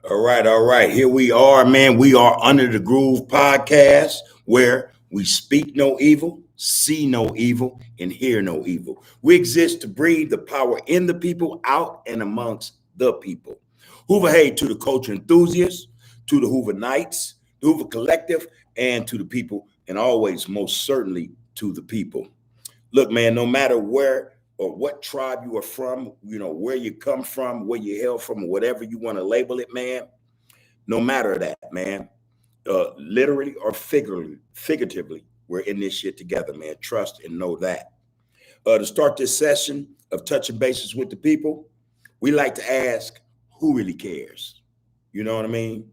All right. Here we are, man. We are Under the Groove podcast where we speak no evil, see no evil, and hear no evil. We exist to breathe the power in the people, out and amongst the people. Hoover Hay to the culture enthusiasts, to the Hoover Knights, the Hoover Collective, and to the people, and always, most certainly, to the people. Look, man, no matter where or what tribe you are from, where you come from, where you hail from, or whatever you want to label it, man, no matter that, man, literally or figuratively, we're in this shit together, man. Trust and know that. To start this session of touching bases with the people, we like to ask, who really cares? You know what I mean?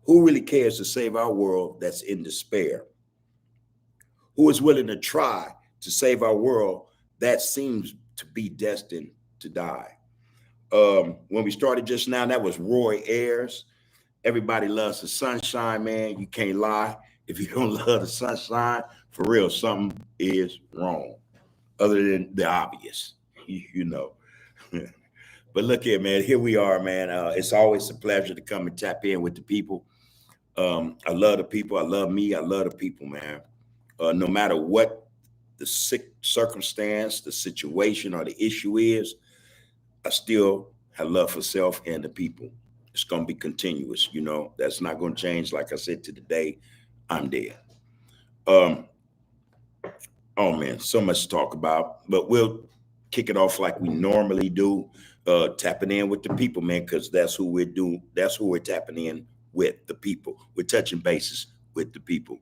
Who really cares to save our world that's in despair? Who is willing to try to save our world that seems to be destined to die? When we started just now, that was Roy Ayers. Everybody loves the sunshine, man. You can't lie. If you don't love the sunshine, for real, something is wrong, other than the obvious, you know. But look here, man. Here we are, man. It's always a pleasure to come and tap in with the people. I love the people. I love me. I love the people, man. No matter what the circumstance, the situation, or the issue is, I still have love for self and the people. It's going to be continuous, That's not going to change. Like I said, to the day I'm dead. Um, oh man, so much to talk about, but we'll kick it off like we normally do, tapping in with the people, man, because that's who we're doing. That's who we're tapping in with, the people. We're touching bases with the people.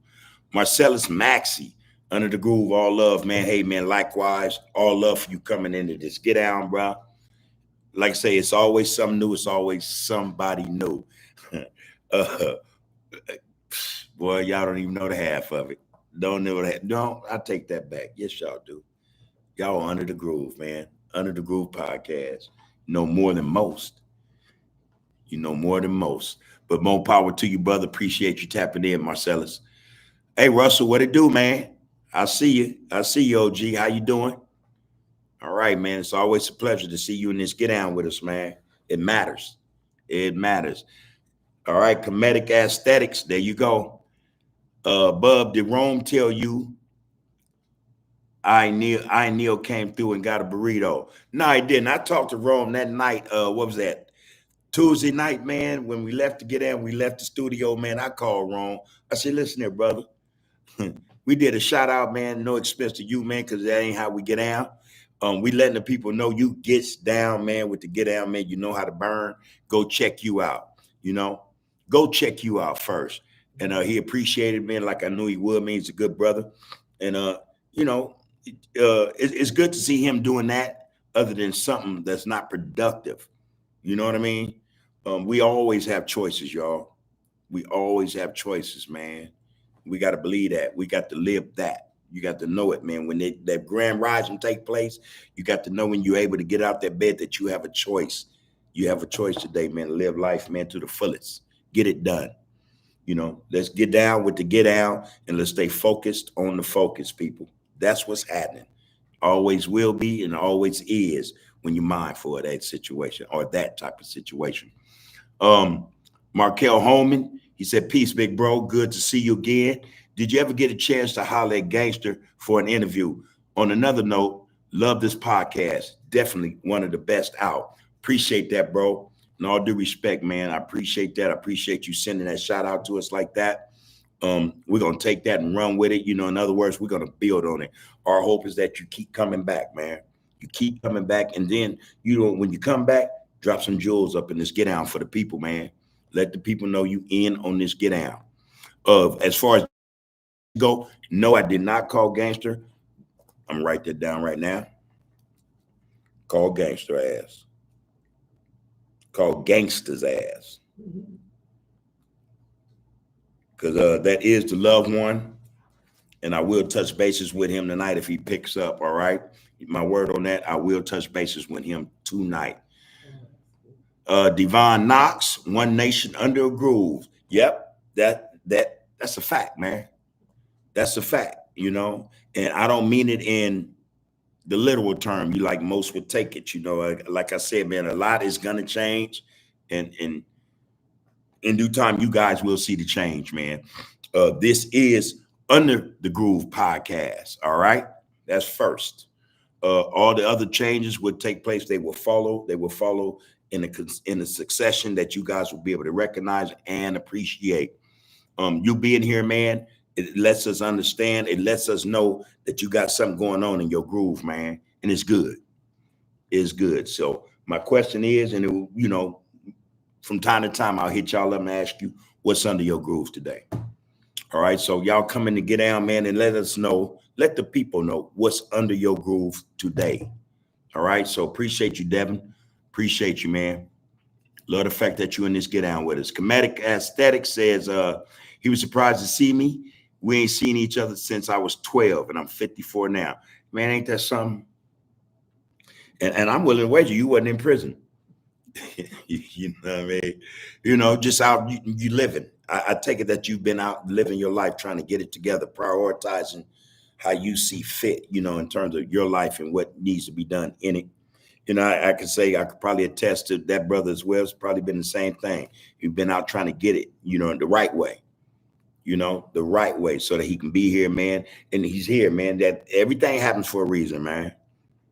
Marcellus Maxey, Under the Groove, all love, man. Hey, man, likewise, all love for you coming into this. Get down, bro. Like I say, it's always something new. It's always somebody new. uh, boy, y'all don't even know the half of it. Don't know that. No, I take that back. Yes, y'all do. Y'all are Under the Groove, man. Under the Groove podcast. You know more than most. You know more than most. But more power to you, brother. Appreciate you tapping in, Marcellus. Hey, Russell, what it do, man? I see you. I see you, OG. How you doing? All right, man. It's always a pleasure to see you in this. Get down with us, man. It matters. It matters. All right, comedic aesthetics. There you go. Bub, did Rome tell you I Neil came through and got a burrito? No, he didn't. I talked to Rome that night. What was that? Tuesday night, man. When we left to get in, we left the studio, man. I called Rome. I said, listen here, brother. We did a shout out, man. No expense to you, man, because that ain't how we get down. We letting the people know you gets down, man, with the get down, man. You know how to burn. Go check you out, Go check you out first. And he appreciated me like I knew he would. Man, he's a good brother. And, it's good to see him doing that other than something that's not productive. You know what I mean? We always have choices, y'all. We always have choices, man. We got to believe that. We got to live that. You got to know it, man. When that grand rising take place, you got to know when you're able to get out that bed that you have a choice. You have a choice today, man, to live life, man, to the fullest. Get it done. Let's get down with the get down and let's stay focused on the focus, people. That's what's happening. Always will be and always is when you're mindful of that situation or that type of situation. Markel Holman, he said, peace, big bro. Good to see you again. Did you ever get a chance to holler at Gangster for an interview? On another note, love this podcast. Definitely one of the best out. Appreciate that, bro. In all due respect, man, I appreciate that. I appreciate you sending that shout out to us like that. We're going to take that and run with it. In other words, we're going to build on it. Our hope is that you keep coming back, man. You keep coming back. And then, when you come back, drop some jewels up in this get down for the people, man. Let the people know you in on this get down. As far as go, no, I did not call Gangster. I'm gonna write that down right now. Call Gangster ass. Call Gangster's ass. Because that is the loved one. And I will touch bases with him tonight if he picks up, all right? My word on that, I will touch bases with him tonight. Devon Knox, One Nation Under a Groove. Yep, that's a fact, man. That's a fact, And I don't mean it in the literal term, you like most would take it, Like I said, man, a lot is gonna change, and In due time, you guys will see the change, man. This is Under the Groove podcast. All right. That's first. All the other changes would take place. They will follow. They will follow in a succession that you guys will be able to recognize and appreciate. You being here, man, it lets us understand. It lets us know that you got something going on in your groove, man, and it's good. It's good. So my question is, and from time to time, I'll hit y'all up and ask you what's under your groove today. All right. So y'all come in to get down, man, and let us know. Let the people know what's under your groove today. All right. So appreciate you, Devin. Appreciate you, man. Love the fact that you in this get down with us. Comedic Aesthetic says he was surprised to see me. We ain't seen each other since I was 12 and I'm 54 now. Man, ain't that something? And I'm willing to wager you wasn't in prison. You know what I mean? Just out you living. I take it that you've been out living your life, trying to get it together, prioritizing how you see fit, in terms of your life and what needs to be done in it. I could say, I could probably attest to that brother as well. It's probably been the same thing. You've been out trying to get it, in the right way, the right way so that he can be here, man. And he's here, man. That everything happens for a reason, man.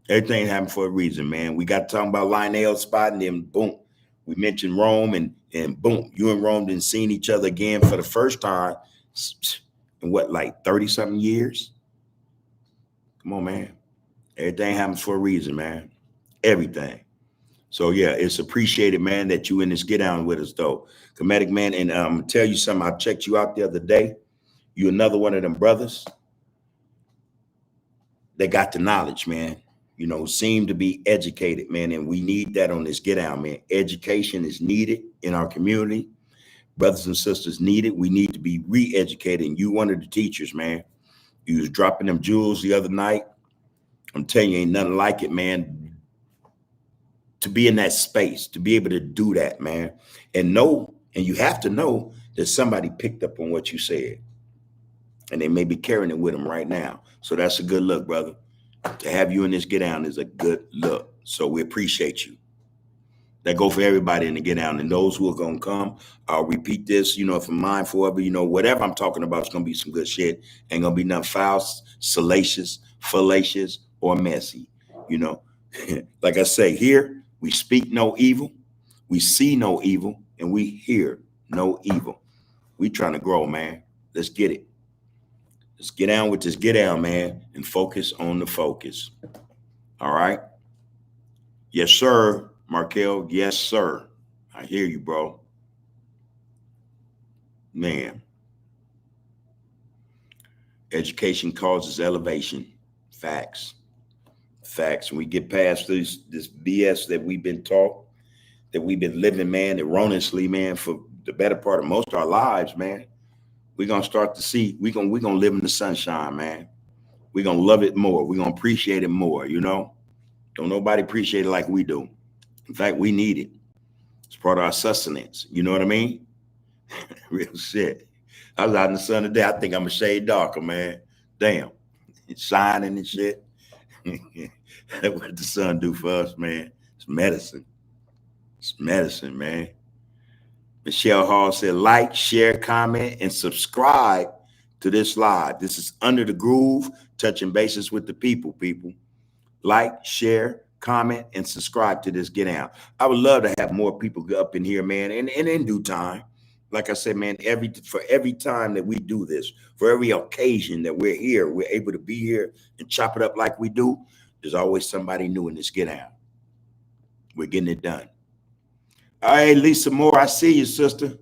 Everything happened for a reason, man. We got to talk about Lionel spot, and then boom, we mentioned Rome, and boom, you and Rome didn't seen each other again for the first time in what, like 30-something years? Come on, man. Everything happens for a reason, man. Everything. So yeah, it's appreciated, man, that you in this get down with us, though. Comedic, man, and I'm gonna tell you something. I checked you out the other day. You another one of them brothers that got the knowledge, man. Seem to be educated, man, and we need that on this get down, man. Education is needed in our community. Brothers and sisters need it. We need to be re-educated. And you one of the teachers, man. You was dropping them jewels the other night. I'm telling you, ain't nothing like it, man. To be in that space, to be able to do that, man, and you have to know that somebody picked up on what you said, and they may be carrying it with them right now. So that's a good look, brother. To have you in this get down is a good look. So we appreciate you. That go for everybody in the get down, and those who are gonna come. I'll repeat this, if I'm mindful of it, whatever I'm talking about is gonna be some good shit. Ain't gonna be nothing foul, salacious, fallacious, or messy. Like I say, here we speak no evil, we see no evil, and we hear no evil. We trying to grow, man. Let's get it. Let's get down with this get down, man, and focus on the focus. All right. Yes, sir, Markel. Yes, sir. I hear you, bro. Man. Education causes elevation. Facts. Facts. When we get past this BS that we've been taught, that we've been living, man, erroneously, man, for the better part of most of our lives, man. We're going to start to see, we're going to live in the sunshine, man. We're going to love it more. We're going to appreciate it more, Don't nobody appreciate it like we do. In fact, we need it. It's part of our sustenance. You know what I mean? Real shit. I was out in the sun today. I think I'm a shade darker, man. Damn. It's shining and shit. What the sun do for us, man? It's medicine. It's medicine, man. Michelle Hall said, like, share, comment, and subscribe to this live. This is Under the Groove, touching bases with the people. Like, share, comment, and subscribe to this get down. I would love to have more people up in here, man, and in due time. Like I said, man, for every time that we do this, for every occasion that we're here, we're able to be here and chop it up like we do, there's always somebody new in this get down. We're getting it done. All right, Lisa Moore, I see you, sister.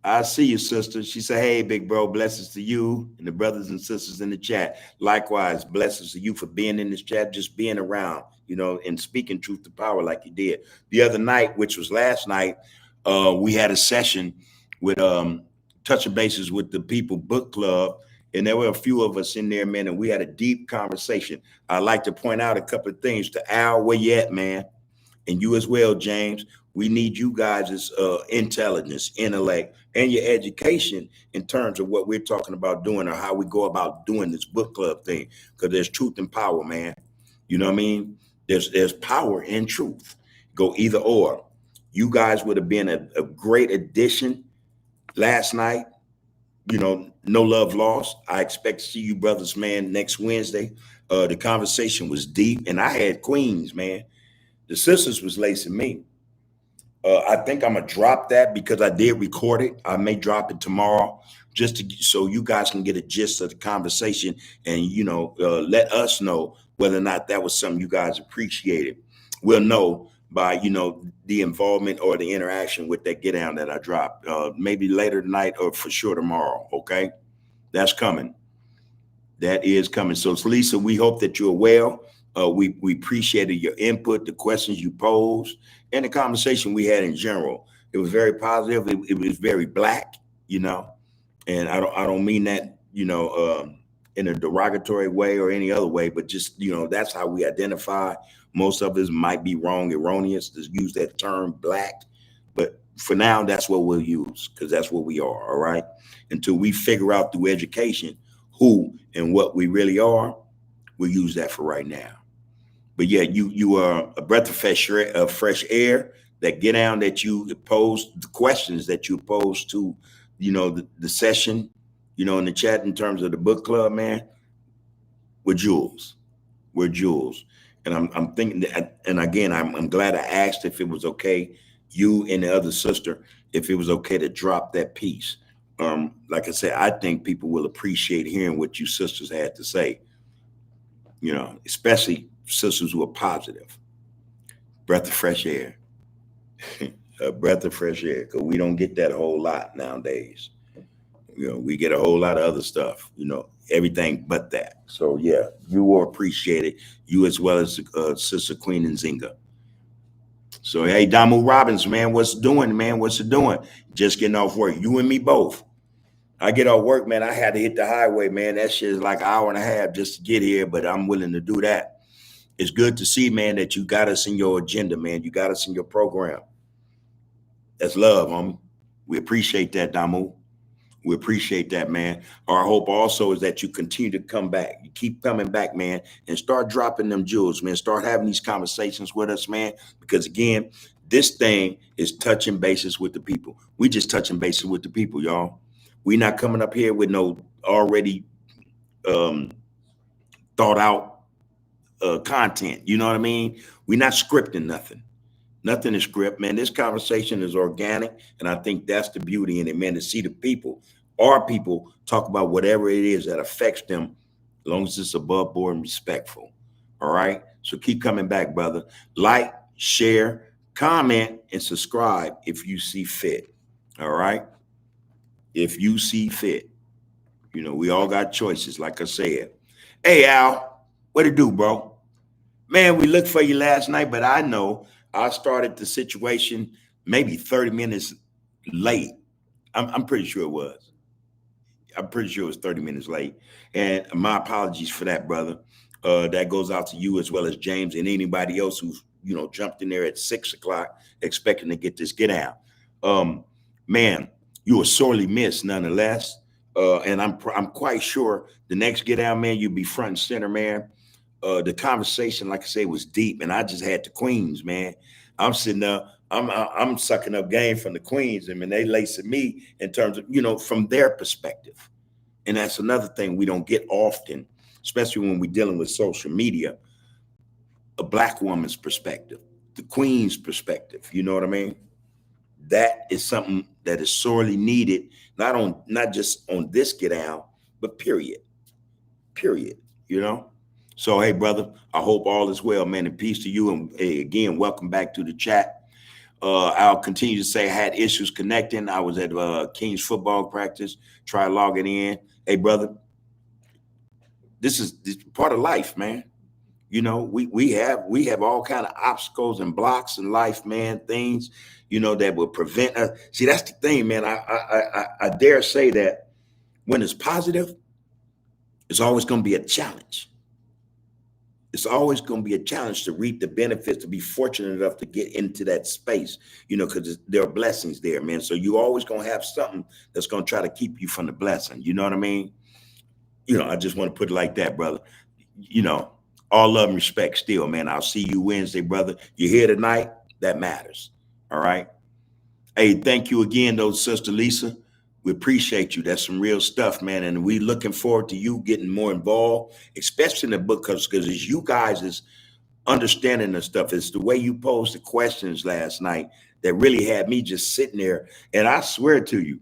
I see you, sister. She said, hey, big bro, blessings to you and the brothers and sisters in the chat. Likewise, blessings to you for being in this chat, just being around, and speaking truth to power like you did. The other night, which was last night, we had a session with touching bases with the people book club. And there were a few of us in there, man, and we had a deep conversation. I'd like to point out a couple of things to Al, where you at, man? And you as well, James. We need you guys' intelligence, intellect, and your education in terms of what we're talking about doing or how we go about doing this book club thing. Because there's truth and power, man. You know what I mean? There's power in truth. Go either or. You guys would have been a great addition last night. No love lost. I expect to see you brothers, man, next Wednesday. The conversation was deep, and I had queens, man. The sisters was lacing me. I think I'm gonna drop that because I did record it. I may drop it tomorrow, just so you guys can get a gist of the conversation, and let us know whether or not that was something you guys appreciated. We'll know by the involvement or the interaction with that get down that I dropped. Maybe later tonight or for sure tomorrow. Okay, that's coming. That is coming. So, Lisa, we hope that you're well. We appreciated your input, the questions you posed, and the conversation we had in general. It was very positive. It was very black, and I don't mean that, in a derogatory way or any other way, but just, that's how we identify. Most of us might be wrong, erroneous to use that term black, but for now, that's what we'll use because that's what we are. All right. Until we figure out through education who and what we really are, we'll use that for right now. But yeah, you are a breath of fresh air. That get down that you posed, the questions that you posed to, the session, in the chat in terms of the book club, man. We're jewels. We're jewels. And I'm thinking that, and again, I'm glad I asked if it was okay, you and the other sister, if it was okay to drop that piece. Like I said, I think people will appreciate hearing what you sisters had to say, especially sisters who are positive. Breath of fresh air. A breath of fresh air, because we don't get that a whole lot nowadays. We get a whole lot of other stuff, everything but that. So yeah, you will appreciate it. You as well as Sister Queen and Zinga. So hey, Damu Robbins, man, what's it doing, man? What's it doing? Just getting off work. You and me both. I get off work, man. I had to hit the highway, man. That shit is like an hour and a half just to get here, but I'm willing to do that. It's good to see, man, that you got us in your agenda, man. You got us in your program. That's love, homie. We appreciate that, Damu. We appreciate that, man. Our hope also is that you continue to come back. You keep coming back, man, and start dropping them jewels, man. Start having these conversations with us, man, because again, this thing is touching bases with the people. We just touching bases with the people, y'all. We not coming up here with no already thought out content. You know what I mean? We're not scripting nothing. Nothing is script, man. This conversation is organic, and I think that's the beauty in it, man, to see the people, our people, talk about whatever it is that affects them, as long as it's above board and respectful. All right? So keep coming back, brother. Like, share, comment, and subscribe if you see fit. All right? If you see fit. We all got choices, like I said. Hey, Al, what it do, bro? Man, we looked for you last night, but I know I started the situation maybe 30 minutes late. I'm pretty sure it was. I'm pretty sure it was 30 minutes late. And my apologies for that, brother. That goes out to you as well as James and anybody else who's, jumped in there at 6 o'clock expecting to get this get out. Man, you were sorely missed nonetheless. And I'm quite sure the next get out, man, you'll be front and center, man. The conversation, like I say, was deep, and I just had the queens, man. I'm sitting there, I'm sucking up game from the queens, and they lacing me in terms of, from their perspective. And that's another thing we don't get often, especially when we're dealing with social media. A Black woman's perspective, the queen's perspective. You know what I mean? That is something that is sorely needed, not just on this get out, but period. So, hey, brother, I hope all is well, man, and peace to you. And hey, again, welcome back to the chat. I'll continue to say I had issues connecting. I was at King's football practice, try logging in. Hey, brother, this is part of life, man. We have all kind of obstacles and blocks in life, man, things, that will prevent us. See, that's the thing, man. I dare say that when it's positive, it's always going to be a challenge. It's always going to be a challenge to reap the benefits, to be fortunate enough to get into that space, because there are blessings there, man. So you always going to have something that's going to try to keep you from the blessing. You know what I mean? I just want to put it like that, brother. All love and respect still, man. I'll see you Wednesday, brother. You're here tonight. That matters. All right. Hey, thank you again, though, Sister Lisa. We appreciate you. That's some real stuff, man. And we looking forward to you getting more involved, especially in the book, because it's you guys is understanding the stuff. It's the way you posed the questions last night that really had me just sitting there. And I swear to you,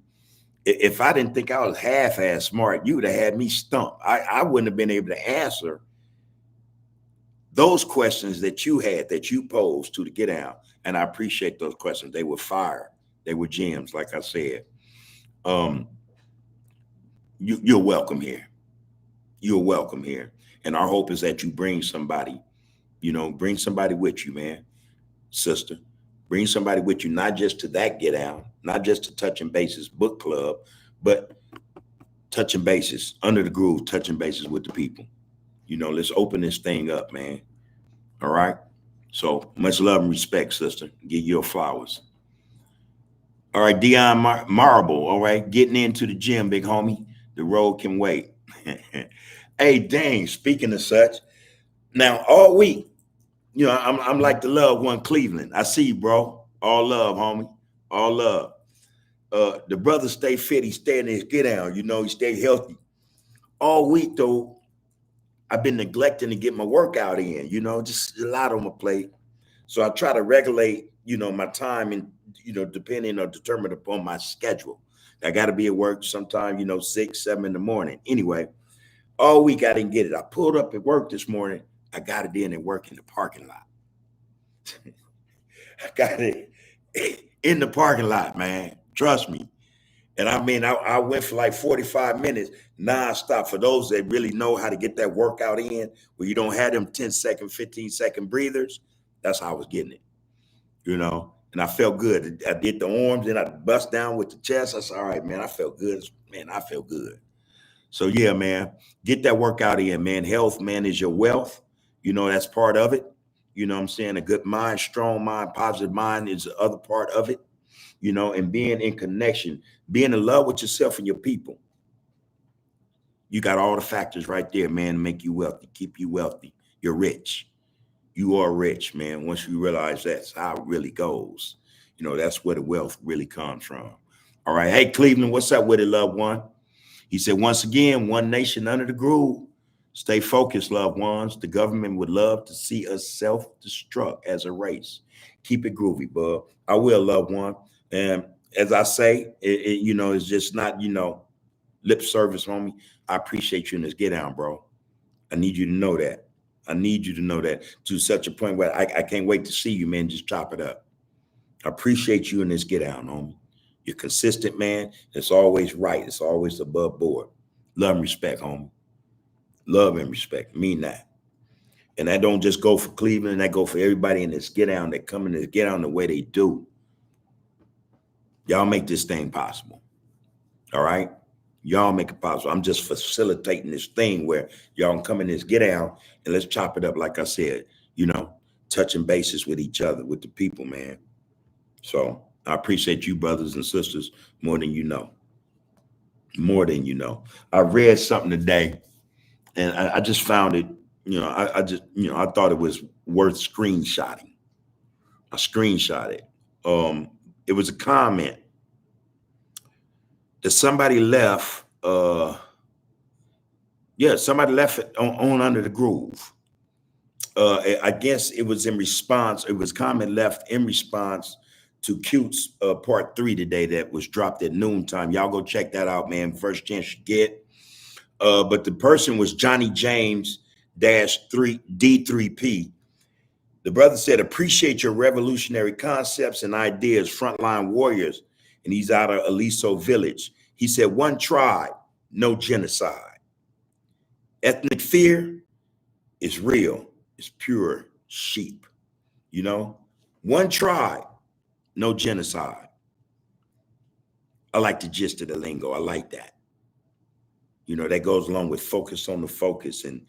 if I didn't think I was half-ass smart, you would have had me stumped. I wouldn't have been able to answer those questions that you had, that you posed to the Get Out. And I appreciate those questions. They were fire. They were gems, like I said. You're welcome here. You're welcome here. And our hope is that you bring somebody, bring somebody with you, man, sister. Bring somebody with you, not just to that Get Out, not just to Touching Bases book club, but touching bases, under the groove, touching bases with the people. Let's open this thing up, man. All right. So much love and respect, sister. Give your flowers. All right, Dion Marble. All right, getting into the gym, big homie. The road can wait. Hey, dang. Speaking of such, now all week, I'm like the loved one, Cleveland. I see you, bro. All love, homie. All love. The brother stay fit. He stay in his Get Down. He stay healthy. All week though, I've been neglecting to get my workout in. Just a lot on my plate. So I try to regulate, my time and depending or determined upon my schedule. I got to be at work sometime, 6, 7 in the morning. Anyway, all week I didn't get it. I pulled up at work this morning. I got it in and work in the parking lot. I got it in the parking lot, man. Trust me. And I mean, I went for like 45 minutes nonstop. For those that really know how to get that workout in, where you don't have them 10-second, 15-second breathers, that's how I was getting it, And I felt good. I did the arms, then I bust down with the chest. I said, all right, man, I felt good. Man, I felt good. So yeah, man, get that workout in, man. Health, man, is your wealth. That's part of it. What I'm saying? A good mind, strong mind, positive mind is the other part of it. And being in connection, being in love with yourself and your people. You got all the factors right there, man, to make you wealthy, keep you wealthy. You're rich. You are rich, man. Once you realize that's how it really goes, that's where the wealth really comes from. All right. Hey, Cleveland, what's up with it, loved one? He said, once again, one nation under the groove. Stay focused, loved ones. The government would love to see us self-destruct as a race. Keep it groovy, bub. I will, loved one. And as I say, it's just not, lip service, homie. I appreciate you in this Get Down, bro. I need you to know that. I need you to know that to such a point where I can't wait to see you, man. Just chop it up. I appreciate you in this Get Down, homie. You're consistent, man. It's always right. It's always above board. Love and respect, homie. Love and respect. Mean that. And that don't just go for Cleveland. That go for everybody in this Get Down that come in this Get Down the way they do. Y'all make this thing possible. All right? Y'all make it possible. I'm just facilitating this thing where y'all can come in this Get Down and let's chop it up, like I said, touching bases with each other, with the people, man. So I appreciate you, brothers and sisters, more than you know. More than you know. I read something today and I just found it, I thought it was worth screenshotting. I screenshot it. It was a comment that somebody left. Somebody left it on Under the Groove. I guess it was in response. It was comment left in response to Cute's part 3 today that was dropped at noontime. Y'all go check that out, man. First chance you get. But the person was Johnny James -3D3P. The brother said, appreciate your revolutionary concepts and ideas, frontline warriors. And he's out of Aliso Village. He said, one tribe, no genocide. Ethnic fear is real. It's pure sheep. One tribe, no genocide. I like the gist of the lingo. I like that. That goes along with focus on the focus and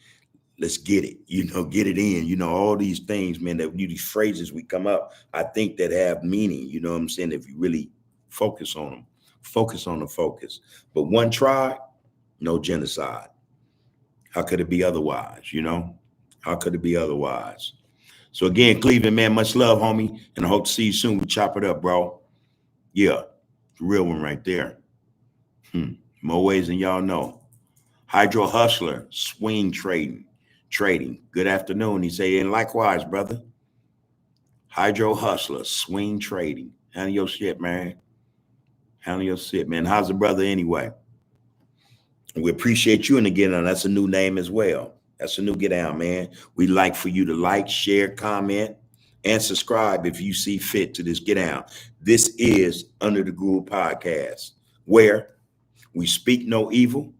let's get it, get it in, all these things, man, these phrases we come up, I think that have meaning, what I'm saying? If you really focus on them, focus on the focus. But one tribe, no genocide. How could it be otherwise? How could it be otherwise? So again, Cleveland, man, much love, homie. And I hope to see you soon. We chop it up, bro. Yeah, real one right there. More ways than y'all know. Hydro Hustler, swing trading. Trading. Good afternoon. He say, and likewise, brother. Hydro Hustler, swing trading. Handle your shit, man. Handle your shit, man. How's the brother anyway? We appreciate you. And again, that's a new name as well. That's a new get down, man. We like for you to like, share, comment, and subscribe if you see fit to this get down. This is Under the Groove Podcast, where we speak no evil,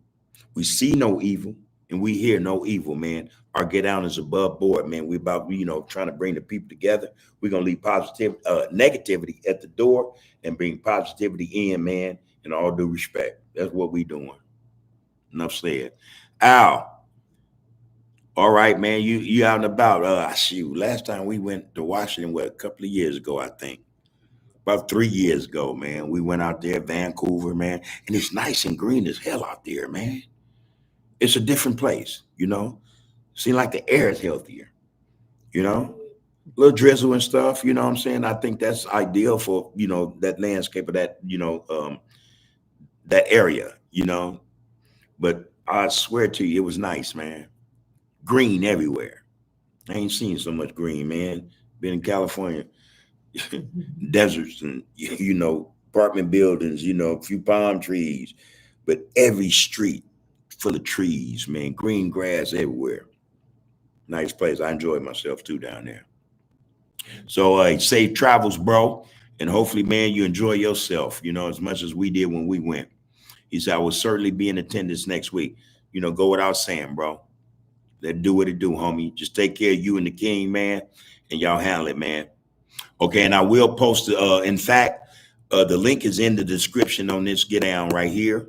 we see no evil, and we hear no evil, man. Our get down is above board, man. We about, trying to bring the people together. We're gonna leave negativity at the door and bring positivity in, man, in all due respect. That's what we doing. Enough said. Al, all right, man. You out and about. Shoot, last time we went to Washington, a couple of years ago, I think. About 3 years ago, man. We went out there, Vancouver, man. And it's nice and green as hell out there, man. It's a different place, Seems like the air is healthier, A little drizzle and stuff, you know what I'm saying? I think that's ideal for, that landscape of that, that area, But I swear to you, it was nice, man. Green everywhere. I ain't seen so much green, man. Been in California, deserts and, apartment buildings, a few palm trees, but every street full of trees, man. Green grass everywhere. Nice place. I enjoyed myself too down there. So safe travels, bro. And hopefully, man, you enjoy yourself, as much as we did when we went. He said, I will certainly be in attendance next week. Go without saying, bro. Let do what it do, homie. Just take care of you and the king, man, and y'all handle it, man. Okay, and I will post, in fact, the link is in the description on this get down right here.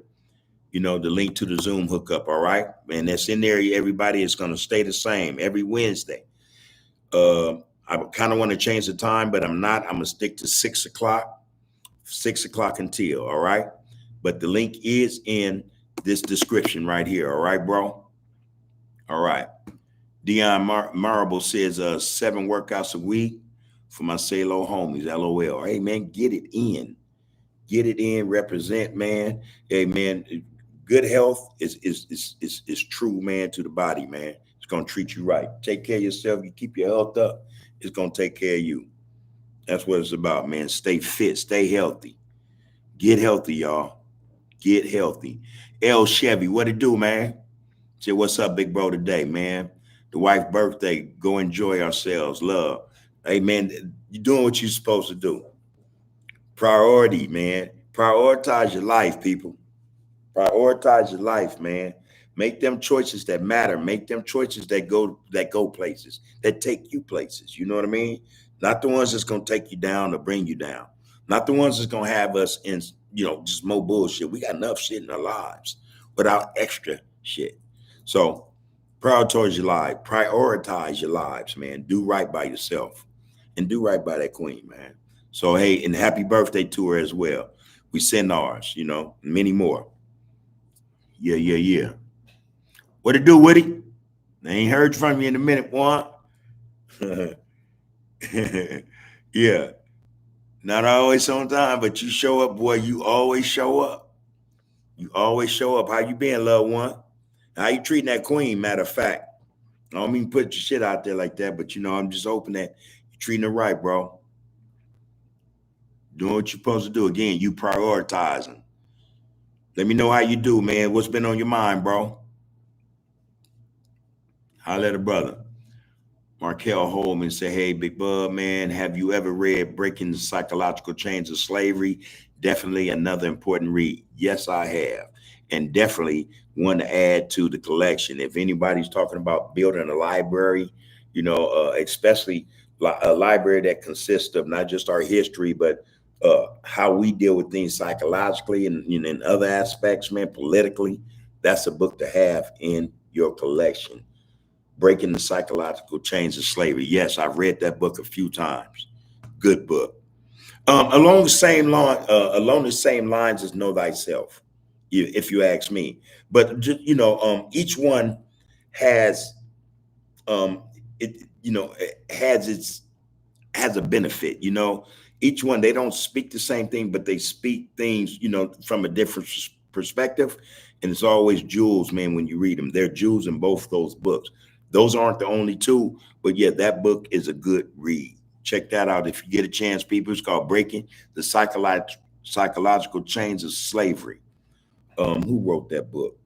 The link to the Zoom hookup, all right? And that's in there. Everybody is going to stay the same every Wednesday. I kind of want to change the time, but I'm not. I'm going to stick to 6 o'clock until, all right? But the link is in this description right here, all right, bro? All right. Dion Marable says 7 workouts a week for my Salo homies, LOL. Hey, man, get it in. Get it in, represent, man. Hey, man, good health is true, man, to the body, man. It's going to treat you right. Take care of yourself. You keep your health up, it's going to take care of you. That's what it's about, man. Stay fit, stay healthy. Get healthy, y'all. Get healthy. L Chevy, what it do, man? Say, what's up, big bro, today, man? The wife's birthday. Go enjoy ourselves. Love. Hey, man, you're doing what you're supposed to do. Priority, man. Prioritize your life, people. Prioritize your life, man. Make them choices that matter. Make them choices that go places, that take you places. You know what I mean? Not the ones that's gonna take you down or bring you down. Not the ones that's gonna have us in, just more bullshit. We got enough shit in our lives without extra shit. So prioritize your lives, man. Do right by yourself and do right by that queen, man. So, hey, and happy birthday to her as well. We send ours, many more. Yeah. What it do, Woody? I ain't heard from you in a minute, boy. Yeah. Not always on time, but you show up, boy. You always show up. You always show up. How you been, loved one? How you treating that queen, matter of fact? I don't mean put your shit out there like that, but I'm just hoping that you're treating her right, bro. Doing what you're supposed to do. Again, you prioritizing. Let me know how you do, man. What's been on your mind, bro? Holla at a brother. Markel Holman say, hey, Big Bub, man, have you ever read Breaking the Psychological Chains of Slavery? Definitely another important read. Yes, I have. And definitely one to add to the collection. If anybody's talking about building a library, especially a library that consists of not just our history, but how we deal with things psychologically and in other aspects, man, politically, that's a book to have in your collection. Breaking the Psychological Chains of Slavery. Yes, I've read that book a few times. Good book. Along the same lines as Know Thyself, if you ask me. But each one has has a benefit. Each one, they don't speak the same thing, but they speak things, from a different perspective. And it's always jewels, man, when you read them. They're jewels in both those books. Those aren't the only two, but yeah, that book is a good read. Check that out if you get a chance, people. It's called Breaking the Psychological Chains of Slavery. Who wrote that book?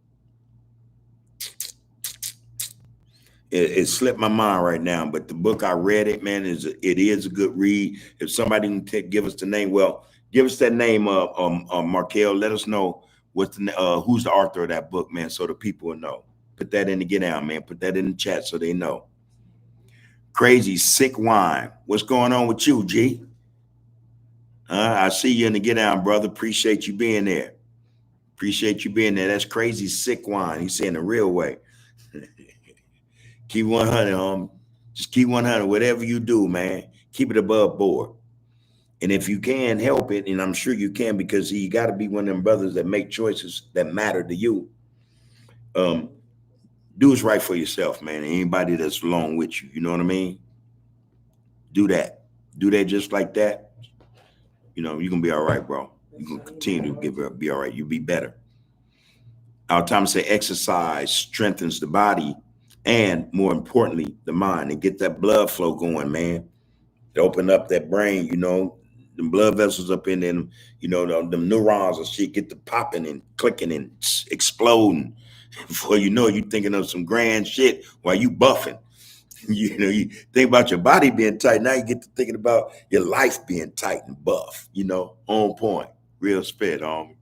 It slipped my mind right now, but the book I read it, man, it is a good read. If somebody can give us the name, well, give us that name, Markel. Let us know who's the author of that book, man, so the people will know. Put that in the get down, man. Put that in the chat so they know. Crazy Sick Wine. What's going on with you, G? I see you in the get down, brother. Appreciate you being there. Appreciate you being there. That's Crazy Sick Wine. He's saying the real way. Keep 100, homie. Just keep 100. Whatever you do, man, keep it above board. And if you can help it, and I'm sure you can, because you got to be one of them brothers that make choices that matter to you. Do what's right for yourself, man. Anybody that's along with you, you know what I mean? Do that. Do that just like that. You're going to be all right, bro. You're going to continue to be all right. You'll be better. Our time to say exercise strengthens the body and, more importantly, the mind, and get that blood flow going, man. To open up that brain, the blood vessels up in them, the neurons and shit get to popping and clicking and exploding. Before you know, you're thinking of some grand shit while you buffing. You think about your body being tight. Now you get to thinking about your life being tight and buff, on point, real spit, homie.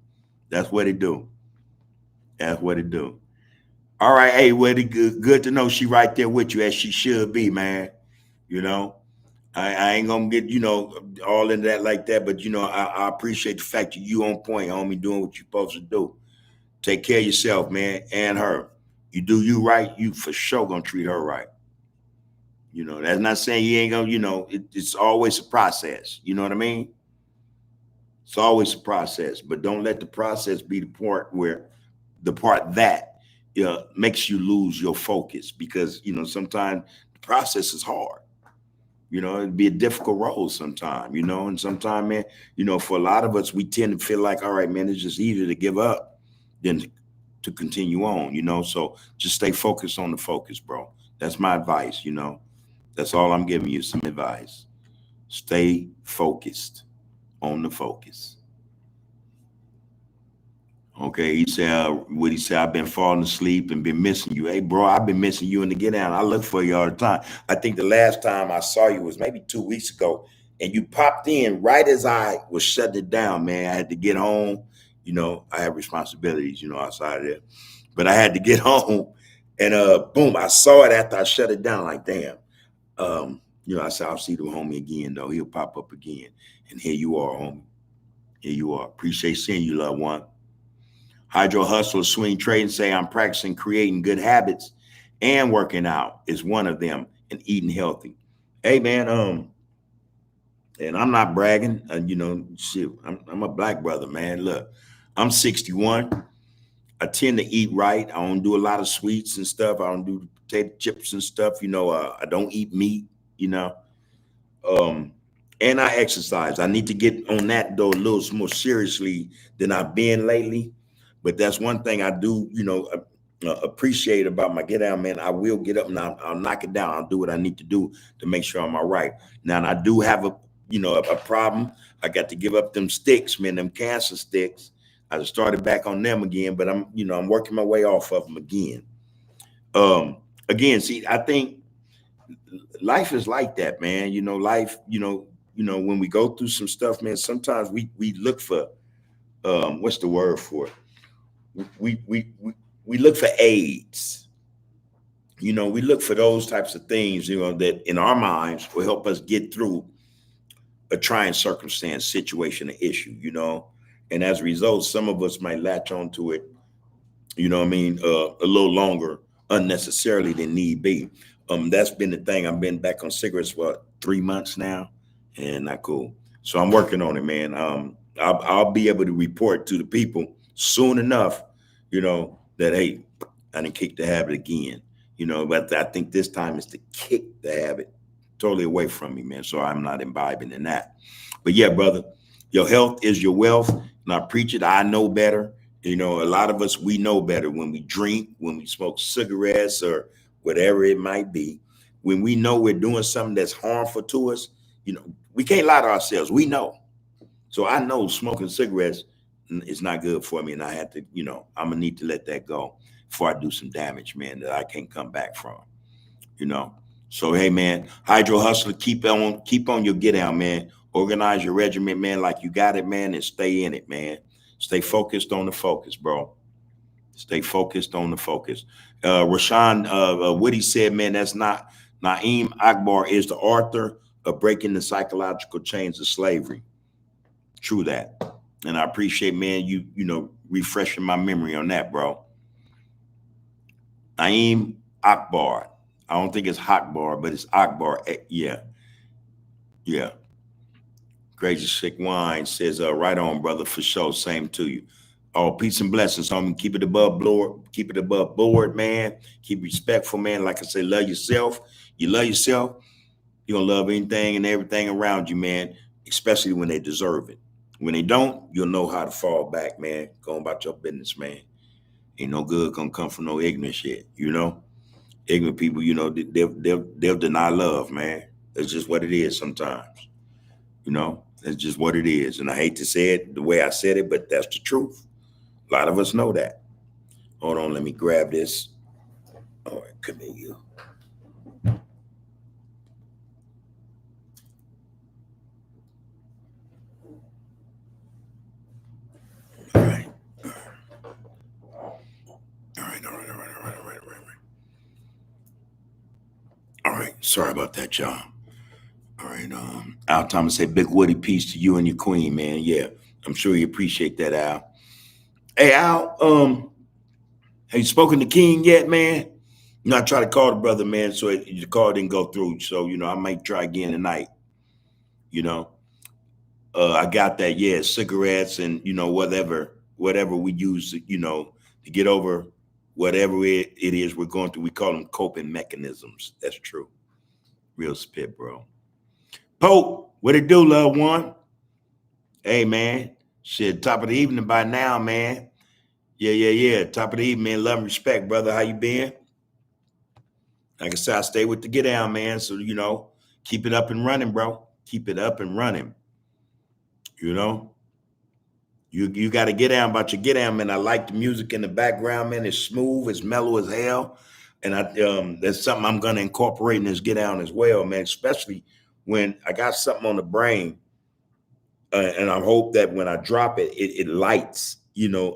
That's what it do. That's what it do. All right, hey, good to know she right there with you as she should be, man. I ain't gonna get, all into that like that, but I appreciate the fact that you on point, homie, doing what you're supposed to do. Take care of yourself, man, and her. You do you right, you for sure gonna treat her right. That's not saying you ain't gonna, it's always a process. You know what I mean? It's always a process, but don't let the process be the part that makes you lose your focus, because sometimes the process is hard. It'd be a difficult road sometime, and sometimes, man, for a lot of us, we tend to feel like, all right, man, it's just easier to give up than to continue on, so just stay focused on the focus, bro. That's my advice, that's all I'm giving you, some advice. Stay focused on the focus. Okay, he said, what he said, I've been falling asleep and been missing you. Hey, bro, I've been missing you in the get down. I look for you all the time. I think the last time I saw you was maybe 2 weeks ago, and you popped in right as I was shutting it down, man. I had to get home. I have responsibilities, outside of there. But I had to get home, and boom, I saw it after I shut it down, like, damn. I said, I'll see the homie again, though. He'll pop up again. And here you are, homie. Here you are. Appreciate seeing you, loved one. Hydro Hustler Swing Trade and say, I'm practicing creating good habits and working out is one of them, and eating healthy. Hey, man, and I'm not bragging, shit, I'm a black brother, man. Look, I'm 61. I tend to eat right. I don't do a lot of sweets and stuff. I don't do potato chips and stuff. I don't eat meat, and I exercise. I need to get on that, though, a little more seriously than I've been lately. But that's one thing I do, appreciate about my get down, man. I will get up and I'll knock it down. I'll do what I need to do to make sure I'm all right. Now, I do have a problem. I got to give up them sticks, man, them cancer sticks. I just started back on them again, but I'm working my way off of them again. Again, see, I think life is like that, man. Life, when we go through some stuff, man, sometimes we look for, what's the word for it? We look for aids. We look for those types of things, that in our minds will help us get through a trying circumstance, situation, or issue, and as a result, some of us might latch onto it, a little longer unnecessarily than need be. That's been the thing. I've been back on cigarettes for 3 months now, and not cool. So I'm working on it, man. I'll be able to report to the people soon enough, that, hey, I didn't kick the habit again. but I think this time is the kick the habit totally away from me, man. So I'm not imbibing in that. But yeah, brother, your health is your wealth. And I preach it. I know better. A lot of us, we know better when we drink, when we smoke cigarettes or whatever it might be. When we know we're doing something that's harmful to us, we can't lie to ourselves. We know. So I know smoking cigarettes is not good for me. And I have to, I'm going to need to let that go before I do some damage, man, that I can't come back from, you know. So, hey, man, Hydro Hustler, keep on your get out, man. Organize your regiment, man, like you got it, man, and stay in it, man. Stay focused on the focus, bro. Stay focused on the focus. Rashawn Woody said, man, that's not Naeem Akbar is the author of Breaking the Psychological Chains of Slavery. True that. And I appreciate, man, you refreshing my memory on that, bro. Naeem Akbar. I don't think it's Akbar, but it's Akbar. Yeah. Yeah. Crazy Sick Wine says, right on, brother, for sure. Same to you. Oh, peace and blessings, homie. Keep it above board. Keep it above board, man. Keep respectful, man. Like I say, love yourself. You love yourself, you're going to love anything and everything around you, man, especially when they deserve it. When they don't, you'll know how to fall back, man. Go about your business, man. Ain't no good gonna come from no ignorant shit, Ignorant people, they'll deny love, man. That's just what it is sometimes. That's just what it is. And I hate to say it the way I said it, but that's the truth. A lot of us know that. Hold on, let me grab this. All right, come here, you. All right. All right. Sorry about that, y'all. All right. Al Thomas said, big Woody, peace to you and your queen, man. Yeah, I'm sure you appreciate that, Al. Hey, Al, have you spoken to King yet, man? I tried to call the brother, man, so the call didn't go through. So, I might try again tonight. I got that, yeah, cigarettes and, whatever we use, to get over whatever it is we're going through. We call them coping mechanisms. That's true. Real spit, bro. Pope, what it do, loved one? Hey, man. Shit, top of the evening by now, man. Yeah. Top of the evening, man. Love and respect, brother. How you been? Like I said, I stay with the get down, man. So, keep it up and running, bro. Keep it up and running. You got to get down about your get down, man. I like the music in the background, man. It's smooth, it's mellow as hell. And that's something I'm going to incorporate in this get down as well, man, especially when I got something on the brain. And I hope that when I drop it, it lights,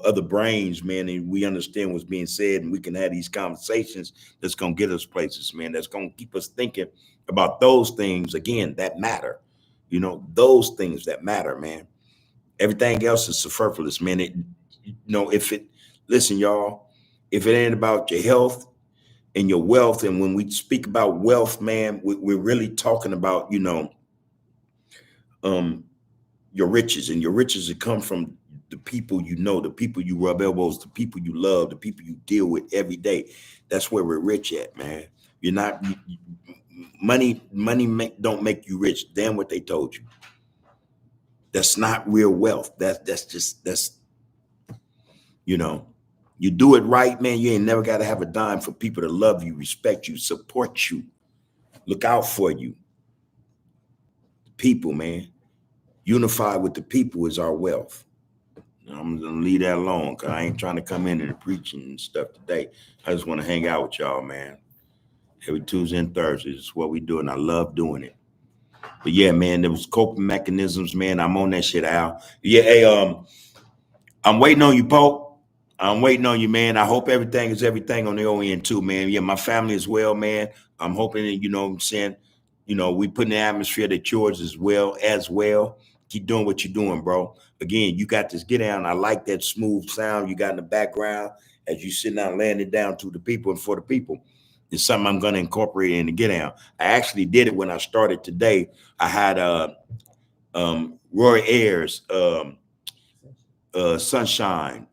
other brains, man, and we understand what's being said, and we can have these conversations that's going to get us places, man, that's going to keep us thinking about those things, again, that matter, those things that matter, man. Everything else is superfluous, man. Listen, y'all, if it ain't about your health and your wealth, and when we speak about wealth, man, we're really talking about, your riches, and your riches that come from the people the people you rub elbows, the people you love, the people you deal with every day. That's where we're rich at, man. You're not money don't make you rich. Damn what they told you. That's not real wealth. That's you do it right, man. You ain't never got to have a dime for people to love you, respect you, support you, look out for you. People, man. Unify with the people is our wealth. I'm gonna leave that alone because I ain't trying to come in and preaching and stuff today. I just want to hang out with y'all, man. Every Tuesday and Thursday is what we do, and I love doing it. But yeah, man, there was coping mechanisms, man. I'm on that shit, Al. Yeah, hey, I'm waiting on you, Pope. I'm waiting on you, man. I hope everything is everything on the ON too, man. Yeah, my family as well, man. I'm hoping that, what I'm saying, we put in the atmosphere that yours as well. Keep doing what you're doing, bro. Again, you got this get down. I like that smooth sound you got in the background as you sitting down, laying it down to the people and for the people. It's something I'm going to incorporate in the get down. I actually did it when I started today. I had Roy Ayers, Sunshine.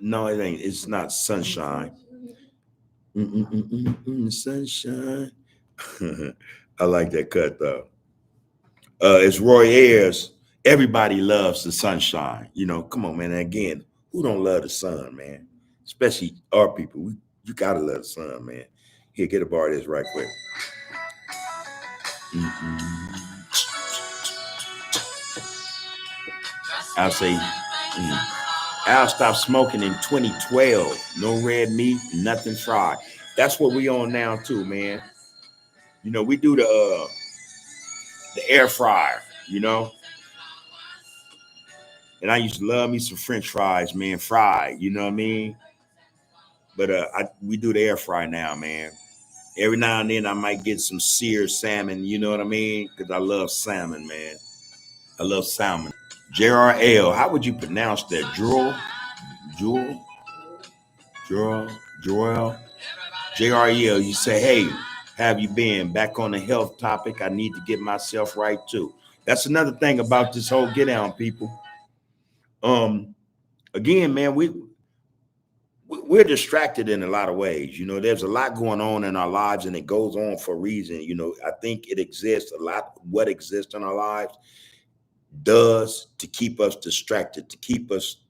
No, it ain't. It's not Sunshine. Sunshine. I like that cut though. It's Roy Ayers. Everybody loves the sunshine. Come on, man. And again, who don't love the sun, man? Especially our people. You gotta love the sun, man. Here, get a bar of this right quick. Mm-mm. I'll say, Al stopped smoking in 2012. No red meat, nothing fried. That's what we on now too, man. We do the air fryer, and I used to love me some French fries, man, fried. You know what I mean? But we do the air fry now, man. Every now and then I might get some seared salmon. You know what I mean? Because I love salmon, man. I love salmon. JRL, how would you pronounce that? Jewel, Joel, JRL. You say, hey, have you been back on the health topic? I need to get myself right too. That's another thing about this whole get down, people. Again, man, we're distracted in a lot of ways. There's a lot going on in our lives, and it goes on for a reason. I think it exists a lot. What exists in our lives does to keep us distracted, to keep us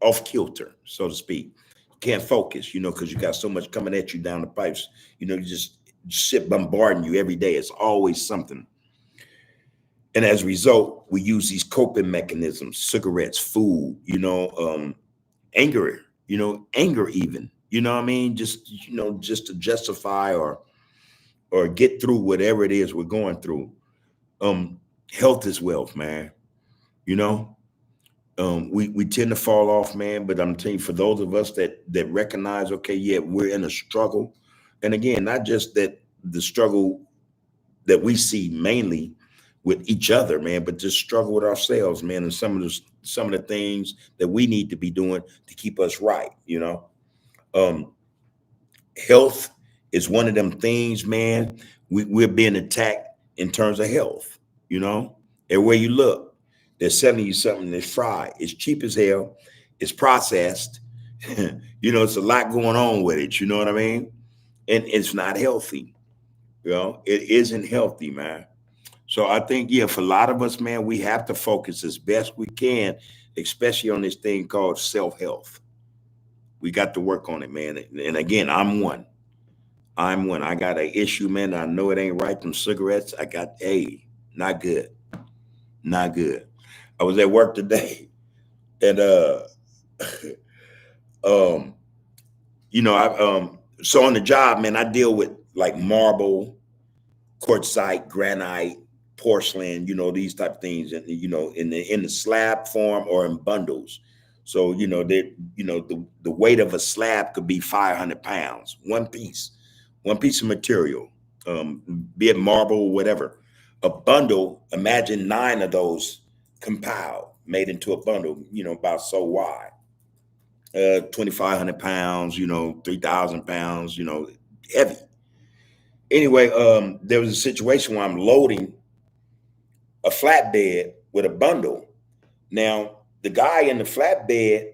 off kilter, so to speak. You can't focus, because you got so much coming at you down the pipes. You just shit bombarding you every day. It's always something. And as a result, we use these coping mechanisms, cigarettes, food, anger, anger even, what I mean? Just to justify or get through whatever it is we're going through. Health is wealth, man. We tend to fall off, man, but I'm telling you, for those of us that recognize, okay, yeah, we're in a struggle. And again, not just that the struggle that we see mainly with each other, man, but just struggle with ourselves, man, and some of the things that we need to be doing to keep us right. Um, Health is one of them things, man. We're being attacked in terms of health. Everywhere you look, they're selling you something that's fried. It's cheap as hell. It's processed. It's a lot going on with it. You know what I mean? And it's not healthy. It isn't healthy, man. So I think, yeah, for a lot of us, man, we have to focus as best we can, especially on this thing called self-health. We got to work on it, man. And again, I'm one. I got an issue, man. I know it ain't right. Them cigarettes, not good. Not good. I was at work today and um, so on the job, man, I deal with like marble, quartzite, granite, porcelain, these type of things, and in the slab form or in bundles. So the weight of a slab could be 500 pounds, one piece of material, be it marble or whatever. A bundle, imagine 9 of those compiled, made into a bundle, about so wide. 2,500 pounds, 3,000 pounds, heavy. Anyway, there was a situation where I'm loading a flatbed with a bundle. Now, the guy in the flatbed,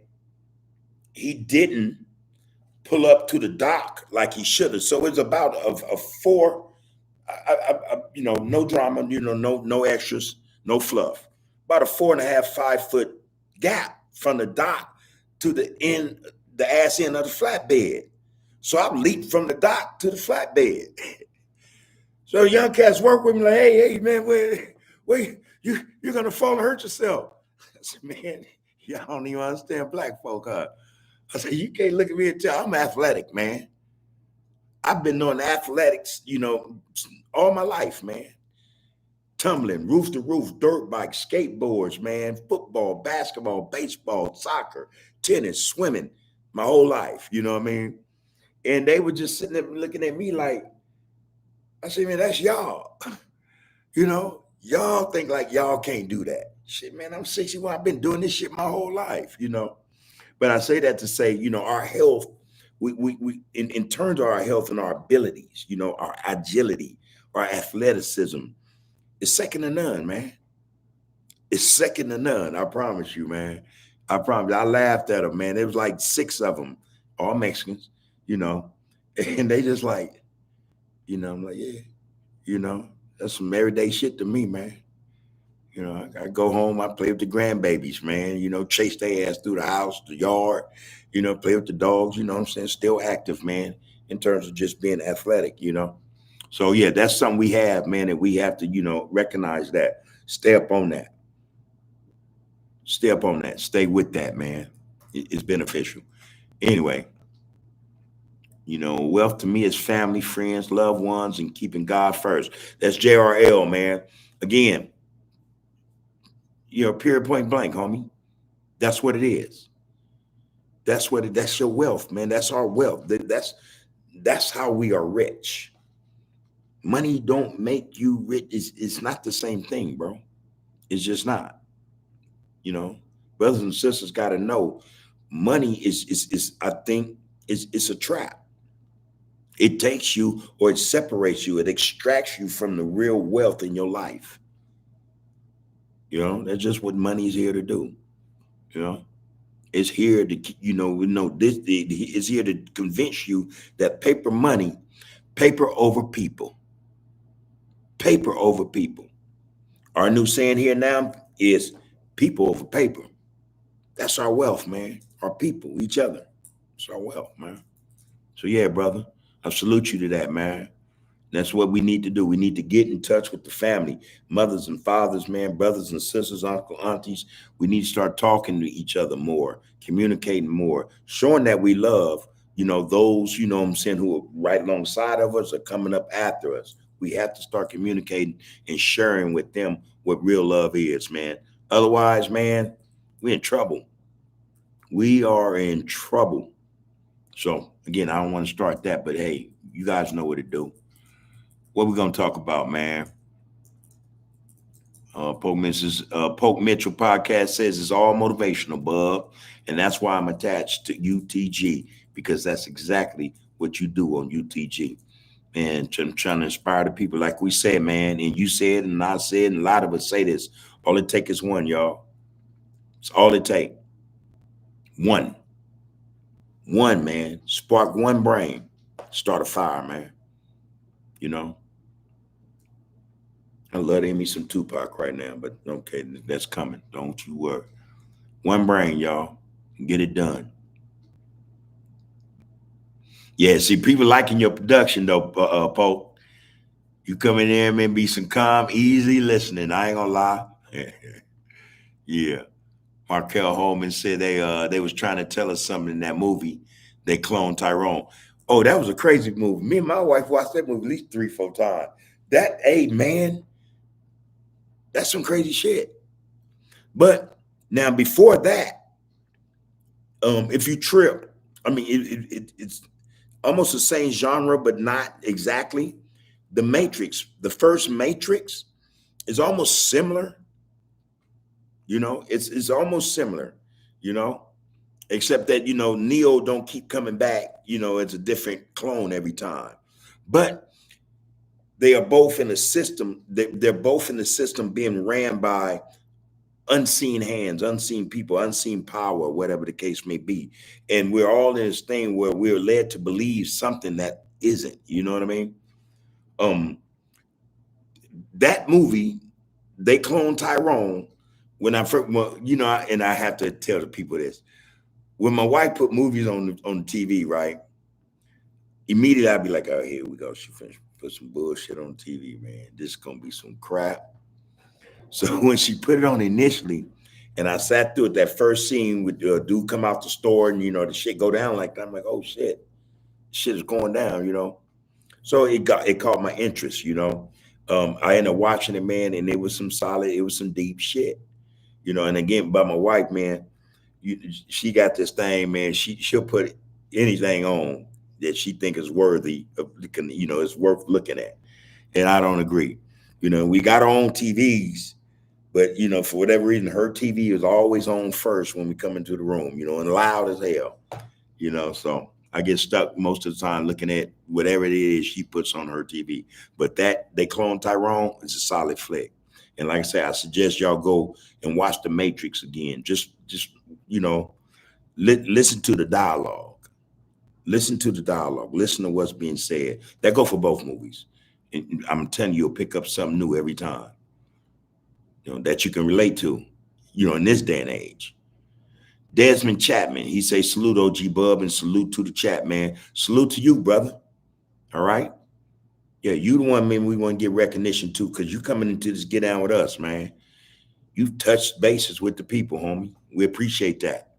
he didn't pull up to the dock like he should have. So it's about a 4, no drama, no extras, no fluff. About a 4.5, 5 foot gap from the dock to the ass end of the flatbed. So I leaped from the dock to the flatbed. So young cats work with me like, hey, man, wait, you're gonna fall and hurt yourself. I said, man, y'all don't even understand black folk, huh? I said, you can't look at me and tell I'm athletic, man. I've been doing athletics, all my life, man. Tumbling, roof to roof, dirt bikes, skateboards, man, football, basketball, baseball, soccer, tennis, swimming, my whole life, you know what I mean? And they were just sitting there looking at me like, I said, man, that's y'all. Y'all think like y'all can't do that. Shit, man, I'm 61. I've been doing this shit my whole life, But I say that to say, our health, we in terms of our health and our abilities, our agility, our athleticism, is second to none, man. It's second to none. I promise you, man. I promise. I laughed at them, man. There was like 6 of them, all Mexicans. you know, and they just like, I'm like, yeah, you know, that's some everyday shit to me, man. I go home, I play with the grandbabies, man, chase their ass through the house, the yard, play with the dogs, what I'm saying? Still active, man, in terms of just being athletic. So yeah, that's something we have, man, and we have to, recognize that. Stay up on that. Stay up on that. Stay with that, man. It's beneficial. Anyway, wealth to me is family, friends, loved ones, and keeping God first. That's JRL, man. Again, period, point blank, homie. That's what it is. That's your wealth, man. That's our wealth. That's how we are rich. Money don't make you rich. It's not the same thing, bro. It's just not. You know, Brothers and sisters got to know money is I think it's a trap. It takes you or it separates you. It extracts you from the real wealth in your life. That's just what money is here to do. You know, it's here to this. It's here to convince you that paper over people, paper over people. Our new saying here now is people over paper. That's our wealth, man. Our people, each other. It's our wealth, man. So yeah, brother, I salute you to that, man. That's what we need to do. We need to get in touch with the family, mothers and fathers, man, brothers and sisters, uncle, aunties. We need to start talking to each other more, communicating more, showing that we love, those, what I'm saying, who are right alongside of us are coming up after us. We have to start communicating and sharing with them what real love is, man. Otherwise, man, we're in trouble. We are in trouble. So again, I don't want to start that, but hey, you guys know what to do. What we gonna talk about, man? Poke Mitchell podcast says it's all motivational, bub, and that's why I'm attached to UTG because that's exactly what you do on UTG. And I'm trying to inspire the people, like we said, man. And you said, and I said, and a lot of us say this. All it takes is one, y'all. It's all it takes. One, man. Spark one brain. Start a fire, man. I love to hear me some Tupac right now, but okay, that's coming. Don't you worry. One brain, y'all. Get it done. Yeah, see, people liking your production, though, Pope. You come in there and be some calm, easy listening. I ain't gonna lie. Yeah. Markel Holman said they was trying to tell us something in that movie. They cloned Tyrone. Oh, that was a crazy movie. Me and my wife watched that movie at least 3-4 times. Hey, man, that's some crazy shit. But now before that, if you trip, I mean, it's almost the same genre, but not exactly. The Matrix, the first Matrix, is almost similar. It's almost similar. Except that Neo don't keep coming back. It's a different clone every time, but they are both in a system. They're both in the system being ran by unseen hands, unseen people, unseen power, whatever the case may be. And we're all in this thing where we're led to believe something that isn't. You know what I mean? That movie, they cloned Tyrone. When I first, well, and I have to tell the people this. When my wife put movies on the TV, right? Immediately I'd be like, oh, here we go. She finished put some bullshit on TV, man. This is gonna be some crap. So when she put it on initially, and I sat through it, that first scene with the dude come out the store and the shit go down like that, I'm like, oh shit, shit is going down. So it caught my interest. I ended up watching it, man, and it was some deep shit. And again, by my wife, man, she got this thing, man. She'll put anything on that she think is worthy of, is worth looking at, and I don't agree. We got our own TVs, but for whatever reason, her TV is always on first when we come into the room, and loud as hell, So I get stuck most of the time looking at whatever it is she puts on her TV. But that they clone Tyrone is a solid flick. And like I said, I suggest y'all go and watch The Matrix again. Just listen to the dialogue. Listen to the dialogue. Listen to what's being said. That go for both movies. And I'm telling you, you'll pick up something new every time, that you can relate to, in this day and age. Desmond Chapman, he say, salute OG Bub and salute to the chat, man. Salute to you, brother. All right. Yeah, you the one, man, we want to get recognition too, because you coming into this get down with us, man. You've touched bases with the people, homie. We appreciate that.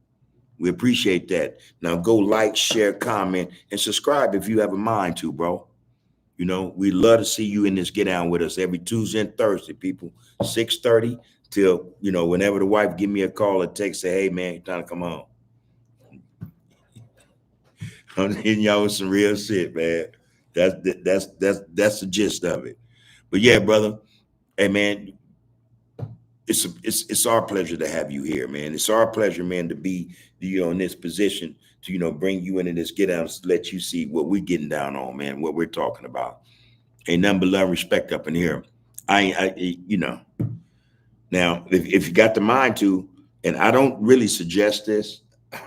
We appreciate that. Now go like, share, comment, and subscribe if you have a mind to, bro. We love to see you in this get down with us every Tuesday and Thursday, people. 6:30 till, whenever the wife give me a call or text, say, hey man, time to come home. I'm hitting y'all with some real shit, man. That's the gist of it. But yeah, brother. Hey man, it's our pleasure to have you here, man. It's our pleasure, man, to be in this position to bring you into this get down, to let you see what we're getting down on, man, what we're talking about. Ain't nothing but love and respect up in here. Now if you got the mind to, and I don't really suggest this,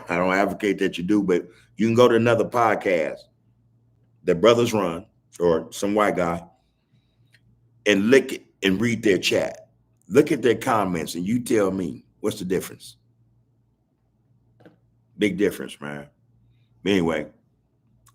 I don't advocate that you do, but you can go to another podcast that brothers run or some white guy and look and read their chat. Look at their comments and you tell me what's the difference. Big difference, man. Anyway,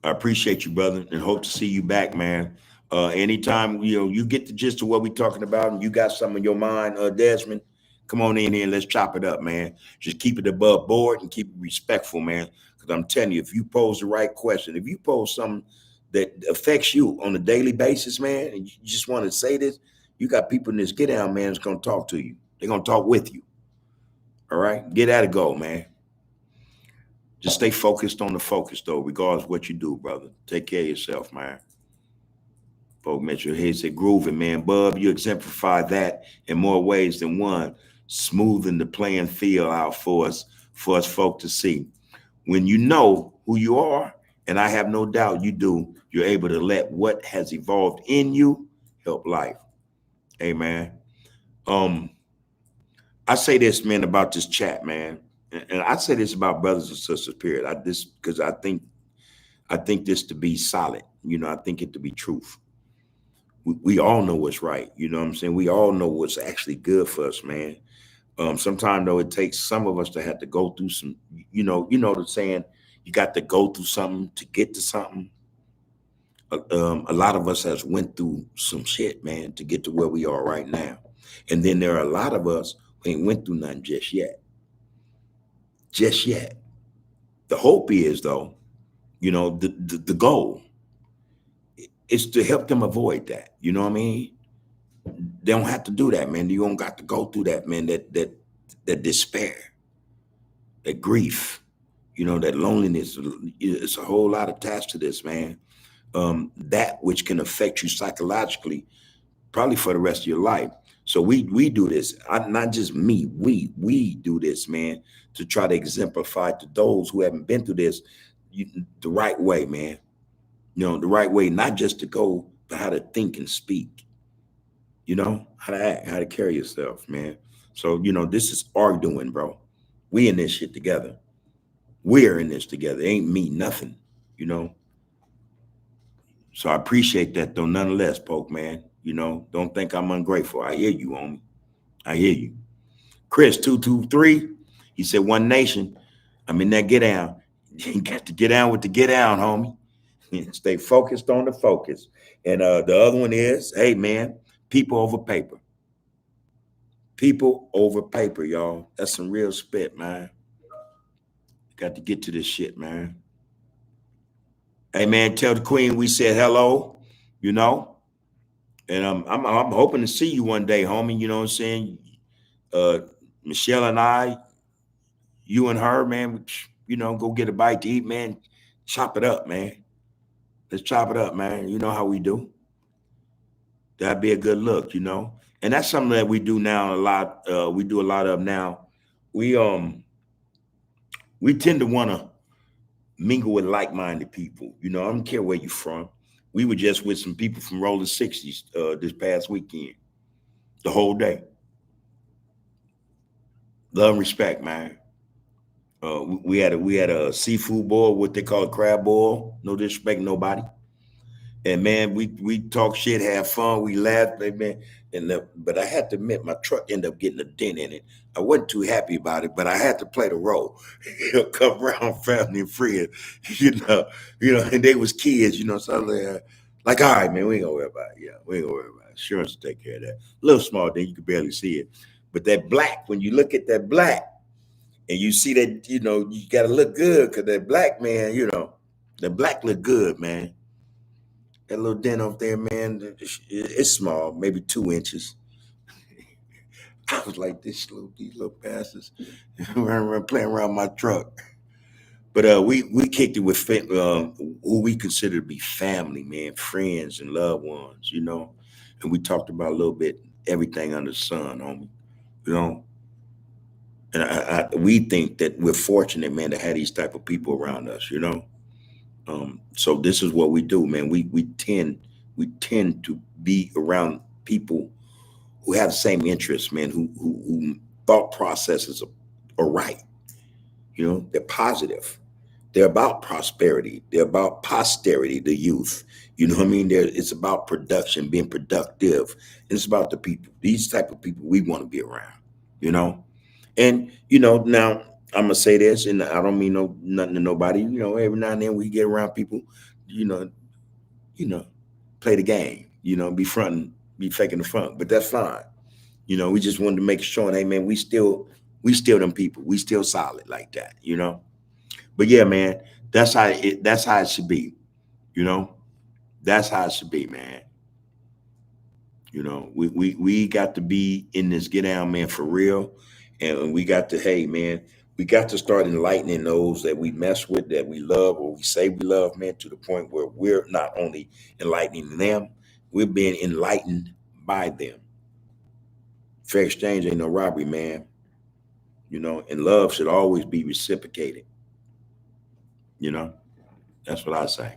I appreciate you, brother, and hope to see you back, man. Anytime you get the gist of what we're talking about and you got something in your mind, Desmond, come on in here and let's chop it up, man. Just keep it above board and keep it respectful, man. Because I'm telling you, if you pose the right question, if you pose something that affects you on a daily basis, man, and you just want to say this, you got people in this get down, man, that's going to talk to you. They're going to talk with you. All right? Get at it, go, man. Just stay focused on the focus, though, regardless of what you do, brother. Take care of yourself, man. Folk Metro Head said, grooving, man. Bub, you exemplify that in more ways than one, smoothing the playing field out for us folk to see. When you know who you are, and I have no doubt you do, you're able to let what has evolved in you help life. Amen. I say this, man, about this chat, man. And I say this about brothers and sisters, period. Because I think this to be solid. I think it to be truth. We all know what's right. You know what I'm saying? We all know what's actually good for us, man. Sometimes though, it takes some of us to have to go through some, the saying, you got to go through something to get to something. A lot of us has went through some shit, man, to get to where we are right now. And then there are a lot of us who ain't went through nothing just yet. Just yet. The hope is, though, the goal is to help them avoid that. You know what I mean? They don't have to do that, man. You don't got to go through that, man, that despair, that grief, that loneliness. It's a whole lot attached to this, man. That which can affect you psychologically, probably for the rest of your life. So we do this, not just me. We do this, man, to try to exemplify to those who haven't been through this the right way, man. The right way, not just to go, but how to think and speak. How to act, how to carry yourself, man. So this is our doing, bro. We in this shit together. We're in this together. It ain't me, nothing. So I appreciate that, though, nonetheless, Poke, man. Don't think I'm ungrateful. I hear you, homie. I hear you. Chris 223, he said, one nation. I'm in that get down. You got to get down with the get down, homie. Stay focused on the focus. And the other one is, hey, man, people over paper. People over paper, y'all. That's some real spit, man. Got to get to this shit, man. Hey, man, tell the queen we said hello, And I'm hoping to see you one day, homie. You know what I'm saying? Michelle and I, you and her, man, go get a bite to eat, man. Chop it up, man. Let's chop it up, man. You know how we do. That'd be a good look, And that's something that we do now a lot. We do a lot of now. We tend to want to mingle with like-minded people. I don't care where you're from. We were just with some people from Rolling 60s this past weekend, the whole day. Love and respect, man. We had a seafood boil, what they call a crab boil. No disrespect, nobody. And man, we talk shit, have fun, we laugh, man. But I had to admit, my truck ended up getting a dent in it. I wasn't too happy about it, but I had to play the role. Come around family and friends, you know, and they was kids, so I was like, all right, man, we ain't gonna worry about it. Yeah, we ain't gonna worry about it. Insurance will take care of that. Little small thing, you can barely see it. But that black, when you look at that black and you see that, you gotta look good because that black man, the black look good, man. That little dent up there, man, it's small, maybe 2 inches. I was like, these little bastards playing around my truck. But we kicked it with who we consider to be family, man, friends and loved ones, And we talked about a little bit everything under the sun, homie, you know. And we think that we're fortunate, man, to have these type of people around us. So this is what we do, man. We tend to be around people who have the same interests, man, who thought processes are right. They're positive. They're about prosperity. They're about posterity, the youth. You know what I mean? It's about production, being productive. And it's about the people. These type of people we want to be around, you know? And, now I'm gonna say this, and I don't mean nothing to nobody. Every now and then we get around people, you know, you know, play the game, be fronting, be faking the front, but that's fine. We just wanted to make sure, hey man, we still them people. We still solid like that. But yeah, man, that's how it should be, you know. That's how it should be, man. We got to be in this get down, man, for real. And we got to, hey man, we got to start enlightening those that we mess with, that we love, or we say we love, man, to the point where we're not only enlightening them, we're being enlightened by them. Fair exchange ain't no robbery, man. And love should always be reciprocated. You know, that's what I say.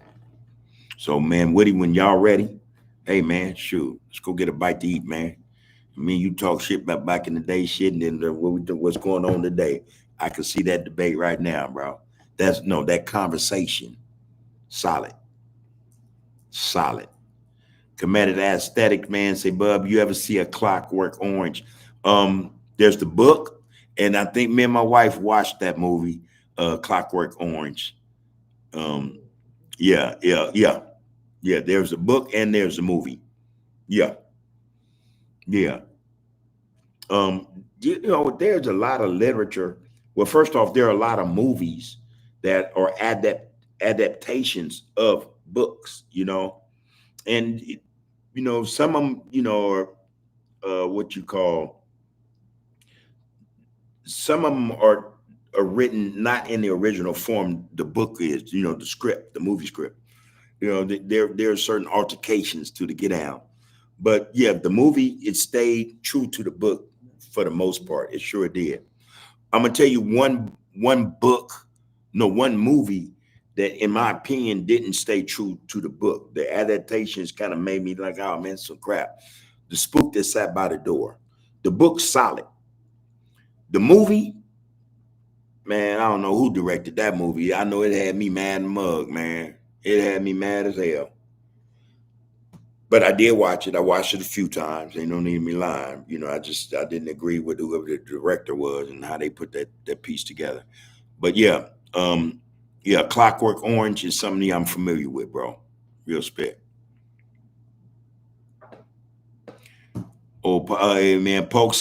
So, man, Woody, when y'all ready, hey, man, shoot, let's go get a bite to eat, man. You talk shit about back in the day, shit, and then what's going on today. I can see that debate right now, bro. That conversation, solid, solid. Committed aesthetic, man. Say, Bub, you ever see a Clockwork Orange? There's the book, and I think me and my wife watched that movie, Clockwork Orange. Um, yeah, yeah, yeah, yeah. There's a book and there's a movie. Yeah, yeah. There's a lot of literature. Well, first off, there are a lot of movies that are adaptations of books. And some of them, are what you call. Some of them are written not in the original form. The book is, the script, the movie script. There are certain altercations to the get out, but yeah, the movie, it stayed true to the book for the most part. It sure did. I'm gonna tell you one book, no, one movie that, in my opinion, didn't stay true to the book. The adaptations kind of made me like, oh man, some crap. The Spook That Sat by the Door. The book's solid. The movie, man, I don't know who directed that movie. I know it had me mad and mug, man. It had me mad as hell. But I did watch it. I watched it a few times. Ain't no need me lying. I didn't agree with whoever the director was and how they put that piece together. But yeah, Clockwork Orange is something I'm familiar with, bro. Real spit. Oh, man, Poke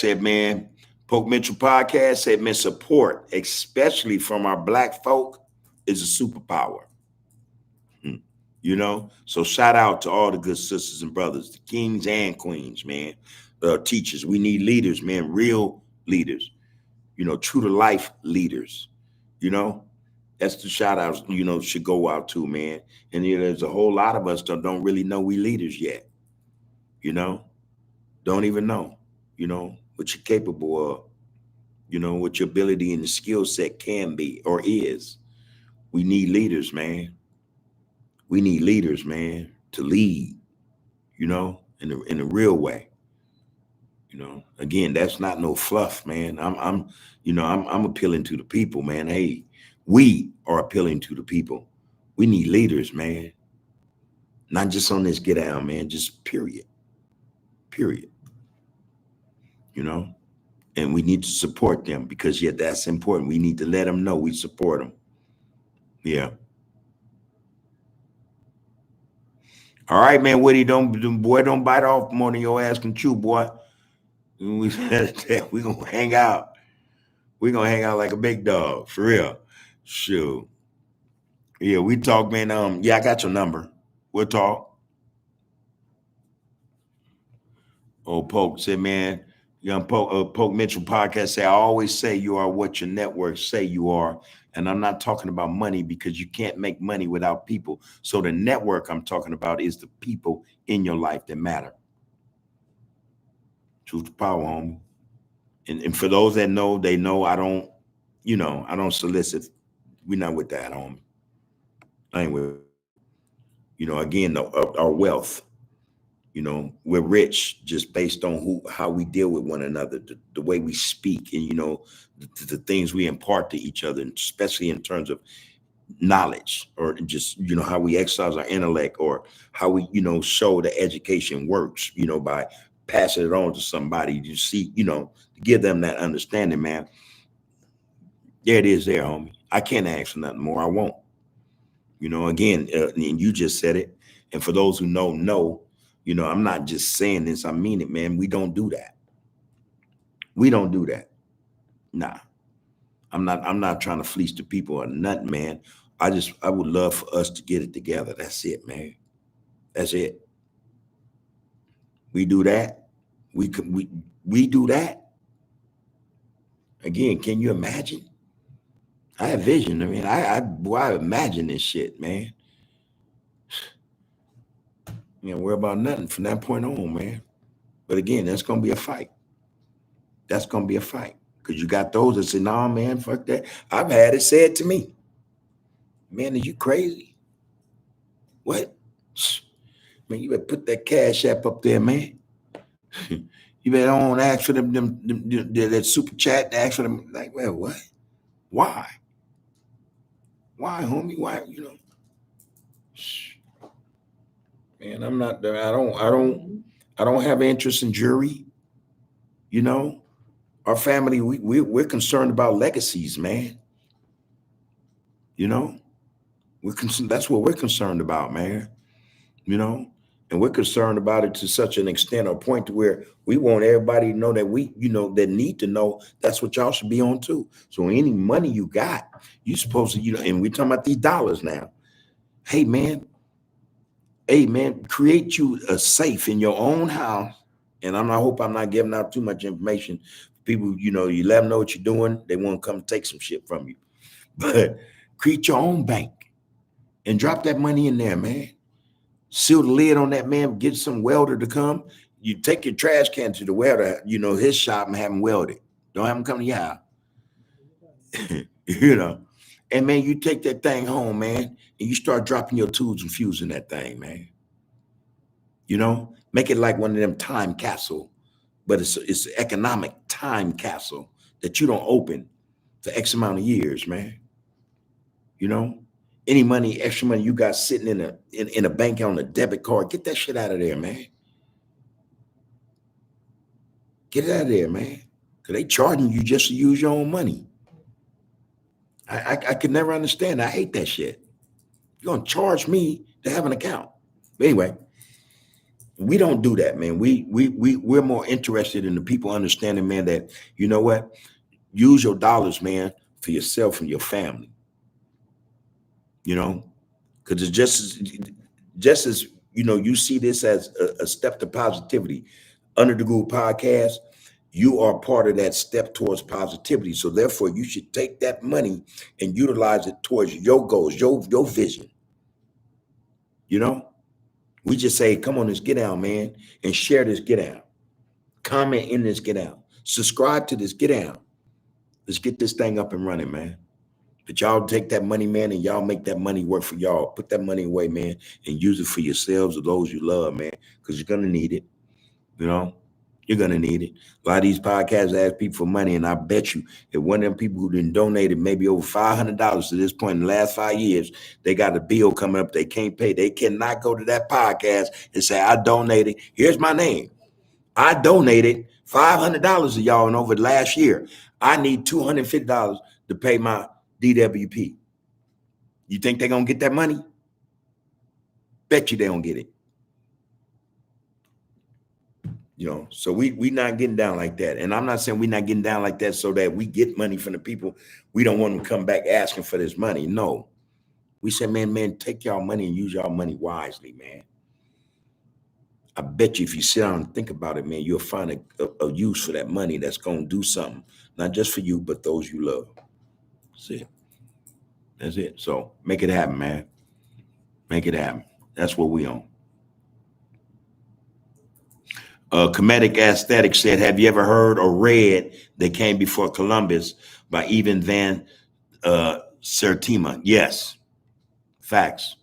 Mitchell podcast said, man, support, especially from our black folk, is a superpower. So shout out to all the good sisters and brothers, the kings and queens, man, teachers. We need leaders, man, real leaders, true to life leaders. That's the shout outs, should go out to, man. And there's a whole lot of us that don't really know we leaders yet, don't even know, what you're capable of, what your ability and the skill set can be or is. We need leaders, man. We need leaders, man, to lead, in a real way. Again, that's not no fluff, man. I'm appealing to the people, man. Hey, we are appealing to the people. We need leaders, man. Not just on this get down, man. Just period, period. You know, and we need to support them because yeah, that's important. We need to let them know we support them. Yeah. All right, man. Woody, don't bite off more than your ass can chew, boy. We gonna hang out. We gonna hang out like a big dog for real. Sure. Yeah, we talk, man. Yeah, I got your number. We'll talk. Old Poke said, man, young Poke Mitchell podcast say, I always say you are what your networks say you are. And I'm not talking about money because you can't make money without people. So the network I'm talking about is the people in your life that matter. Truth to power, homie. And for those that know, they know I don't solicit. We're not with that, homie. I ain't with, again, our wealth. We're rich just based on how we deal with one another, the way we speak, and the things we impart to each other, especially in terms of knowledge, or just how we exercise our intellect, or how we show the education works, by passing it on to somebody. You see, to give them that understanding, man. There it is, there, homie. I can't ask for nothing more. I won't. Again, and you just said it. And for those who know. I'm not just saying this, I mean it, man. We don't do that. We don't do that. Nah. I'm not trying to fleece the people or nothing, man. I would love for us to get it together. That's it, man. That's it. We do that. We do that. Again, can you imagine? I have vision. I mean, I imagine this shit, man. Worry about nothing from that point on, man. But again, that's gonna be a fight. That's gonna be a fight. Because you got those that say, nah, man, fuck that. I've had it said to me. Man, are you crazy? What? Man, you better put that cash app up there, man. You better don't ask for them that super chat, ask for them. Like, well, what? Why? Why, homie? Why, Man, I'm not there. I don't have interest in jury. Our family, we're concerned about legacies, man. That's what we're concerned about, man. And we're concerned about it to such an extent or point to where we want everybody to know that that need to know that's what y'all should be on too. So any money you got, you supposed to, and we're talking about these dollars now. Hey man, create you a safe in your own house. And I hope I'm not giving out too much information. People, you let them know what you're doing. They want to come take some shit from you. But create your own bank and drop that money in there, man. Seal the lid on that, man. Get some welder to come. You take your trash can to the welder, his shop, and have him weld it. Don't have him come to your house. And man, you take that thing home, man, and you start dropping your tools and fuse in that thing, man. Make it like one of them time capsule, but it's an economic time capsule that you don't open for X amount of years, man. Any money, extra money you got sitting in a bank on a debit card, get that shit out of there, man. Get it out of there, man. Because they charging you just to use your own money. I could never understand. I hate that shit. You're gonna charge me to have an account. But anyway, we don't do that, man. We're more interested in the people understanding, man, that you know what? Use your dollars, man, for yourself and your family. Because it's just as you see this as a step to positivity. Under the Groove podcast, you are part of that step towards positivity. So therefore, you should take that money and utilize it towards your goals, your vision. We just say, come on, this get out, man, and share this get out. Comment in this get out. Subscribe to this get out. Let's get this thing up and running, man. But y'all take that money, man, and y'all make that money work for y'all. Put that money away, man, and use it for yourselves or those you love, man, because you're going to need it. You're gonna need it. A lot of these podcasts ask people for money, and I bet you if one of them people who didn't donated maybe over $500 to this point in the last 5 years, they got a bill coming up they can't pay. They cannot go to that podcast and say, "I donated. Here's my name. I donated $500 to y'all, and over the last year, I need $250 to pay my DWP." You think they're gonna get that money? Bet you they don't get it. So we not getting down like that. And I'm not saying we're not getting down like that so that we get money from the people. We don't want them to come back asking for this money. No. We said, man, take y'all money and use y'all money wisely, man. I bet you if you sit down and think about it, man, you'll find a use for that money that's going to do something, not just for you, but those you love. That's it. That's it. So make it happen, man. Make it happen. That's what we on. Comedic Aesthetic said, have you ever heard or read They Came Before Columbus by Evan Van Sertima? Yes. Facts.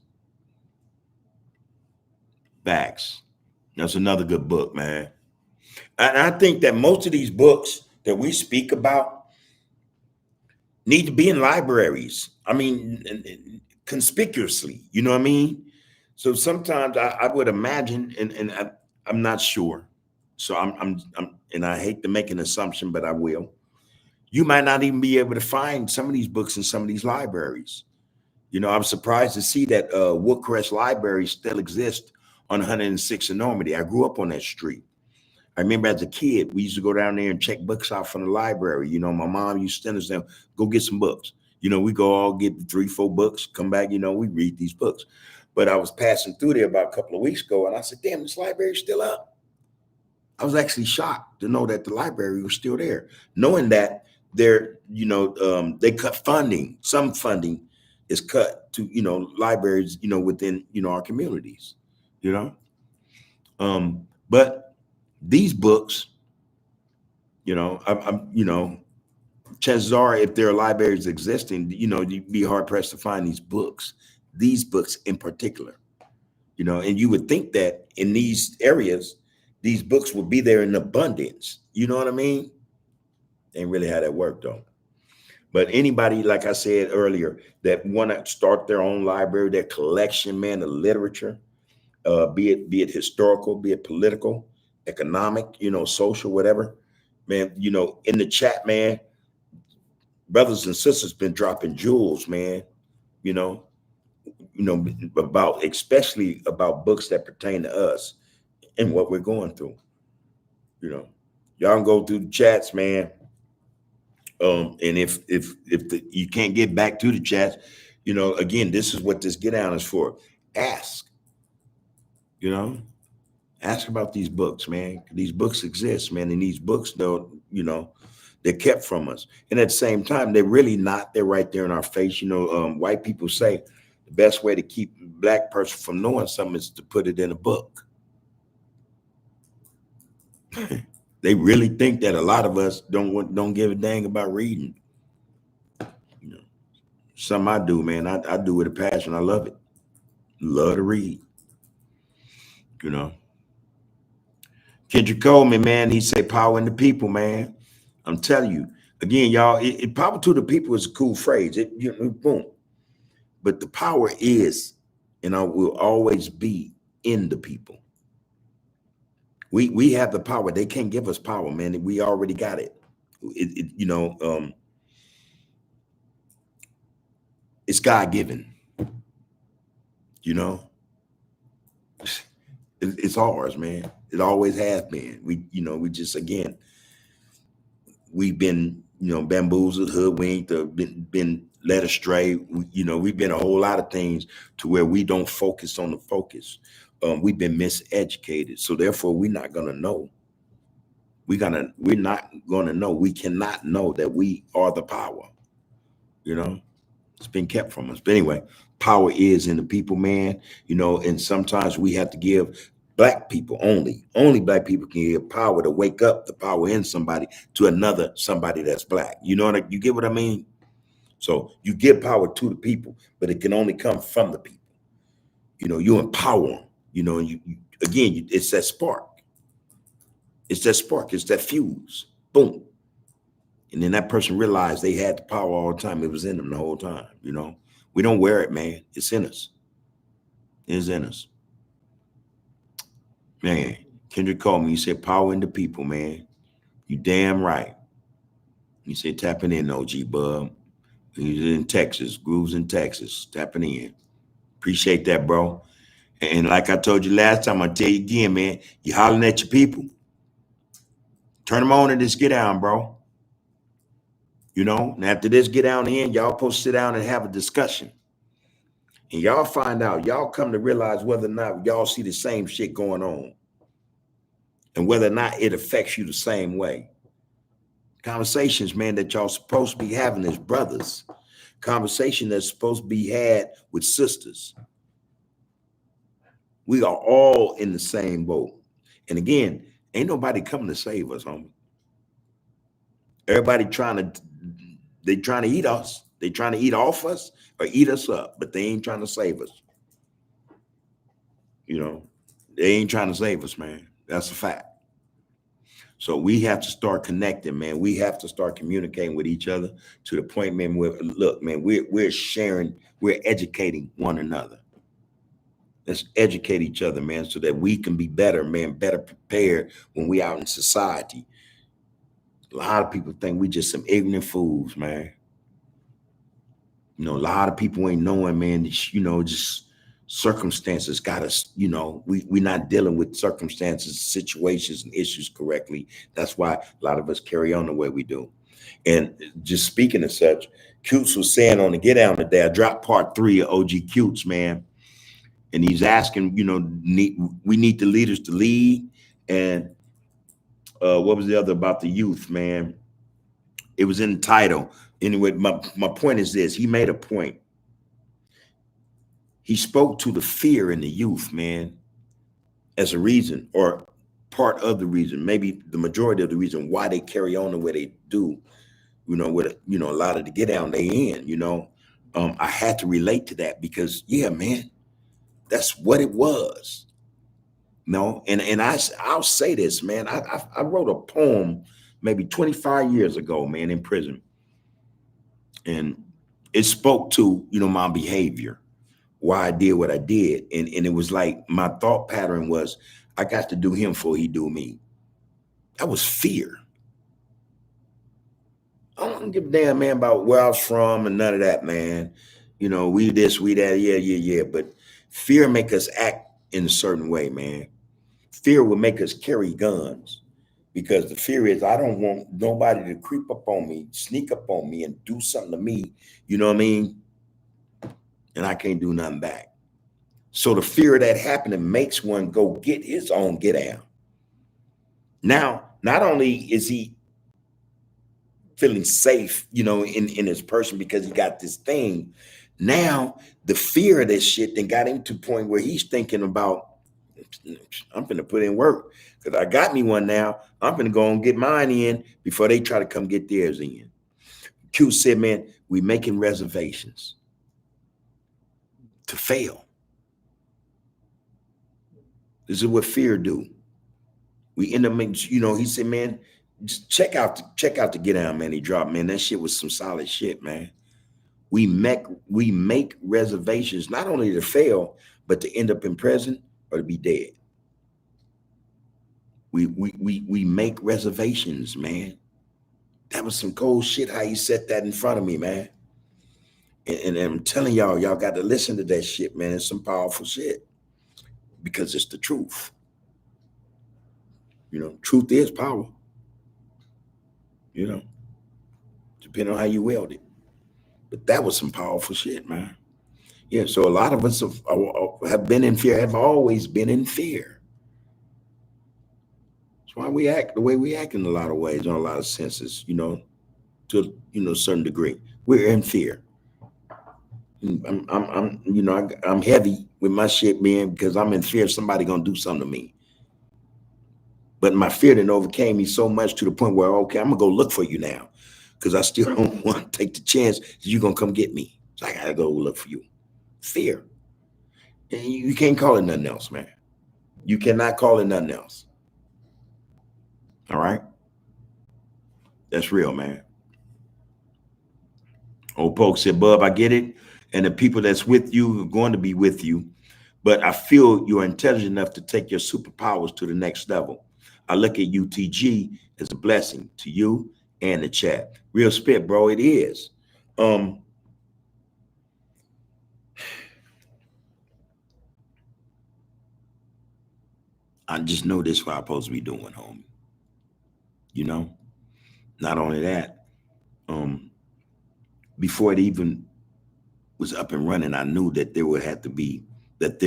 Facts. That's another good book, man. And I think that most of these books that we speak about need to be in libraries. I mean, conspicuously, you know what I mean? So sometimes I would imagine, and I'm not sure. So I'm and I hate to make an assumption, but I will. You might not even be able to find some of these books in some of these libraries. I'm surprised to see that Woodcrest Library still exists on 106 in Normandy. I grew up on that street. I remember as a kid, we used to go down there and check books out from the library. My mom used to send us down, go get some books. We go all get 3-4 books, come back, we read these books. But I was passing through there about a couple of weeks ago, and I said, damn, this library's still up. I was actually shocked to know that the library was still there, knowing that they cut funding. Some funding is cut to, libraries, within, our communities, but these books, chances are if there are libraries existing, you'd be hard pressed to find these books in particular, and you would think that in these areas, these books would be there in abundance. You know what I mean? Ain't really how that worked though. But anybody, like I said earlier, that want to start their own library, their collection, man, of literature, be it historical, be it political, economic, social, whatever, man, in the chat, man, brothers and sisters been dropping jewels, man, especially about books that pertain to us and what we're going through. Y'all can go through the chats, man. And if you can't get back to the chats, again, this is what this get down is for. Ask, ask about these books, man. These books exist, man, and these books don't, they're kept from us. And at the same time, they're really not. They're right there in our face. White people say the best way to keep a Black person from knowing something is to put it in a book. They really think that a lot of us don't give a dang about reading. Something I do, man. I do with a passion. I love it. Love to read. Kendrick Coleman, man, he say power in the people, man. I'm telling you, again, y'all, power to the people is a cool phrase. Boom. But the power is, and will always be in the people. We have the power. They can't give us power, man. We already got it. It's God-given. It's ours, man. It always has been. We just, again, we've been, bamboozled, hoodwinked, been led astray. We've been a whole lot of things to where we don't focus on the focus. We've been miseducated. So therefore, we're not going to know. We're not going to know. We cannot know that we are the power. It's been kept from us. But anyway, power is in the people, man. And sometimes we have to give Black people only Black people can give power to wake up the power in somebody to somebody that's Black. You get what I mean? So you give power to the people, but it can only come from the people. You empower them, and again, it's that spark. It's that spark. It's that fuse. Boom. And then that person realized they had the power all the time. It was in them the whole time. We don't wear it, man. It's in us. It's in us. Man, Kendrick called me. He said, power in the people, man. You damn right. He said, tapping in, OG Bub. He's in Texas. Grooves in Texas. Tapping in. Appreciate that, bro. And like I told you last time, I'll tell you again, man. You hollering at your people. Turn them on and just get down, bro. And after this get down in, y'all supposed to sit down and have a discussion. And y'all find out, y'all come to realize whether or not y'all see the same shit going on. And whether or not it affects you the same way. Conversations, man, that y'all supposed to be having as brothers. Conversation that's supposed to be had with sisters. We are all in the same boat. And again, ain't nobody coming to save us, homie. Everybody trying to eat us. They trying to eat off us or eat us up, but they ain't trying to save us. They ain't trying to save us, man. That's a fact. So we have to start connecting, man. We have to start communicating with each other to the point, man, where, look, man, we're sharing, we're educating one another. Let's educate each other, man, so that we can be better, man, better prepared when we out in society. A lot of people think we just some ignorant fools, man. A lot of people ain't knowing, man, just circumstances got us, we're not dealing with circumstances, situations, and issues correctly. That's why a lot of us carry on the way we do. And just speaking of such, Cutes was saying on the Get Down today, I dropped part 3 of OG Cutes, man. And he's asking, we need the leaders to lead. And what was the other about the youth, man? It was in the title. Anyway, my point is this. He made a point. He spoke to the fear in the youth, man, as a reason or part of the reason, maybe the majority of the reason why they carry on the way they do, with a lot of the Get Down they in, I had to relate to that because, yeah, man, that's what it was. And I'll say this, man, I wrote a poem maybe 25 years ago, man, in prison. And it spoke to, my behavior, why I did what I did. And it was like, my thought pattern was, I got to do him before he do me. That was fear. I don't give a damn, man, about where I was from and none of that, man. We this, we that, yeah. But fear make us act in a certain way, man. Fear will make us carry guns because the fear is I don't want nobody to creep up on me, sneak up on me and do something to me. You know what I mean? And I can't do nothing back. So the fear of that happening makes one go get his own get down. Now, not only is he feeling safe, in his person because he got this thing, now the fear of this shit then got him to the point where he's thinking about, I'm finna put in work because I got me one now. I'm finna go and get mine in before they try to come get theirs in. Q said, man, we making reservations to fail. This is what fear do. We end up making, he said, man, just check out the Get Down, man. He dropped, man. That shit was some solid shit, man. We make reservations not only to fail, but to end up in prison or to be dead. We make reservations, man. That was some cold shit how he said that in front of me, man. And I'm telling y'all got to listen to that shit, man. It's some powerful shit because it's the truth. Truth is power. Depending on how you wield it. But that was some powerful shit, man. Yeah, so a lot of us have been in fear, have always been in fear. That's why we act the way we act in a lot of ways, in a lot of senses, to a certain degree. We're in fear. I'm heavy with my shit, man, because I'm in fear of somebody gonna do something to me. But my fear then overcame me so much to the point where, okay, I'm gonna go look for you now, because I still don't want to take the chance that you're gonna come get me. So I gotta go look for you. Fear. And you can't call it nothing else, man. You cannot call it nothing else. All right. That's real, man. Old Poke said, Bub, I get it. And the people that's with you are going to be with you. But I feel you're intelligent enough to take your superpowers to the next level. I look at UTG as a blessing to you and the chat. Real spit, bro. It is. I just know this is what I'm supposed to be doing, homie. You know? Not only that, before it even was up and running, I knew that there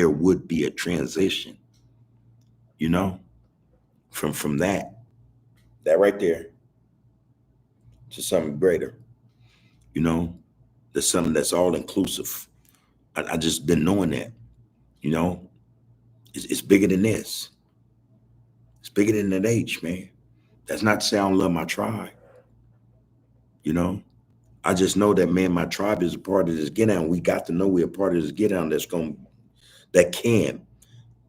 would be a transition, you know, from that right there to something greater, you know, there's something that's all inclusive. I just been knowing that, you know, it's bigger than this. It's bigger than that H, man. That's not to say I don't love my tribe, you know. I just know that, man, my tribe is a part of this get down. We got to know we're a part of this get down that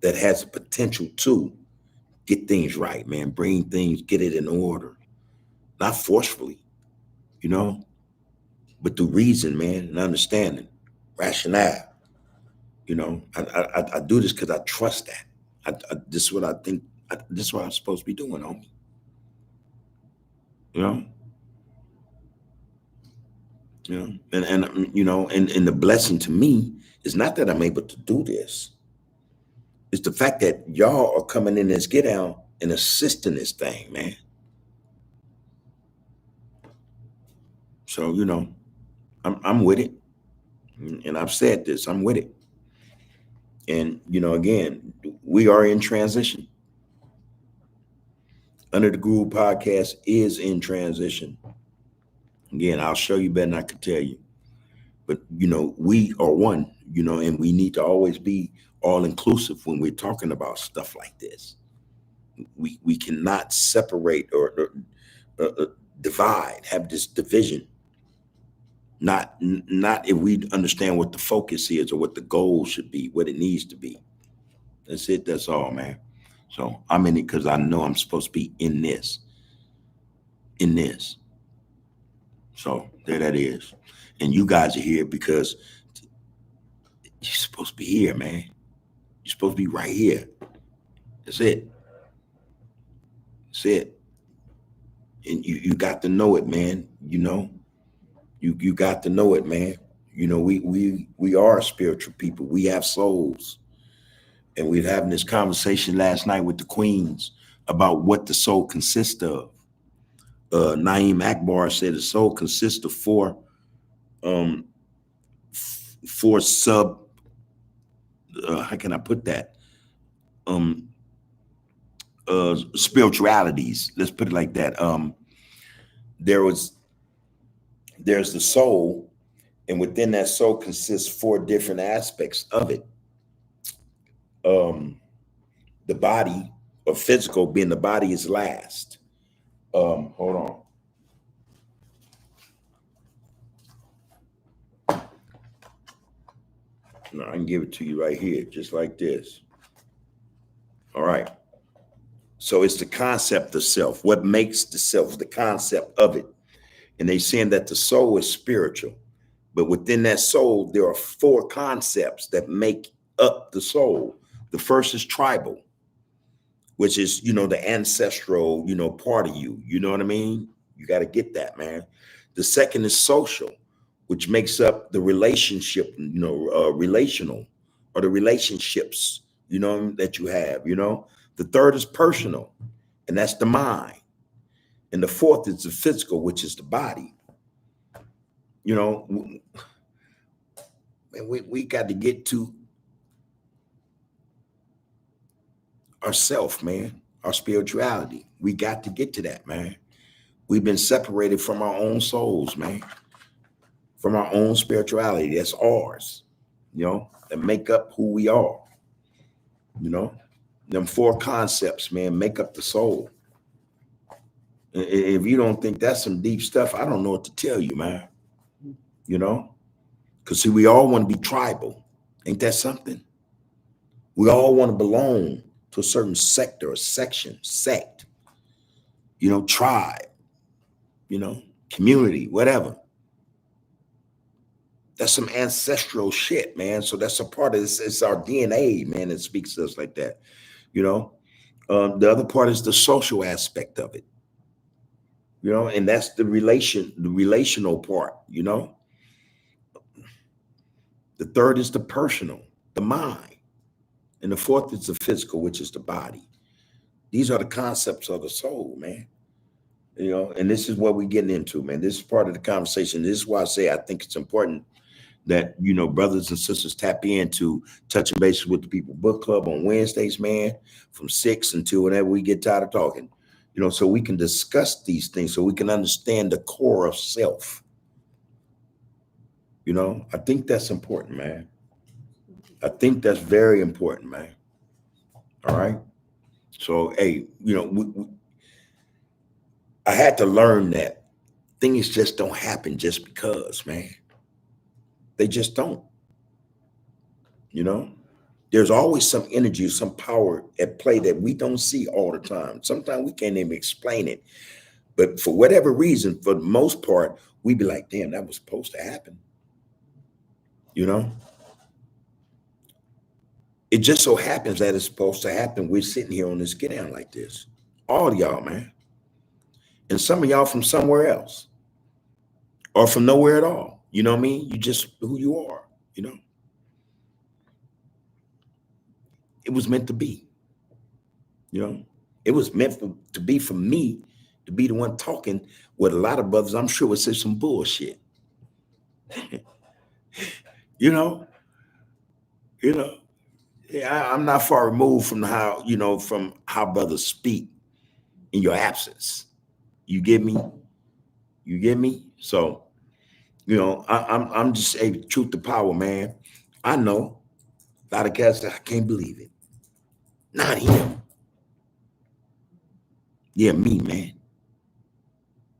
has the potential to get things right, man. Bring things, get it in order, not forcefully, you know, but through reason, man, and understanding, rationale. You know, I do this because I trust that. This is what I think. This is what I'm supposed to be doing, homie. You know, and you know, and the blessing to me is not that I'm able to do this. It's the fact that y'all are coming in this get down and assisting this thing, man. So you know, I'm with it, and I've said this. I'm with it. And you know, again, we are in transition. Under the Groove podcast is in transition. Again, I'll show you better than I could tell you. But you know, we are one, you know, and we need to always be all inclusive when we're talking about stuff like this. We cannot separate or divide, have this division. Not if we understand what the focus is or what the goal should be, what it needs to be. That's it. That's all, man. So I'm in it because I know I'm supposed to be in this. In this. So there that is. And you guys are here because you're supposed to be here, man. You're supposed to be right here. That's it. That's it. And you got to know it, man. You know, you got to know it, man. You know, we are spiritual people. We have souls. And we were having this conversation last night with the queens about what the soul consists of. Naeem Akbar said the soul consists of um, four sub. How can I put that? Um, Spiritualities. Let's put it like that. There was there's the soul, and within that soul consists four different aspects of it. Um, the body or physical being the body is last. Hold on. No, I can give it to you right here, just like this. All right. So it's the concept of self. What makes the self, the concept of it. And they saying that the soul is spiritual. But within that soul, there are four concepts that make up the soul. The first is tribal, which is, you know, the ancestral, you know, part of you. You know what I mean? You got to get that, man. The second is social, which makes up the relationship, you know, relational or the relationships, you know, that you have, you know. The third is personal, and that's the mind. And the fourth is the physical, which is the body. You know, we got to get to ourself, man, our spirituality. We got to get to that, man. We've been separated from our own souls, man, from our own spirituality. That's ours, you know, that make up who we are, you know. Them four concepts, man, make up the soul. If you don't think that's some deep stuff, I don't know what to tell you, man. You know, because see, we all want to be tribal. Ain't that something? We all want to belong to a certain sector or section, sect. tribe, community, whatever. That's some ancestral shit, man. So that's a part of this. It's our DNA, man. It speaks to us like that. The other part is the social aspect of it, and that's the relational part. The third is the personal, the mind, and the fourth is the physical, which is the body. These are the concepts of the soul, man. And this is what we're getting into, man. This is part of the conversation. This is why I say I think it's important that, brothers and sisters tap into touching bases with the People Book Club on Wednesdays, man, from 6 until whenever we get tired of talking, so we can discuss these things, so we can understand the core of self. I think that's important, man. I think that's very important, man. All right. So, hey, I had to learn that things just don't happen just because, man. They just don't. There's always some energy, some power at play that we don't see all the time. Sometimes we can't even explain it. But for whatever reason, for the most part, we be like, damn, that was supposed to happen. It just so happens that it's supposed to happen. We're sitting here on this get down like this. All of y'all, man. And some of y'all from somewhere else. Or from nowhere at all. You know what I mean? You just who you are, It was meant to be. It was meant to be for me to be the one talking with a lot of brothers. I'm sure would say some bullshit. Yeah, I'm not far removed from from how brothers speak in your absence. You get me? So, I'm just a truth to power, man. I know a lot of cats that I can't believe it. Not him. Yeah, me, man.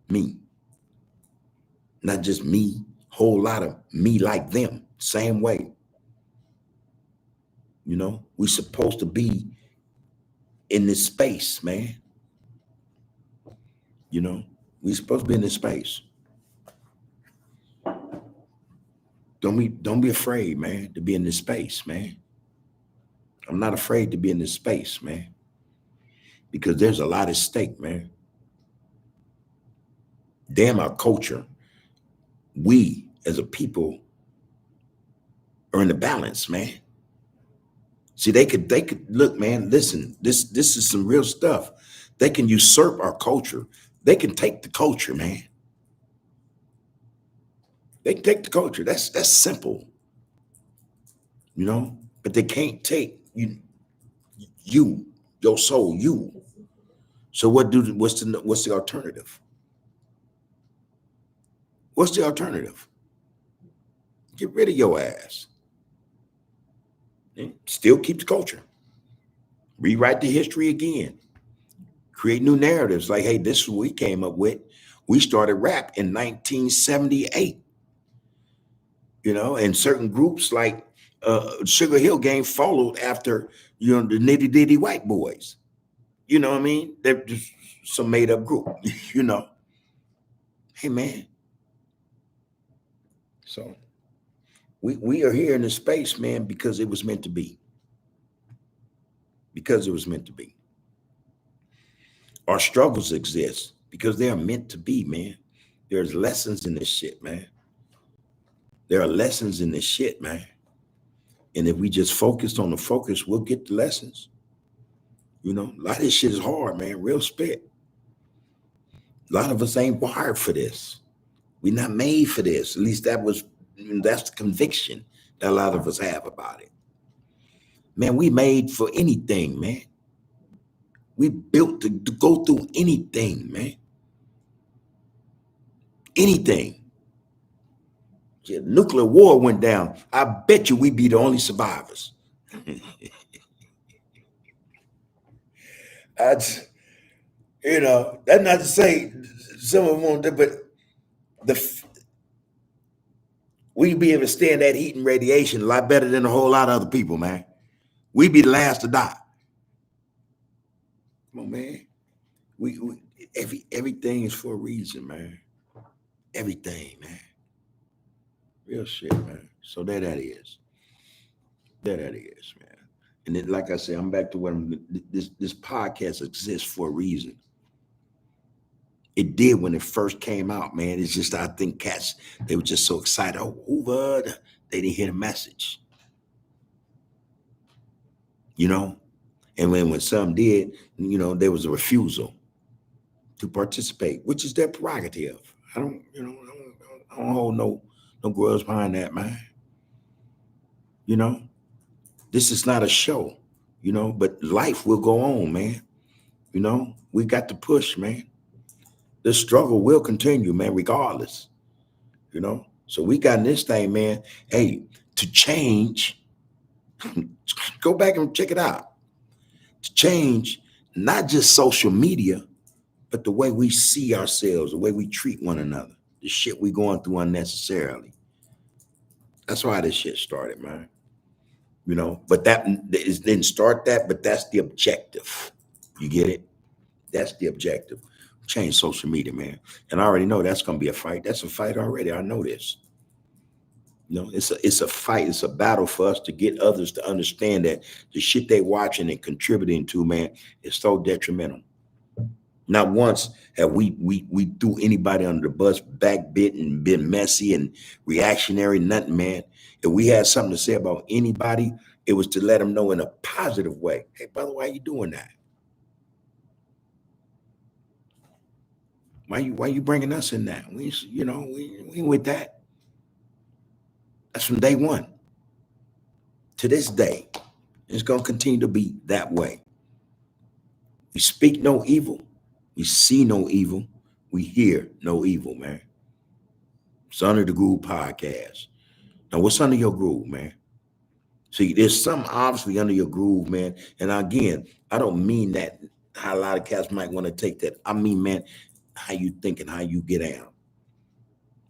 Me. Not just me, whole lot of me like them. Same way. We supposed to be in this space, man. We supposed to be in this space. Don't be afraid, man, to be in this space, man. I'm not afraid to be in this space, man. Because there's a lot at stake, man. Damn our culture. We as a people are in the balance, man. See, they could look, man, listen, this is some real stuff. They can usurp our culture. They can take the culture, man. They can take the culture. That's simple. But they can't take your soul, you. So what's the alternative? What's the alternative? Get rid of your ass. Still keep the culture. Rewrite the history again. Create new narratives like, hey, this is what we came up with. We started rap in 1978. And certain groups like Sugar Hill Gang followed after, the nitty ditty white boys. You know what I mean? They're just some made up group, Hey, man. So we are here in this space, man, because it was meant to be. Because it was meant to be. Our struggles exist because they are meant to be, man. There's lessons in this shit, man. There are lessons in this shit, man. And if we just focused on the focus, we'll get the lessons. A lot of this shit is hard, man. Real spit. A lot of us ain't wired for this. We're not made for this. At least that's the conviction that a lot of us have about it. Man, we made for anything, man. We built to go through anything, man. Anything. Yeah, nuclear war went down. I bet you we'd be the only survivors. That's not to say some of them won't, but we'd be able to stand that heat and radiation a lot better than a whole lot of other people, man. We'd be the last to die. Come on, man. Everything is for a reason, man. Everything, man. Real shit, man. So that is. That is, man. And then, like I said, I'm back to what this podcast exists for a reason. It did when it first came out, man. It's just I think cats they were just so excited. Oh, over, they didn't hear the message, you know. And when some did, there was a refusal to participate, which is their prerogative. I don't hold no grudge behind that, man. You know, this is not a show, but life will go on, man. We got to push, man. The struggle will continue, man, regardless. So we got in this thing, man. Hey, to change, go back and check it out. To change not just social media, but the way we see ourselves, the way we treat one another, the shit we going through unnecessarily. That's why this shit started, man. But that it didn't start that, but that's the objective. You get it? That's the objective. Change social media, man. And I already know that's gonna be a fight. That's a fight already. I know this. It's a fight. It's a battle for us to get others to understand that the shit they watching and contributing to, man, is so detrimental. Not once have we threw anybody under the bus, backbit and been messy and reactionary, nothing, man. If we had something to say about anybody, it was to let them know in a positive way. Hey, brother, why you doing that? Why you bringing us in that? We ain't with that. That's from day one to this day. It's gonna continue to be that way. We speak no evil. We see no evil. We hear no evil, man. It's Under the Groove podcast. Now, what's under your groove, man? See, there's something obviously under your groove, man. And again, I don't mean that how a lot of cats might want to take that. I mean, man, how you think and how you get down.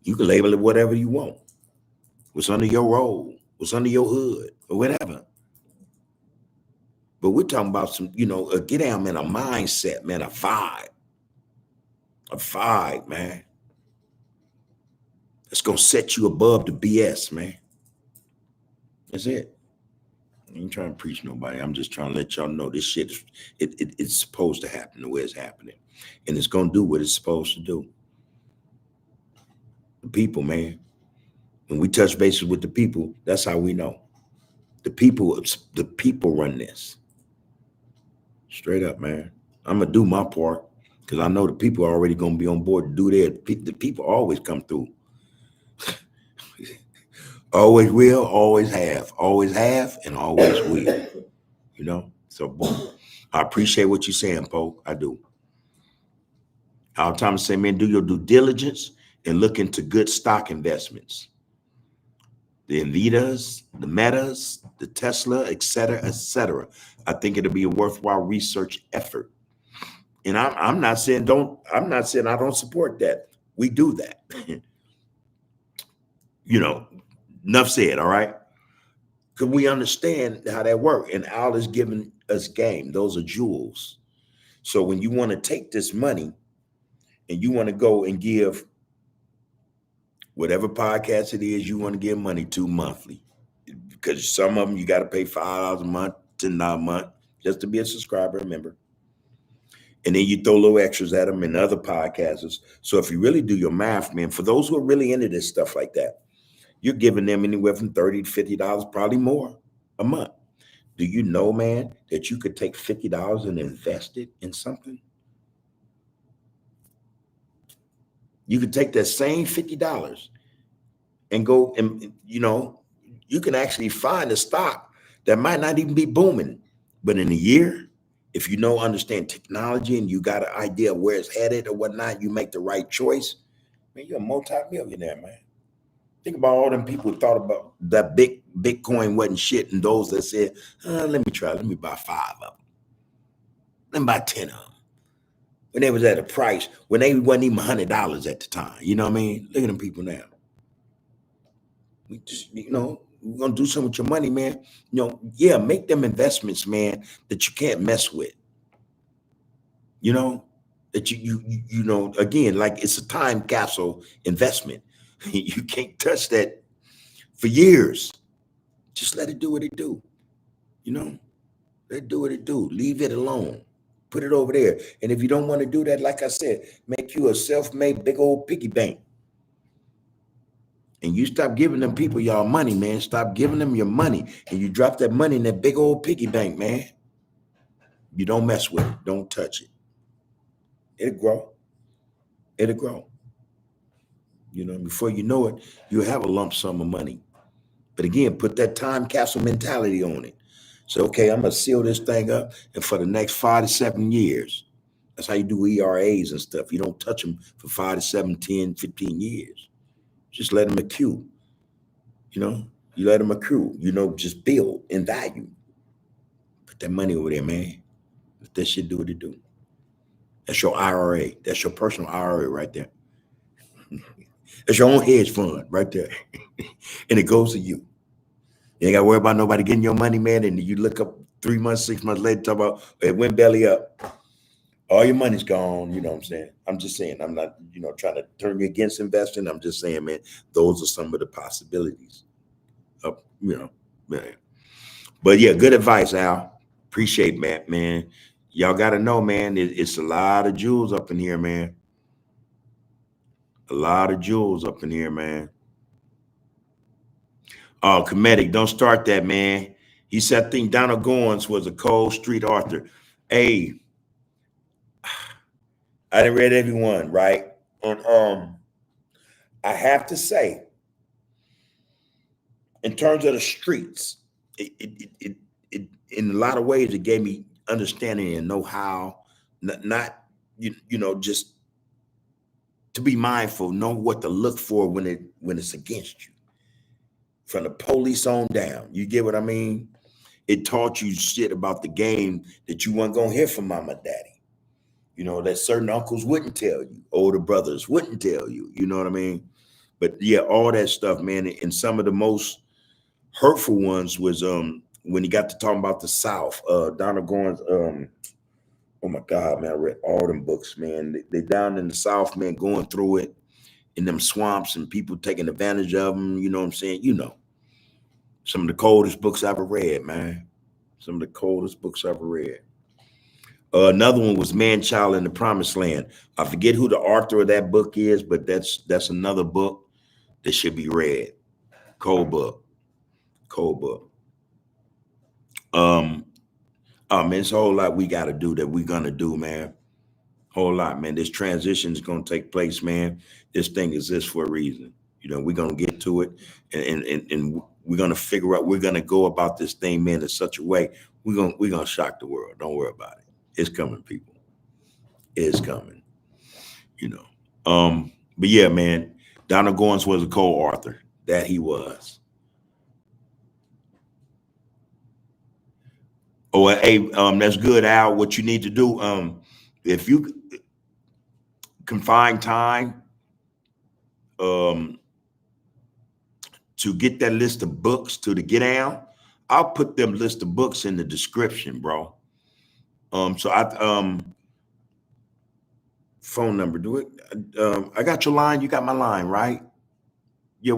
You can label it whatever you want. What's under your role? What's under your hood? Or whatever. But we're talking about some, a get down, man, a mindset, man, a vibe. A vibe, man. It's going to set you above the BS, man. That's it. I ain't trying to preach nobody. I'm just trying to let y'all know this shit, it's supposed to happen the way it's happening. And it's going to do what it's supposed to do. The people, man. When we touch bases with the people, that's how we know. The people run this. Straight up, man. I'm going to do my part because I know the people are already going to be on board to do their. The people always come through. Always will, always have, and always will. So boom. I appreciate what you're saying, Poe. I do. Our time to say, man, do your due diligence and look into good stock investments. The Nvidias, the Metas, the Tesla, et cetera, et cetera. I think it'll be a worthwhile research effort. And I'm not saying I don't support that. We do that. Enough said, all right? Because we understand how that works. And Al is giving us game. Those are jewels. So when you want to take this money and you want to go and give whatever podcast it is you want to give money to monthly, because some of them you got to pay $5 a month, $10 a month, just to be a subscriber, remember. And then you throw little extras at them and other podcasters. So if you really do your math, man, for those who are really into this stuff like that, you're giving them anywhere from $30 to $50, probably more a month. Do you know, man, that you could take $50 and invest it in something? You could take that same $50 and go and, you can actually find a stock that might not even be booming. But in a year, if you understand technology and you got an idea of where it's headed or whatnot, you make the right choice, man, you're a multi-millionaire, man. Think about all them people who thought about that Bitcoin wasn't shit, and those that said, let me buy 5 of them. Let me buy 10 of them. When they was at a price, when they wasn't even $100 at the time. You know what I mean? Look at them people now. We just, we're going to do something with your money, man. Make them investments, man, that you can't mess with. that you know, again, like it's a time capsule investment. You can't touch that for years. Just let it do what it do. You know, let it do what it do. Leave it alone. Put it over there. And if you don't want to do that, like I said, make you a self-made big old piggy bank. And you stop giving them people y'all money, man. Stop giving them your money. And you drop that money in that big old piggy bank, man. You don't mess with it. Don't touch it. It'll grow. It'll grow. You know, before you know it, you'll have a lump sum of money. But again, put that time capsule mentality on it. So, okay, I'm going to seal this thing up. And for the next 5 to 7 years, that's how you do ERAs and stuff. You don't touch them for 5 to 7, 10, 15 years. Just let them accrue. You know, you let them accrue, you know, just build in value. Put that money over there, man. Let that shit do what it do. That's your IRA. That's your personal IRA right there. That's your own hedge fund right there. And it goes to you. You ain't got to worry about nobody getting your money, man. And you look up 3 months, 6 months later, talk about it went belly up. All your money's gone. You know what I'm saying? I'm just saying, I'm not, you know, trying to turn you against investing. I'm just saying, man, those are some of the possibilities of, you know, man. But yeah, good advice, Al. Appreciate that, man. Y'all got to know, man, it's a lot of jewels up in here, man. A lot of jewels up in here, man. Oh, Comedic, don't start that, man. He said, I think Donald Goins was a cold street author. Hey, I didn't read everyone, right? And I have to say, in terms of the streets, it in a lot of ways it gave me understanding and know-how, not you know, just to be mindful, know what to look for when it's against you. From the police on down. You get what I mean? It taught you shit about the game that you weren't gonna hear from mama and daddy. You know, that certain uncles wouldn't tell you, older brothers wouldn't tell you, you know what I mean? But yeah, all that stuff, man. And some of the most hurtful ones was when he got to talking about the South. Donald Goins, oh my God, man, I read all them books, man. They down in the South, man, going through it in them swamps and people taking advantage of them, you know what I'm saying? You know. Some of the coldest books I've ever read, man. Some of the coldest books I've ever read. Another one was Man Child in the Promised Land. I forget who the author of that book is, but that's another book that should be read. Cold book. Cold book. Oh man, it's a whole lot we gotta do that we're gonna do, man. Whole lot, man. This transition is gonna take place, man. This thing exists for a reason. You know, we're gonna get to it and we're gonna figure out we're gonna go about this thing, man, in such a way. We're gonna shock the world. Don't worry about it. It's coming, people. It's coming. You know. But yeah, man, Donald Goins was a co-author. That he was. Oh, hey, that's good, Al. What you need to do, if you can find time, to get that list of books to the get down, I'll put them list of books in the description, bro. So phone number, do it. I got your line. You got my line, right? Yeah,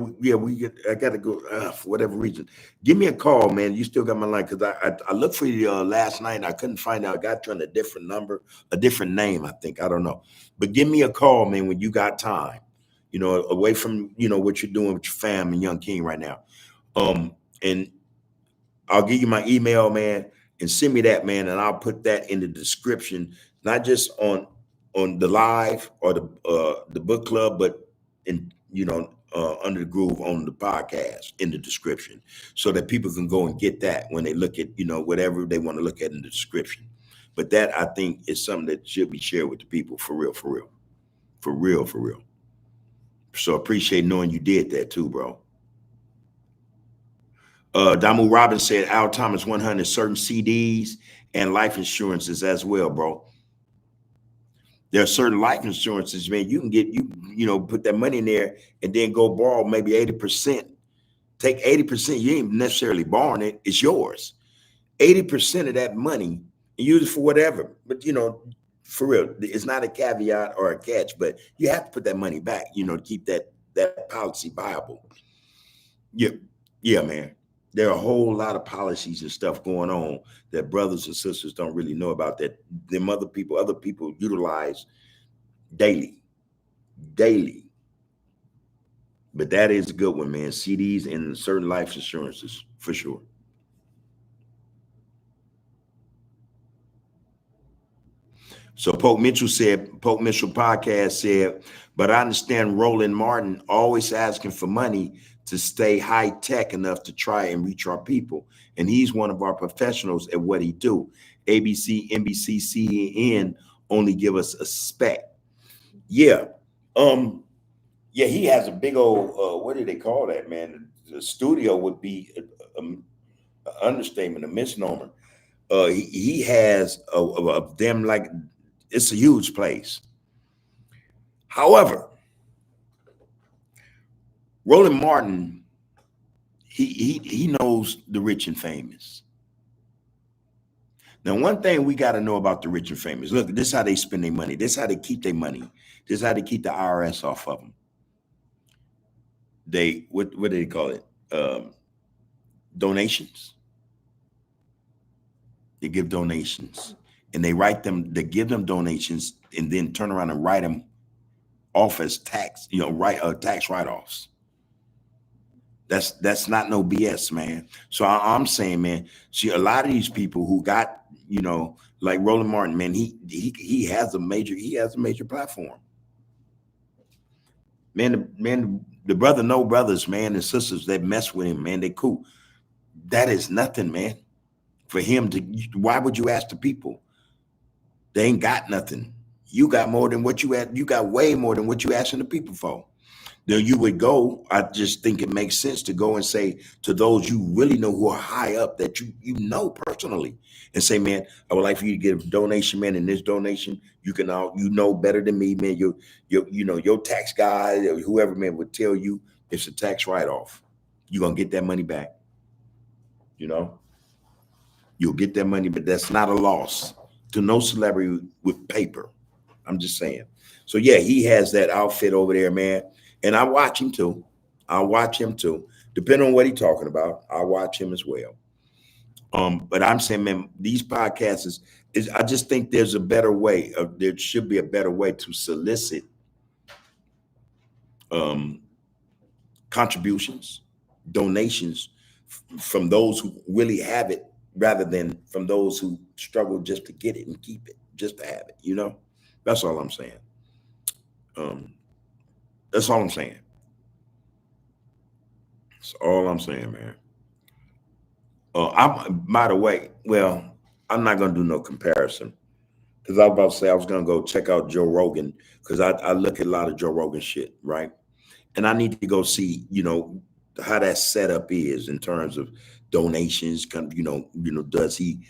I gotta go for whatever reason. Give me a call, man. You still got my line because I looked for you last night and I couldn't find out. I got you on a different number, a different name, I think. I don't know. But give me a call, man, when you got time. You know, away from what you're doing with your fam and Young King right now. And I'll give you my email, man, and send me that, man, and I'll put that in the description, not just on the live or the book club, but in under the groove on the podcast in the description, so that people can go and get that when they look at whatever they want to look at in the description. But that I think is something that should be shared with the people for real, for real, for real, for real. So appreciate knowing you did that too, bro. Damu Robbins said Al Thomas 100 certain CDs and life insurances as well, bro. There are certain life insurances, man. You can get put that money in there and then go borrow maybe 80%. Take 80%. You ain't necessarily borrowing it. It's yours. 80% of that money and use it for whatever. But For real. It's not a caveat or a catch, but you have to put that money back, to keep that policy viable. Yeah, yeah, man. There are a whole lot of policies and stuff going on that brothers and sisters don't really know about, that them other people utilize daily, daily. But that is a good one, man. CDs and certain life insurances for sure. So Pope Mitchell podcast said, but I understand Roland Martin always asking for money to stay high tech enough to try and reach our people. And he's one of our professionals at what he do. ABC, NBC, CNN only give us a speck. Yeah. Yeah, he has a big old, what do they call that, man? The studio would be an understatement, a misnomer. He has a them, like, it's a huge place. However, Roland Martin, he knows the rich and famous. Now, one thing we got to know about the rich and famous, look, this is how they spend their money. This is how they keep their money. This is how they keep the IRS off of them. They, what do they call it? Donations. They give donations, and they give them donations, and then turn around and write them off as tax, tax write-offs. That's not no BS, man. So I'm saying, man, see, a lot of these people who got, like Roland Martin, man, he has a major platform. Man, the brother know brothers, man, and sisters that mess with him, man, they cool. That is nothing, man. For him to, why would you ask the people? They ain't got nothing. You got more than what you had. You got way more than what you asking the people for. Then you would go. I just think it makes sense to go and say to those you really know who are high up, that you know personally, and say, man, I would like for you to get a donation, man. And this donation, you can better than me, man. Your tax guy or whoever, man, would tell you it's a tax write-off. You're gonna get that money back. You'll get that money, but that's not a loss to no celebrity with paper. I'm just saying. So yeah, he has that outfit over there, man. And I watch him too. I watch him too. Depending on what he's talking about, I watch him as well. But I'm saying, man, these podcasts is I just think there's a better way. There should be a better way to solicit um, contributions, donations from those who really have it, rather than from those who struggle just to get it and keep it, just to have it. That's all I'm saying. Um, that's all I'm saying. That's all I'm saying, man. By the way, well, I'm not gonna do no comparison, because I was about to say I was gonna go check out Joe Rogan, because I look at a lot of Joe Rogan shit, right? And I need to go see, how that setup is in terms of donations. Does he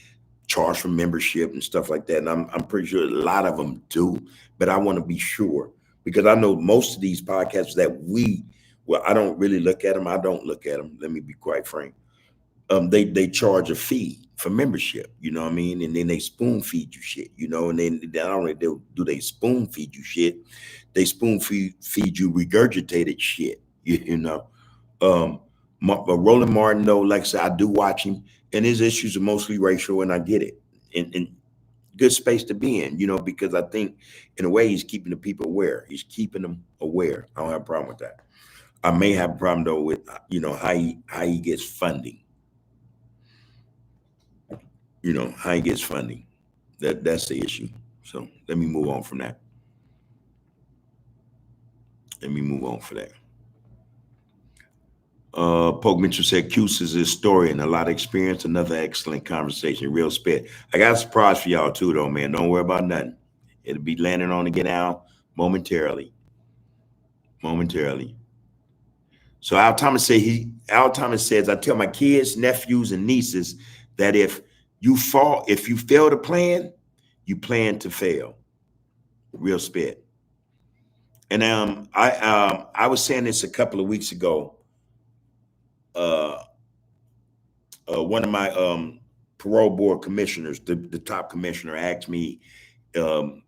charge for membership and stuff like that? And I'm pretty sure a lot of them do, but I want to be sure, because I know most of these podcasts that I don't really look at them. I don't look at them. Let me be quite frank. They charge a fee for membership, you know what I mean? And then they spoon feed you shit, and then not only do they spoon feed you shit, they spoon feed you regurgitated shit, you know. But Roland Martin, though, like I said, I do watch him, and his issues are mostly racial, and I get it. And good space to be in, because I think in a way he's keeping the people aware. He's keeping them aware. I don't have a problem with that. I may have a problem though with how he gets funding. How he gets funding. That's the issue. So let me move on from that. Let me move on for that. Poke Mitchell said Cuse is a historian, a lot of experience, another excellent conversation, real spit. I got a surprise for y'all too, though, man. Don't worry about nothing. It'll be landing on the get out momentarily. Momentarily. So Al Thomas says, I tell my kids, nephews, and nieces that if you fail to plan, you plan to fail. Real spit. And I was saying this a couple of weeks ago. One of my parole board commissioners, the top commissioner, asked me um,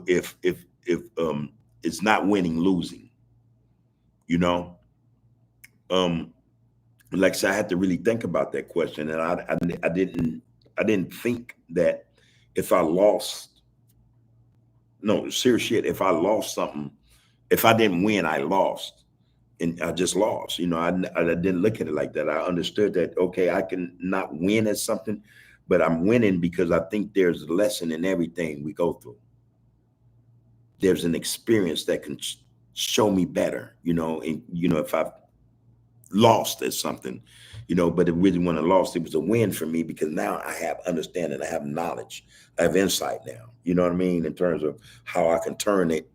if it's not winning, losing, you know. Um, like I said, I had to really think about that question, and I didn't think that if I lost, no, serious shit, if I lost something, if I didn't win, I lost. And I just lost. I didn't look at it like that. I understood that, okay, I can not win at something, but I'm winning because I think there's a lesson in everything we go through. There's an experience that can show me better, and if I've lost at something, but it really when I lost, it was a win for me because now I have understanding, I have knowledge, I have insight now, you know what I mean, in terms of how I can turn it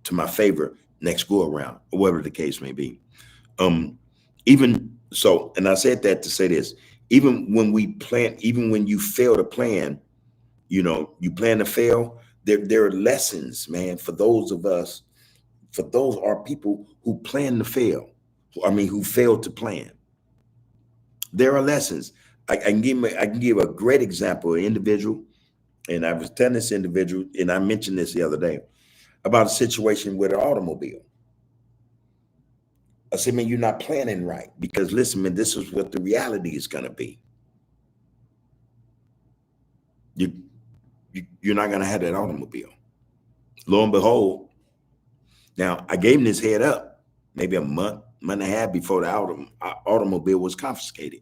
to my favor next go around, or whatever the case may be. Even so, and I said that to say this, even when you fail to plan, you plan to fail, there are lessons, man, for those of us, for those are people who plan to fail. I mean, who fail to plan. There are lessons. I can give a great example, an individual, and I was telling this individual, and I mentioned this the other day, about a situation with an automobile. I said, man, you're not planning right because listen, man, this is what the reality is going to be. You're not going to have that automobile. Lo and behold, now I gave him this head up maybe a month and a half before the automobile was confiscated.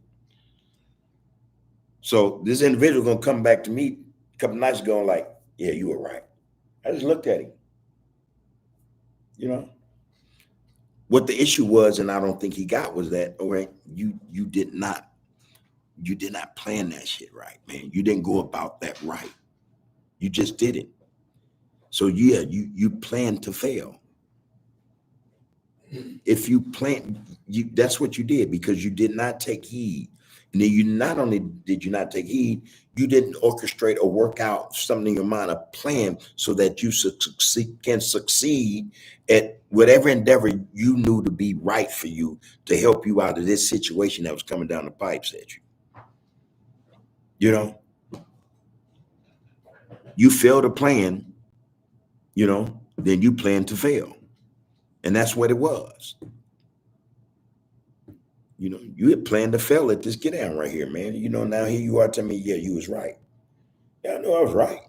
So this individual going to come back to me a couple nights ago and like, yeah, you were right. I just looked at him. What the issue was, and I don't think he got, was that, all right, you did not plan that shit right, man. You didn't go about that right. You just didn't. So yeah, you plan to fail. If you plan, that's what you did because you did not take heed. And then you not only did you not take heed, you didn't orchestrate or work out something in your mind, a plan so that you can succeed at whatever endeavor you knew to be right for you to help you out of this situation that was coming down the pipes at you. You failed to plan, then you plan to fail. And that's what it was. You had planned to fail at this get down right here, man. Now here you are telling me, yeah, you was right. Yeah, I know I was right.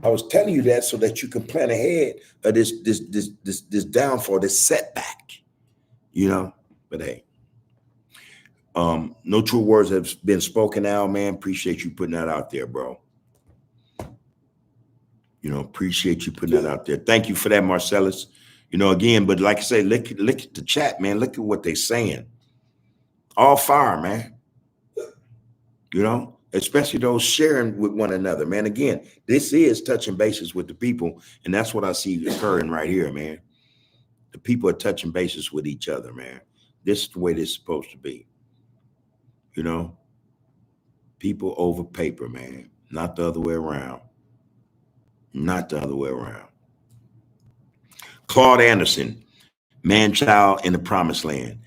I was telling you that so that you can plan ahead of this downfall, this setback, But hey, no true words have been spoken now, man. Appreciate you putting that out there, bro. Appreciate you putting that out there. Thank you for that, Marcellus. Again, but like I say, look at the chat, man. Look at what they're saying. All fire, man. Especially those sharing with one another, man. Again, this is touching bases with the people, and that's what I see occurring right here, man. The people are touching bases with each other, man. This is the way this is supposed to be. People over paper, man. Not the other way around. Not the other way around. Claude Anderson, Man Child in the Promised Land.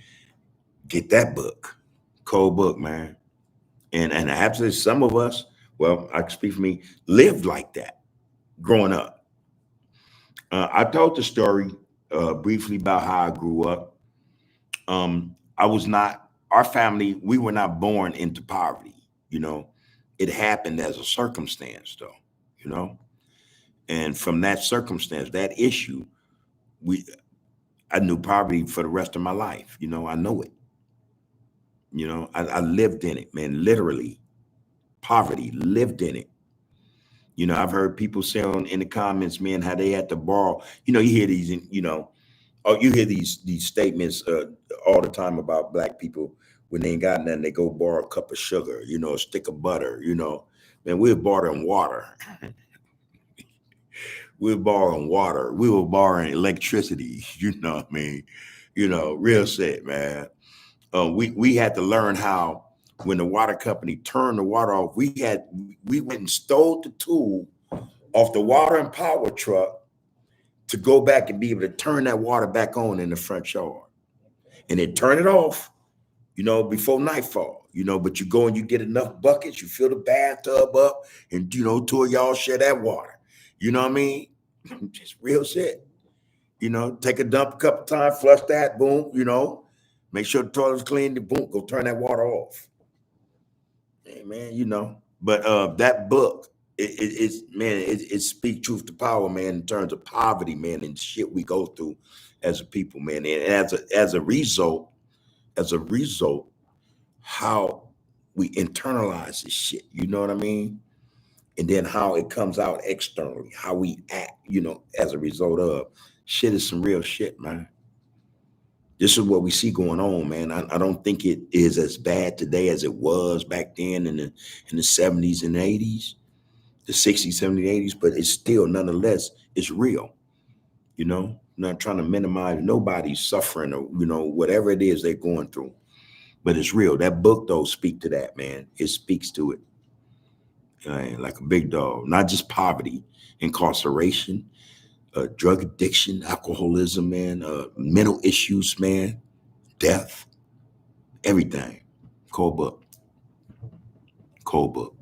Get that book. Cold book, man. And absolutely some of us, well, I can speak for me, lived like that growing up. I told the story briefly about how I grew up. I was not, our family, we were not born into poverty, It happened as a circumstance though, And from that circumstance, that issue, I knew poverty for the rest of my life. I know it. I lived in it, man, literally. Poverty, lived in it. I've heard people say in the comments, man, how they had to borrow. You hear these, you hear these statements all the time about black people when they ain't got nothing, they go borrow a cup of sugar, a stick of butter, Man, we were borrowing water. We were borrowing water. We were borrowing electricity. What I mean? Real shit, man. We had to learn how when the water company turned the water off, we went and stole the tool off the water and power truck to go back and be able to turn that water back on in the front yard. And then turn it off before nightfall, but you go and you get enough buckets, you fill the bathtub up, and, two of y'all share that water. You know what I mean? Just real shit. Take a dump a couple times, flush that, boom, make sure the toilet's clean, boom, go turn that water off. Hey, man, But that book, it speaks truth to power, man, in terms of poverty, man, and shit we go through as a people, man. And as a result, how we internalize this shit, you know what I mean? And then how it comes out externally, how we act, as a result of shit is some real shit, man. This is what we see going on, man. I don't think it is as bad today as it was back then in the 70s and 80s, the 60s, 70s, 80s, but it's still nonetheless, it's real. Not trying to minimize nobody's suffering or, whatever it is they're going through. But it's real. That book, though, speak to that, man. It speaks to it. Like a big dog. Not just poverty, incarceration, drug addiction, alcoholism, man, mental issues, man, death, everything. Cold book. Cold book.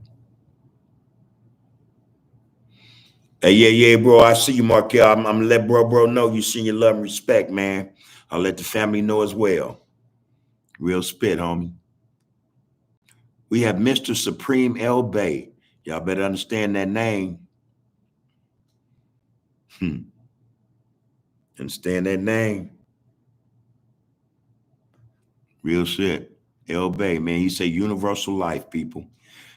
Hey, yeah, bro. I see you, Markel. I'm gonna let bro know you send your love and respect, man. I'll let the family know as well. Real spit, homie. We have Mr. Supreme L. Bay. Y'all better understand that name. Understand that name. Real shit. L. Bay, man. He say universal life, people.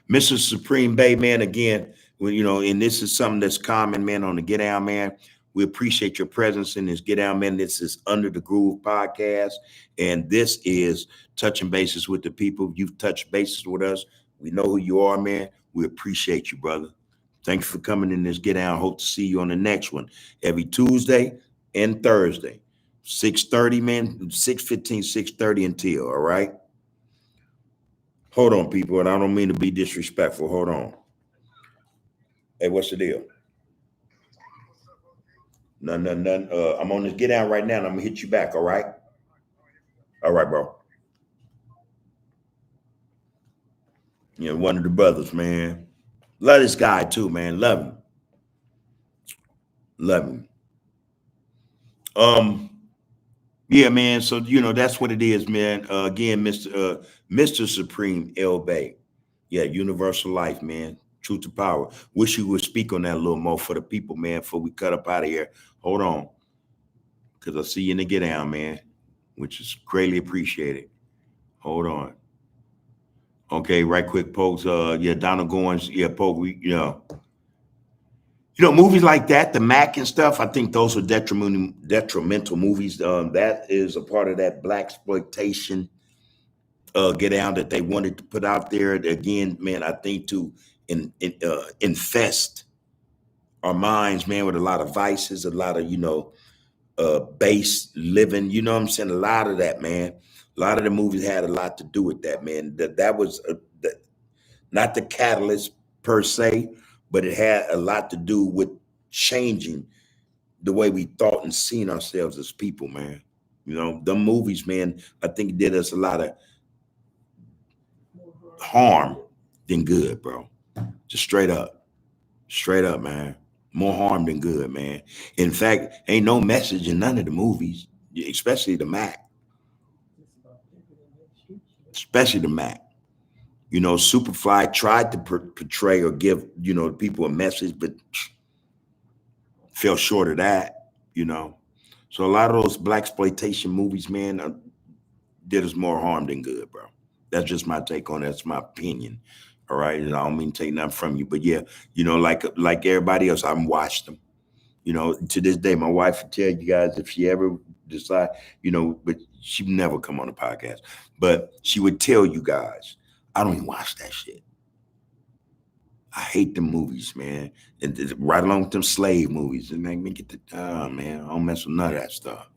Mr. Supreme Bay, man, again, and this is something that's common, man, on the Get Down, man. We appreciate your presence in this Get Down, man. This is Under the Groove podcast, and this is touching bases with the people. You've touched bases with us. We know who you are, man. We appreciate you, brother. Thank you for coming in this Get Down. Hope to see you on the next one every Tuesday and Thursday, 6:30, man, 6:15, 6:30 until, all right? Hold on, people, and I don't mean to be disrespectful. Hold on. Hey, what's the deal? None. I'm on this Get Down right now, and I'm gonna hit you back. All right. All right, bro. One of the brothers, man. Love this guy too, man. Love him. Love him. Yeah, man. So that's what it is, man. Again, Mr. Supreme L. Bay. Yeah, universal life, man. Truth to power. Wish you would speak on that a little more for the people, man, before we cut up out of here. Hold on. Because I see you in the Get Down, man, which is greatly appreciated. Hold on. Okay, right quick, folks. Donald Goins, Pope, movies like that, the Mac and stuff, I think those are detrimental movies. That is a part of that black exploitation Get Down that they wanted to put out there. Again, man, I think to infest our minds, man, with a lot of vices, a lot of base living. You know what I'm saying? A lot of that, man. A lot of the movies had a lot to do with that, man. That was not the catalyst per se, but it had a lot to do with changing the way we thought and seen ourselves as people, man. The movies, man, I think did us a lot of harm than good, bro. Just straight up, man. More harm than good, man. In fact, ain't no message in none of the movies, especially the Mac. Especially the Mac. Superfly tried to portray or give, people a message, but fell short of that, So a lot of those black exploitation movies, man, did us more harm than good, bro. That's just my take on it. That's my opinion. All right. And I don't mean to take nothing from you, but yeah, like everybody else, I've watched them. To this day, my wife would tell you guys if she ever decide, but she'd never come on the podcast, but she would tell you guys, I don't even watch that shit. I hate them movies, man. And right along with them slave movies. And make me get man, I don't mess with none of that stuff.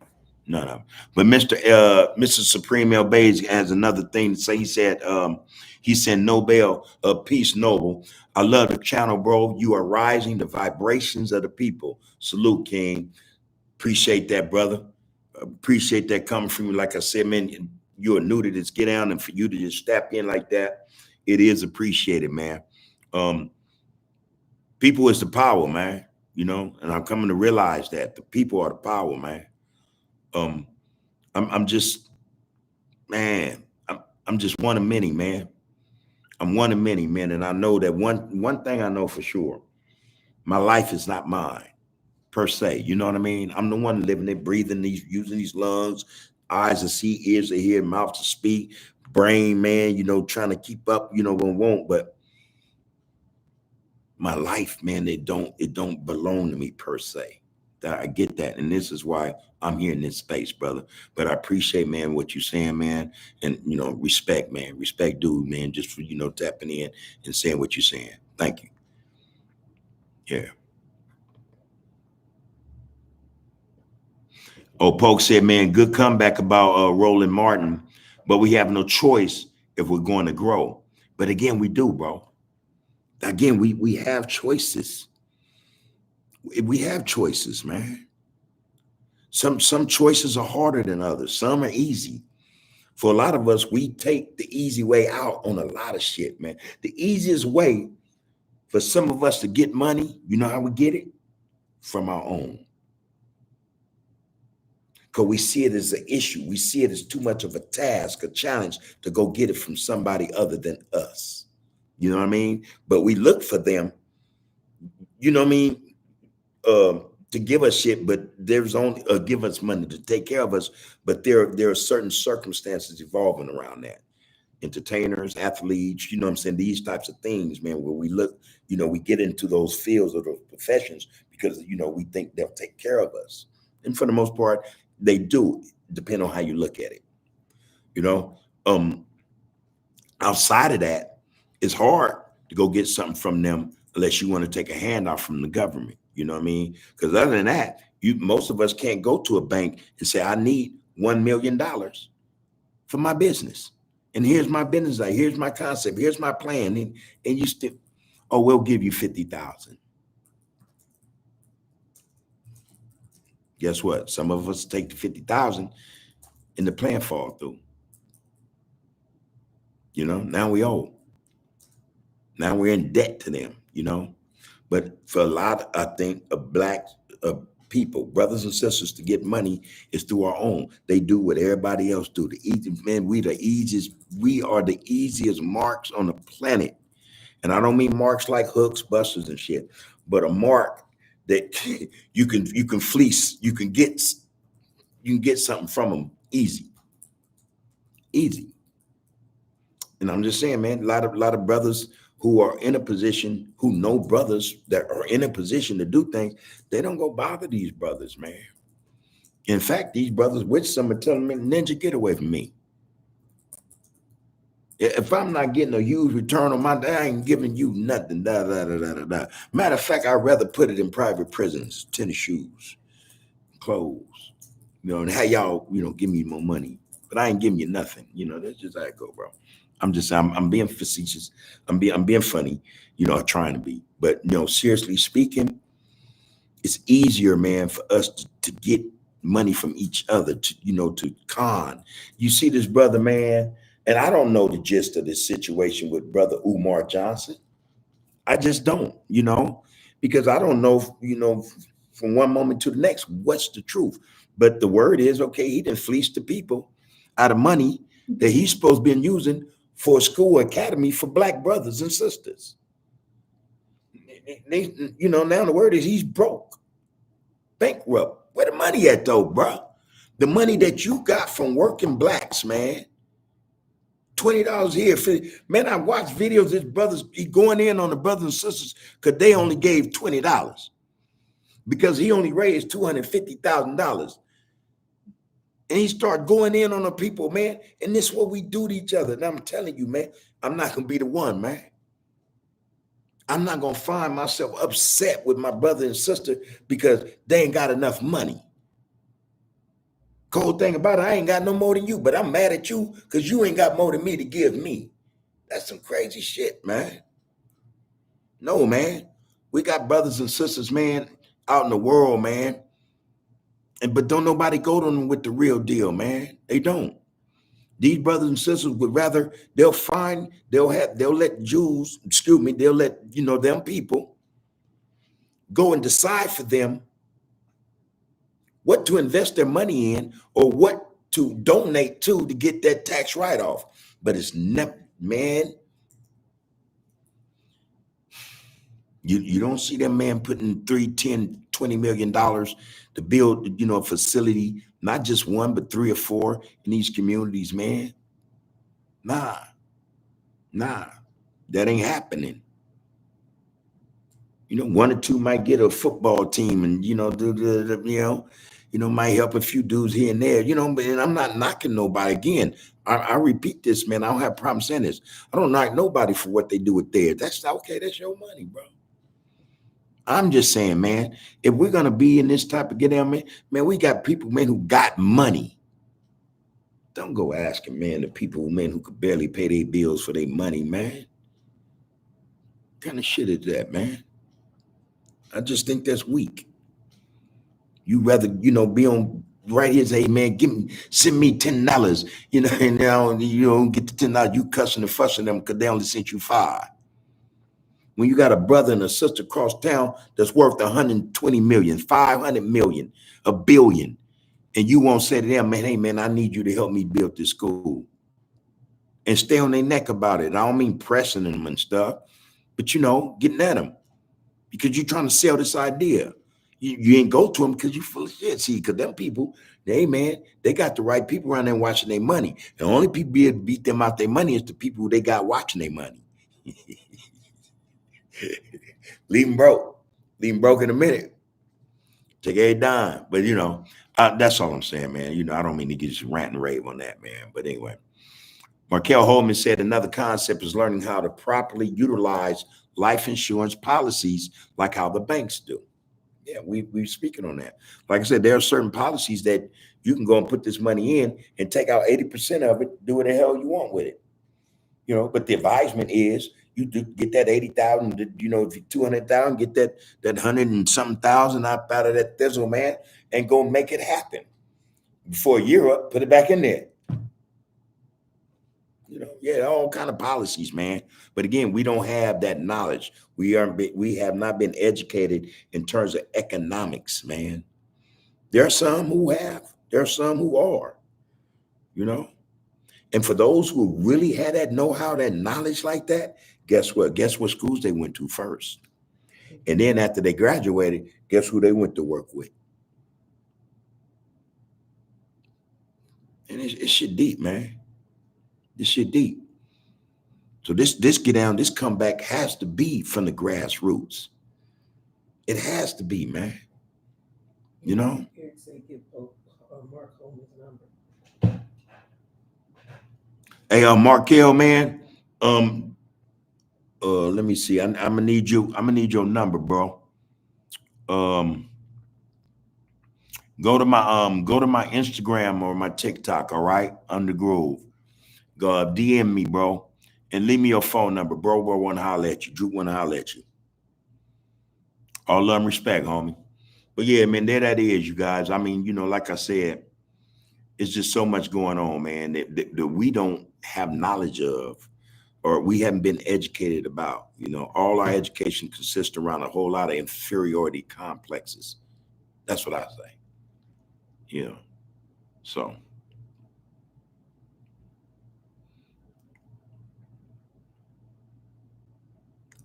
None of them. But Mr. Supreme L. Bays has another thing to say. He said, Nobel of Peace Noble. I love the channel, bro. You are rising the vibrations of the people. Salute, King. Appreciate that, brother. Appreciate that coming from you. Like I said, man, you're new to this, get down, and for you to just step in like that, it is appreciated, man. People is the power, man. And I'm coming to realize that the people are the power, man. I'm just, man. I'm just one of many, man. I'm one of many, man, and I know that one thing I know for sure: my life is not mine per se. You know what I mean? I'm the one living it, breathing these, using these lungs, eyes to see, ears to hear, mouth to speak, brain, man. Trying to keep up. Won't, but my life, man, it don't belong to me per se. That I get that, and this is why I'm here in this space, brother. But I appreciate, man, what you're saying, man, and respect, man, respect, dude, man, just for tapping in and saying what you're saying. Thank you. Yeah. Oh, Polk said, man, good comeback about Roland Martin, but we have no choice if we're going to grow. But again, we do, bro. Again, we have choices. We have choices, man. Some choices are harder than others. Some are easy. For a lot of us, we take the easy way out on a lot of shit, man. The easiest way for some of us to get money, you know how we get it? From our own. Because we see it as an issue. We see it as too much of a task, a challenge to go get it from somebody other than us. You know what I mean? But we look for them, you know what I mean, to give us shit, but there's only give us money to take care of us. But there are certain circumstances evolving around that. Entertainers, athletes, you know what I'm saying? These types of things, man, where we look, we get into those fields or those professions because, we think they'll take care of us. And for the most part, they do, depend on how you look at it. Outside of that, it's hard to go get something from them unless you want to take a handout from the government. You know what I mean? Because other than that, most of us can't go to a bank and say, I need $1 million for my business. And here's my business, here's my concept, here's my plan. And you still, oh, we'll give you 50,000. Guess what? Some of us take the 50,000 and the plan fall through. Now we owe. Now we're in debt to them, But for a lot, I think, of black people, brothers and sisters, to get money is through our own. They do what everybody else do. The easy, man, we are the easiest marks on the planet. And I don't mean marks like hooks, busters, and shit, but a mark that you can fleece, you can get something from them easy. And I'm just saying, man, a lot of brothers who are in a position, who know brothers that are in a position to do things, they don't go bother these brothers, man. In fact, these brothers with some are telling me, Ninja, get away from me. If I'm not getting a huge return on I ain't giving you nothing. Matter of fact, I'd rather put it in private prisons, tennis shoes, clothes, and how y'all, give me more money. But I ain't giving you nothing. That's just how it go, bro. I'm being facetious. I'm being funny, trying to be. But seriously speaking, it's easier, man, for us to get money from each other, to con. You see this brother, man, and I don't know the gist of this situation with brother Umar Johnson. I just don't, because I don't know, from one moment to the next, what's the truth. But the word is, okay, he didn't fleece the people out of money that he's supposed to be using for a school academy for black brothers and sisters. Now the word is he's broke, bankrupt. Where the money at though, bro? The money that you got from working blacks, man. $20 here. Man, I watched videos of his brothers, he going in on the brothers and sisters because they only gave $20 because he only raised $250,000. And he started going in on the people, man. And this is what we do to each other. And I'm telling you, man, I'm not going to be the one, man. I'm not going to find myself upset with my brother and sister because they ain't got enough money. Cold thing about it, I ain't got no more than you, but I'm mad at you because you ain't got more than me to give me. That's some crazy shit, man. No, man. We got brothers and sisters, man, out in the world, man. But don't nobody go to them with the real deal, man. They don't. These brothers and sisters would rather they'll let Jews, excuse me, they'll let them people go and decide for them what to invest their money in or what to donate to get that tax write-off. But it's never, man, you don't see that man putting 3, 10, $20 million to build, a facility, not just one, but 3 or 4 in these communities, man. Nah, that ain't happening. 1 or 2 might get a football team and, might help a few dudes here and there, but and I'm not knocking nobody. Again, I repeat this, man. I don't have a problem saying this. I don't knock nobody for what they do with theirs. That's okay. That's your money, bro. I'm just saying, man, if we're going to be in this type of get down, man, we got people, man, who got money. Don't go asking, man, the people, man, who could barely pay their bills for their money, man. What kind of shit is that, man? I just think that's weak. You rather, be on right here, say, hey, man, send me $10, and now you don't get the $10, you cussing and fussing them because they only sent you $5. When you got a brother and a sister across town that's worth 120 million, 500 million, a billion, and you won't say to them, man, hey, man, I need you to help me build this school. And stay on their neck about it. I don't mean pressing them and stuff, but, getting at them because you're trying to sell this idea. You ain't go to them because you full of shit. See, because them people, they got the right people around there watching their money. The only people be able to beat them out their money is the people who they got watching their money. Leave them broke. Leave them broke in a minute. Take a dime. But, that's all I'm saying, man. I don't mean to get just rant and rave on that, man. But anyway, Markel Holman said another concept is learning how to properly utilize life insurance policies like how the banks do. Yeah, we're speaking on that. Like I said, there are certain policies that you can go and put this money in and take out 80% of it, do what the hell you want with it. But the advisement is you do get that 80,000, if you 200,000, get that 100 and something thousand out of that thizzle, man, and go make it happen. Before a year up, put it back in there. All kind of policies, man. But again, we don't have that knowledge. We have not been educated in terms of economics, man. There are some who have. There are some who are. And for those who really had that know-how, that knowledge like that, guess what? Guess what schools they went to first? And then after they graduated, guess who they went to work with? And it's shit deep, man. This shit deep. So this comeback has to be from the grassroots. It has to be, man. Eric said give Mark Holman's number. Hey, Markel, man. Let me see. I'm gonna need you. I'm gonna need your number, bro. Go to my Instagram or my TikTok. All right, Under Groove. Go DM me, bro, and leave me your phone number, bro. Bro, want to holler at you. Drew want to holler at you. All love and respect, homie. But yeah, man, there that is, you guys. I mean, like I said, it's just so much going on, man, that we don't have knowledge of, or we haven't been educated about. All our education consists around a whole lot of inferiority complexes. That's what I say. So.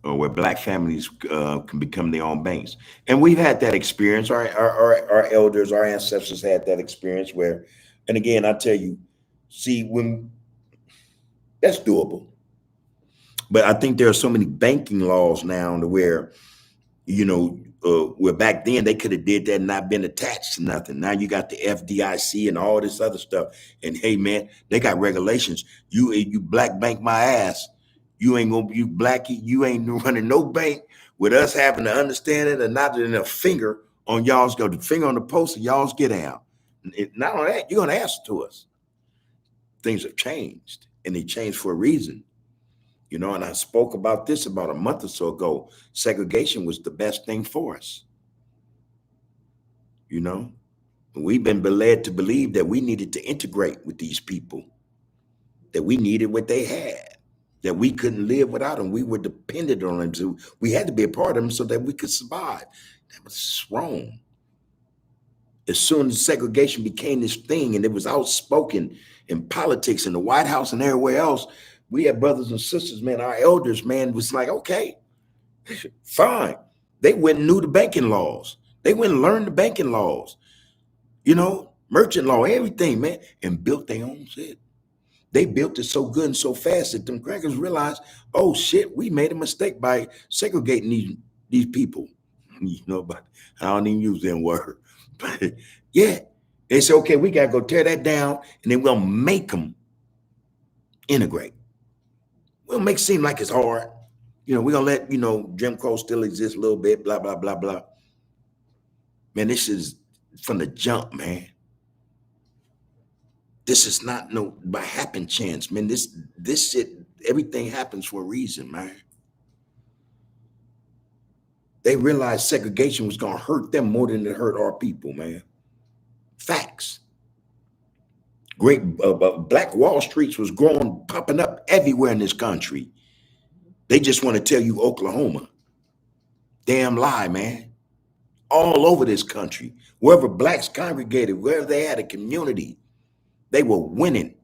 Where Black families can become their own banks. And we've had that experience. Our elders, our ancestors had that experience where, and again, I tell you, see, when that's doable. But I think there are so many banking laws now to where, where back then they could have did that and not been attached to nothing. Now you got the FDIC and all this other stuff. And hey, man, they got regulations. You black bank my ass. You ain't gonna, you ain't running no bank with us having to understand it and not in a finger on y'all's go, the finger on the post of y'all's get out. Not only that, you're gonna answer to us. Things have changed, and they changed for a reason. And I spoke about this about a month or so ago. Segregation was the best thing for us. We've been led to believe that we needed to integrate with these people. that we needed what they had, that we couldn't live without them. We were dependent on them. So we had to be a part of them so that we could survive. That was wrong. As soon as segregation became this thing and it was outspoken in politics in the White House and everywhere else, we had brothers and sisters, man, our elders, man, was like, okay, fine. They went and knew the banking laws. They went and learned the banking laws, merchant law, everything, man, and built their own shit. They built it so good and so fast that them crackers realized, oh shit, we made a mistake by segregating these people. But I don't even use that word. But yeah, they said, okay, we gotta go tear that down, and then we'll make them integrate. We'll make it seem like it's hard. We're gonna let Jim Crow still exist a little bit, blah, blah, blah, blah. Man, this is from the jump, man. This is not by happen chance, man. This shit, everything happens for a reason, man. They realized segregation was gonna hurt them more than it hurt our people, man. Facts. Great Black Wall Streets was growing, popping up everywhere in this country. They just want to tell you Oklahoma. Damn lie, man. All over this country, wherever blacks congregated, wherever they had a community, they were winning.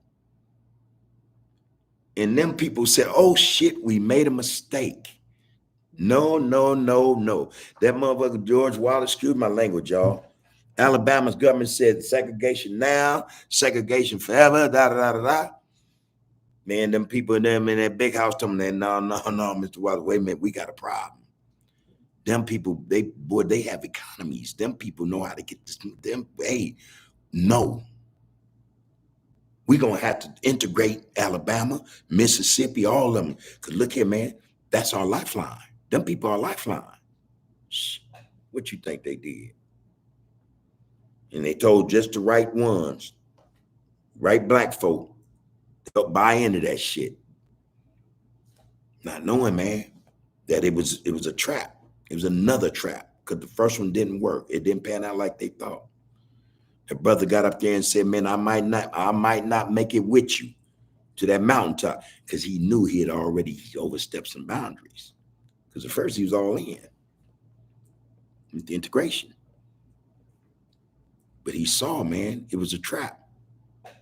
And them people said, oh shit, we made a mistake. No. That motherfucker George Wallace, excuse my language, y'all. Alabama's government said segregation now, segregation forever, da da da da da. Man, them people in that big house told me, no, Mr. Wallace, wait a minute, we got a problem. Them people, they have economies. Them people know how to get this. No. We're going to have to integrate Alabama, Mississippi, all of them. Because look here, man, that's our lifeline. Them people are lifeline. What you think they did? And they told just the right ones, right black folk, to buy into that shit. Not knowing, man, that it was a trap. It was another trap because the first one didn't work. It didn't pan out like they thought. The brother got up there and said, man, I might not make it with you to that mountaintop, because he knew he had already overstepped some boundaries. Because at first he was all in with the integration. But he saw, man, it was a trap.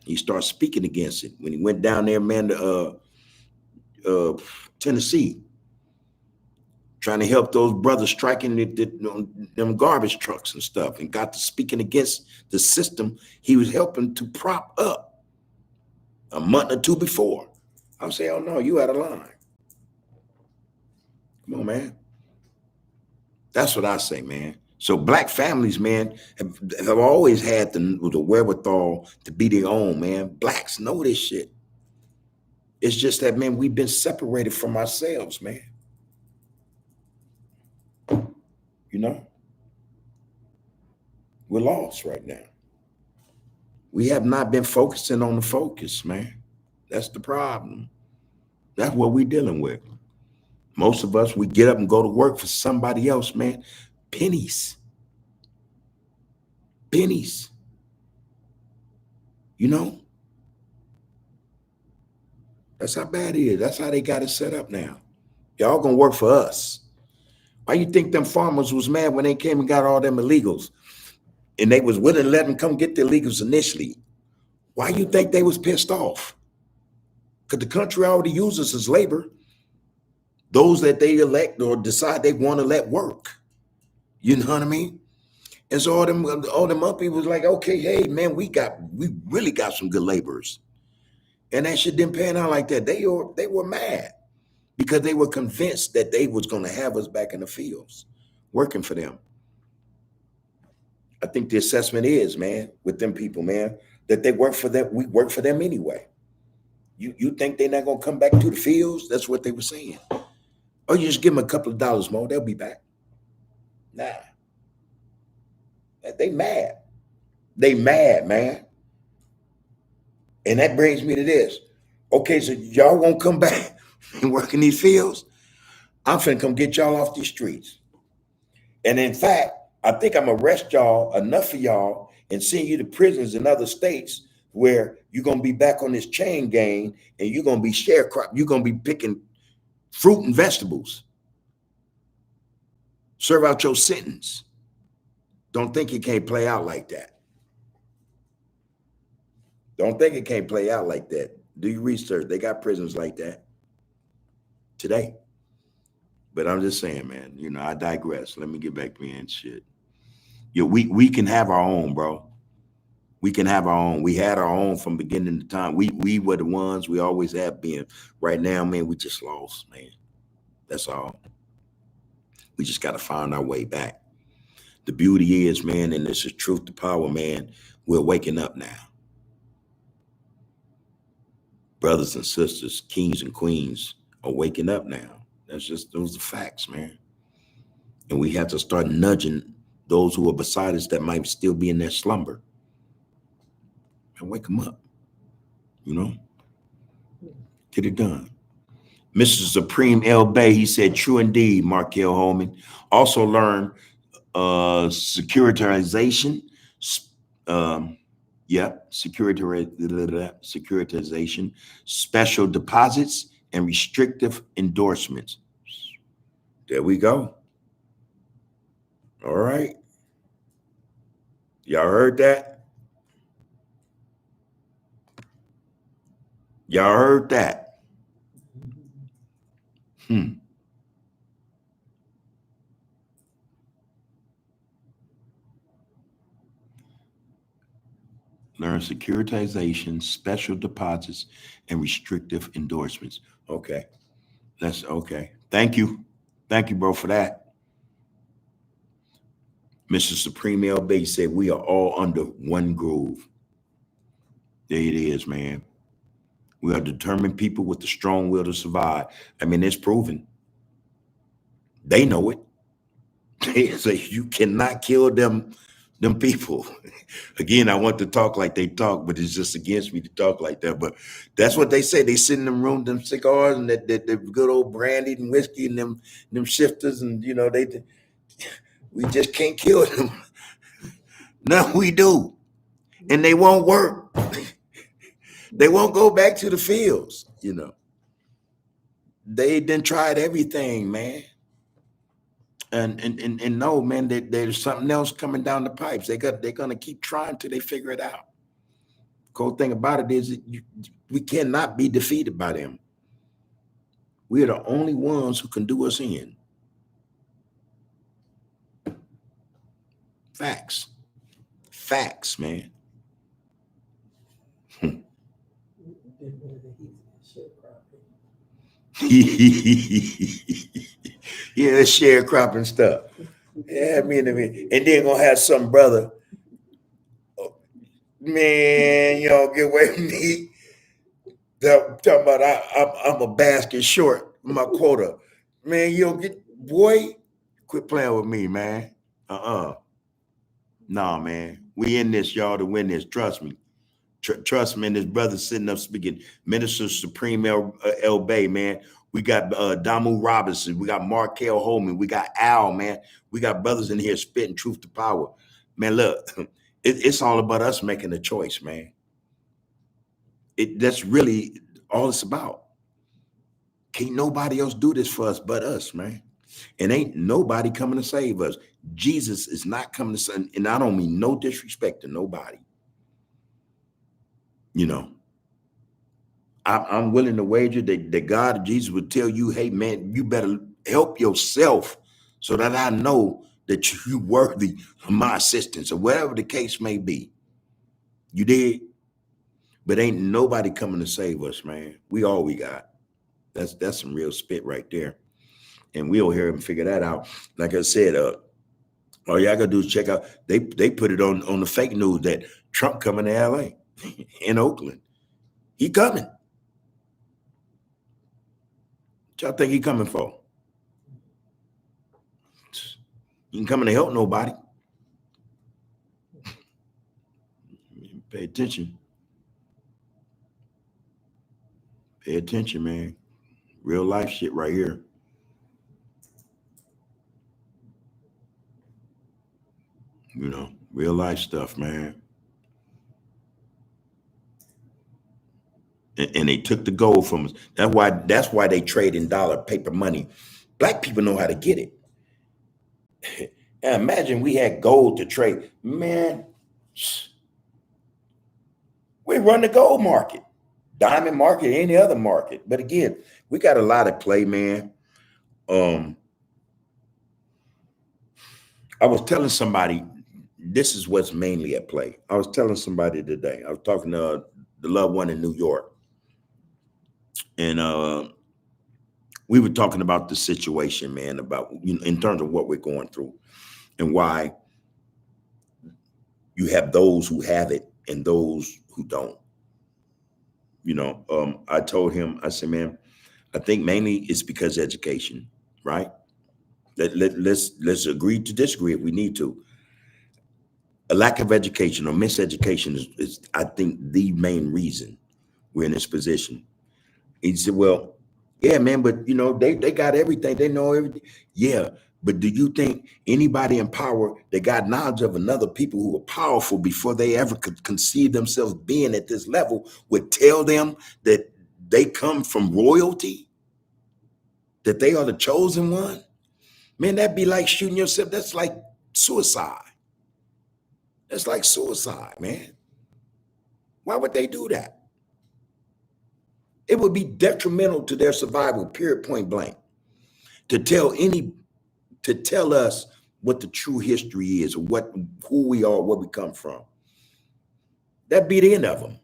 He started speaking against it. When he went down there, man, to Tennessee, trying to help those brothers striking them garbage trucks and stuff, and got to speaking against the system he was helping to prop up a month or two before. I would say, oh no, you out of line. Come on, man. That's what I say, man. So black families, man, have always had the wherewithal to be their own, man. Blacks know this shit. It's just that, man, we've been separated from ourselves, man. We're lost right now. We have not been focusing on the focus, man. That's the problem. That's what we're dealing with. Most of us, we get up and go to work for somebody else, man. Pennies. That's how bad it is. That's how they got it set up now. Y'all gonna work for us. Why you think them farmers was mad when they came and got all them illegals? And they was willing to let them come get the illegals initially. Why you think they was pissed off? Because the country already uses as labor those that they elect or decide they want to let work. You know what I mean? And so all them up people was like, okay, hey man, we really got some good laborers. And that shit didn't pan out like that. They were mad because they were convinced that they was going to have us back in the fields working for them. I think the assessment is, man, with them people, man, that they work for them. We work for them anyway. You think they're not going to come back to the fields? That's what they were saying. Or you just give them a couple of dollars more, they'll be back. Nah. They mad. They mad, man. And that brings me to this. Okay, so y'all won't come back and work in these fields? I'm finna come get y'all off these streets. And in fact, I think I'm gonna arrest y'all, enough of y'all, and send you to prisons in other states where you're gonna be back on this chain gang, and you're gonna be sharecrop. You're gonna be picking fruit and vegetables. Serve out your sentence. Don't think it can't play out like that. Don't think it can't play out like that. Do your research. They got prisons like that today. But I'm just saying, man, you know, I digress. Let me get back to me and shit. Yeah, we can have our own, bro. We can have our own. We had our own from beginning to time. We were the ones we always have been. Right now, man, we just lost, man. That's all. We just got to find our way back. The beauty is, man, and this is truth to power, man, we're waking up now. Brothers and sisters, kings and queens are waking up now. Those are facts, man. And we have to start nudging those who are beside us that might still be in their slumber. And wake them up, you know? Get it done. Mr. Supreme L. Bay, he said, true indeed, Markel Holman. Also learn securitization, securitization, special deposits, and restrictive endorsements. There we go. All right. Y'all heard that? Y'all heard that? Learn securitization, special deposits, and restrictive endorsements. Okay. That's okay. Thank you. Thank you, bro, for that. Mr. Supreme L. Bay said we are all under one groove. There it is, man. We are determined people with the strong will to survive. I mean, it's proven. They know it. They say you cannot kill them people. Again, I want to talk like they talk, but it's just against me to talk like that. But that's what they say. They sit in them room, them cigars and that good old brandy and whiskey and them shifters, and you know, we just can't kill them. No, we do. And they won't work. They won't go back to the fields, you know. They done tried everything, man. And no, man, there's something else coming down the pipes. They're gonna keep trying till they figure it out. Cool thing about it is we cannot be defeated by them. We are the only ones who can do us in. Facts. Facts, man. Yeah, the sharecropping stuff. Yeah, I mean, and then gonna have some brother, man, you know, get away from me. Talking about I'm a basket short, my quota. Man, you don't get, boy, quit playing with me, man. Nah, man. We in this, y'all, to win this. Trust me. Trust me, and this brother sitting up speaking. Minister Supreme L. Bay, man. We got Damu Robinson. We got Markel Holman. We got Al, man. We got brothers in here spitting truth to power. Man, look, it's all about us making a choice, man. That's really all it's about. Can't nobody else do this for us but us, man. And ain't nobody coming to save us. Jesus is not coming to save, and I don't mean no disrespect to nobody. You know, I'm willing to wager that God, Jesus would tell you, hey, man, you better help yourself so that I know that you're worthy of my assistance or whatever the case may be. You did? But ain't nobody coming to save us, man. We all we got. That's some real spit right there. And we'll hear him figure that out. Like I said, all y'all gotta do is check out. They put it on the fake news that Trump coming to LA in Oakland. He coming. What y'all think he coming for? He ain't coming to help nobody. Pay attention. Pay attention, man. Real life shit right here. You know, real life stuff, man. and they took the gold from us. That's why they trade in dollar paper money. Black people know how to get it. And imagine we had gold to trade. Man, we run the gold market, diamond market, any other market. But again, we got a lot at play, man. I was telling somebody, this is what's mainly at play. I was telling somebody today, I was talking to the loved one in New York, and we were talking about the situation, man, about, in terms of what we're going through and why you have those who have it and those who don't. I told him, I said, man, I think mainly it's because of education, right? Let's agree to disagree if we need to. A lack of education or miseducation is I think, the main reason we're in this position. He said, well, yeah, man, but they got everything. They know everything. Yeah. But do you think anybody in power that got knowledge of another people who were powerful before they ever could conceive themselves being at this level would tell them that they come from royalty, that they are the chosen one? Man, that'd be like shooting yourself. That's like suicide. That's like suicide, man. Why would they do that? It would be detrimental to their survival, period, point blank, to tell us what the true history is, who we are, where we come from. That'd be the end of them.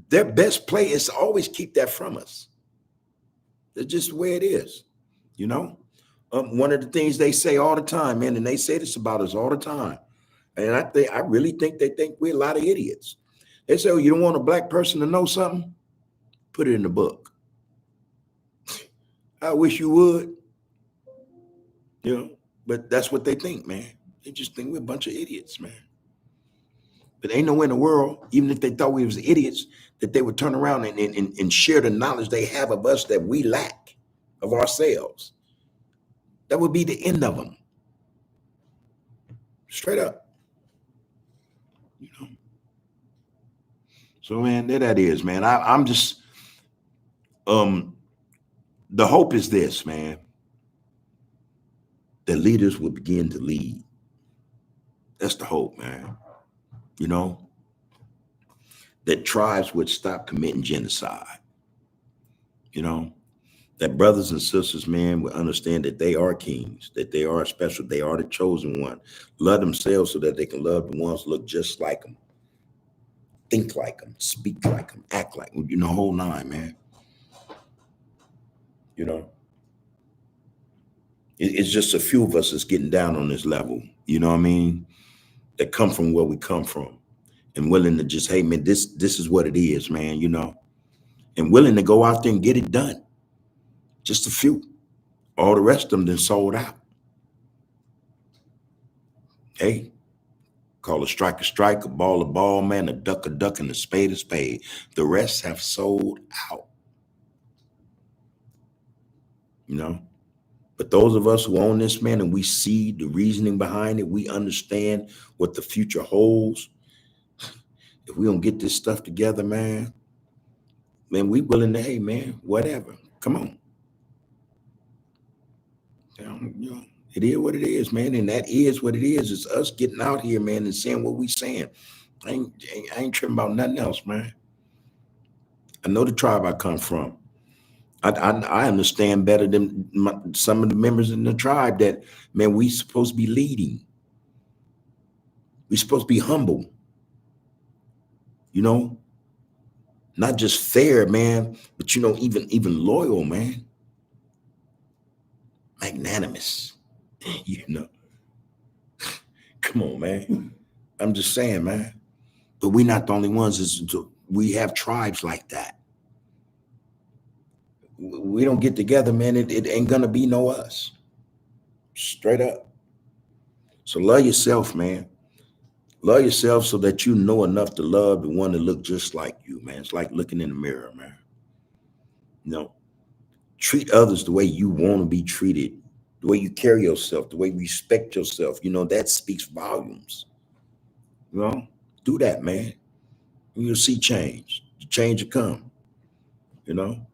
Their best play is to always keep that from us. That's just the way it is, One of the things they say all the time, man, and they say this about us all the time, and I really think they think we're a lot of idiots. They say, oh, you don't want a black person to know something? Put it in the book. I wish you would. But that's what they think, man. They just think we're a bunch of idiots, man. But ain't nowhere in the world, even if they thought we was idiots, that they would turn around and share the knowledge they have of us that we lack of ourselves. That would be the end of them. Straight up. So, man, there that is, man. I'm just, the hope is this, man. That leaders will begin to lead. That's the hope, man. That tribes would stop committing genocide. That brothers and sisters, man, would understand that they are kings, that they are special, they are the chosen one. Love themselves so that they can love the ones who look just like them, think like them, speak like them, act like them, whole nine, man. It's just a few of us that's getting down on this level, that come from where we come from and willing to just, hey, man, this is what it is, man, and willing to go out there and get it done. Just a few. All the rest of them then sold out. Hey, call a strike, a ball, man, a duck, and a spade. The rest have sold out. But those of us who own this, man, and we see the reasoning behind it, we understand what the future holds. If we don't get this stuff together, man, we willing to, hey, man, whatever. Come on. It is what it is, man. And that is what it is. It's us getting out here, man, and saying what we saying. I ain't tripping about nothing else, man. I know the tribe I come from. I understand better than some of the members in the tribe that, man, we supposed to be leading. We supposed to be humble. Not just fair, man, but even loyal, man. Magnanimous. Come on, man. I'm just saying, man. But we're not the only ones. We have tribes like that. We don't get together, man. It ain't gonna be no us. Straight up. So love yourself, man. Love yourself so that you know enough to love the one that look just like you, man. It's like looking in the mirror, man. Treat others the way you want to be treated, the way you carry yourself, the way you respect yourself. That speaks volumes. Do that, man. You'll see change. change will come, you know?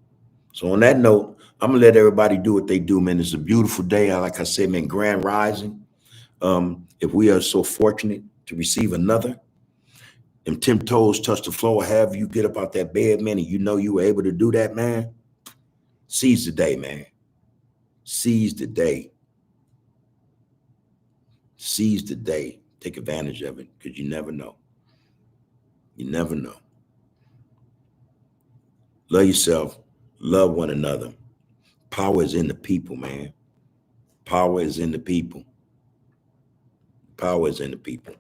So on that note, I'm gonna let everybody do what they do, man. It's a beautiful day. Like I said, man, grand rising. If we are so fortunate to receive another, and 10 toes touch the floor, have you get up out that bed, man, and you know you were able to do that, man. Seize the day, man. Seize the day. Seize the day. Take advantage of it, because you never know. You never know. Love yourself. Love one another. Power is in the people, man. Power is in the people. Power is in the people.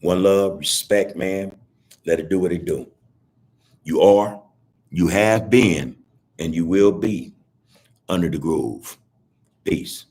One love, respect, man. Let it do what it do. You are, you have been, and you will be under the groove. Peace.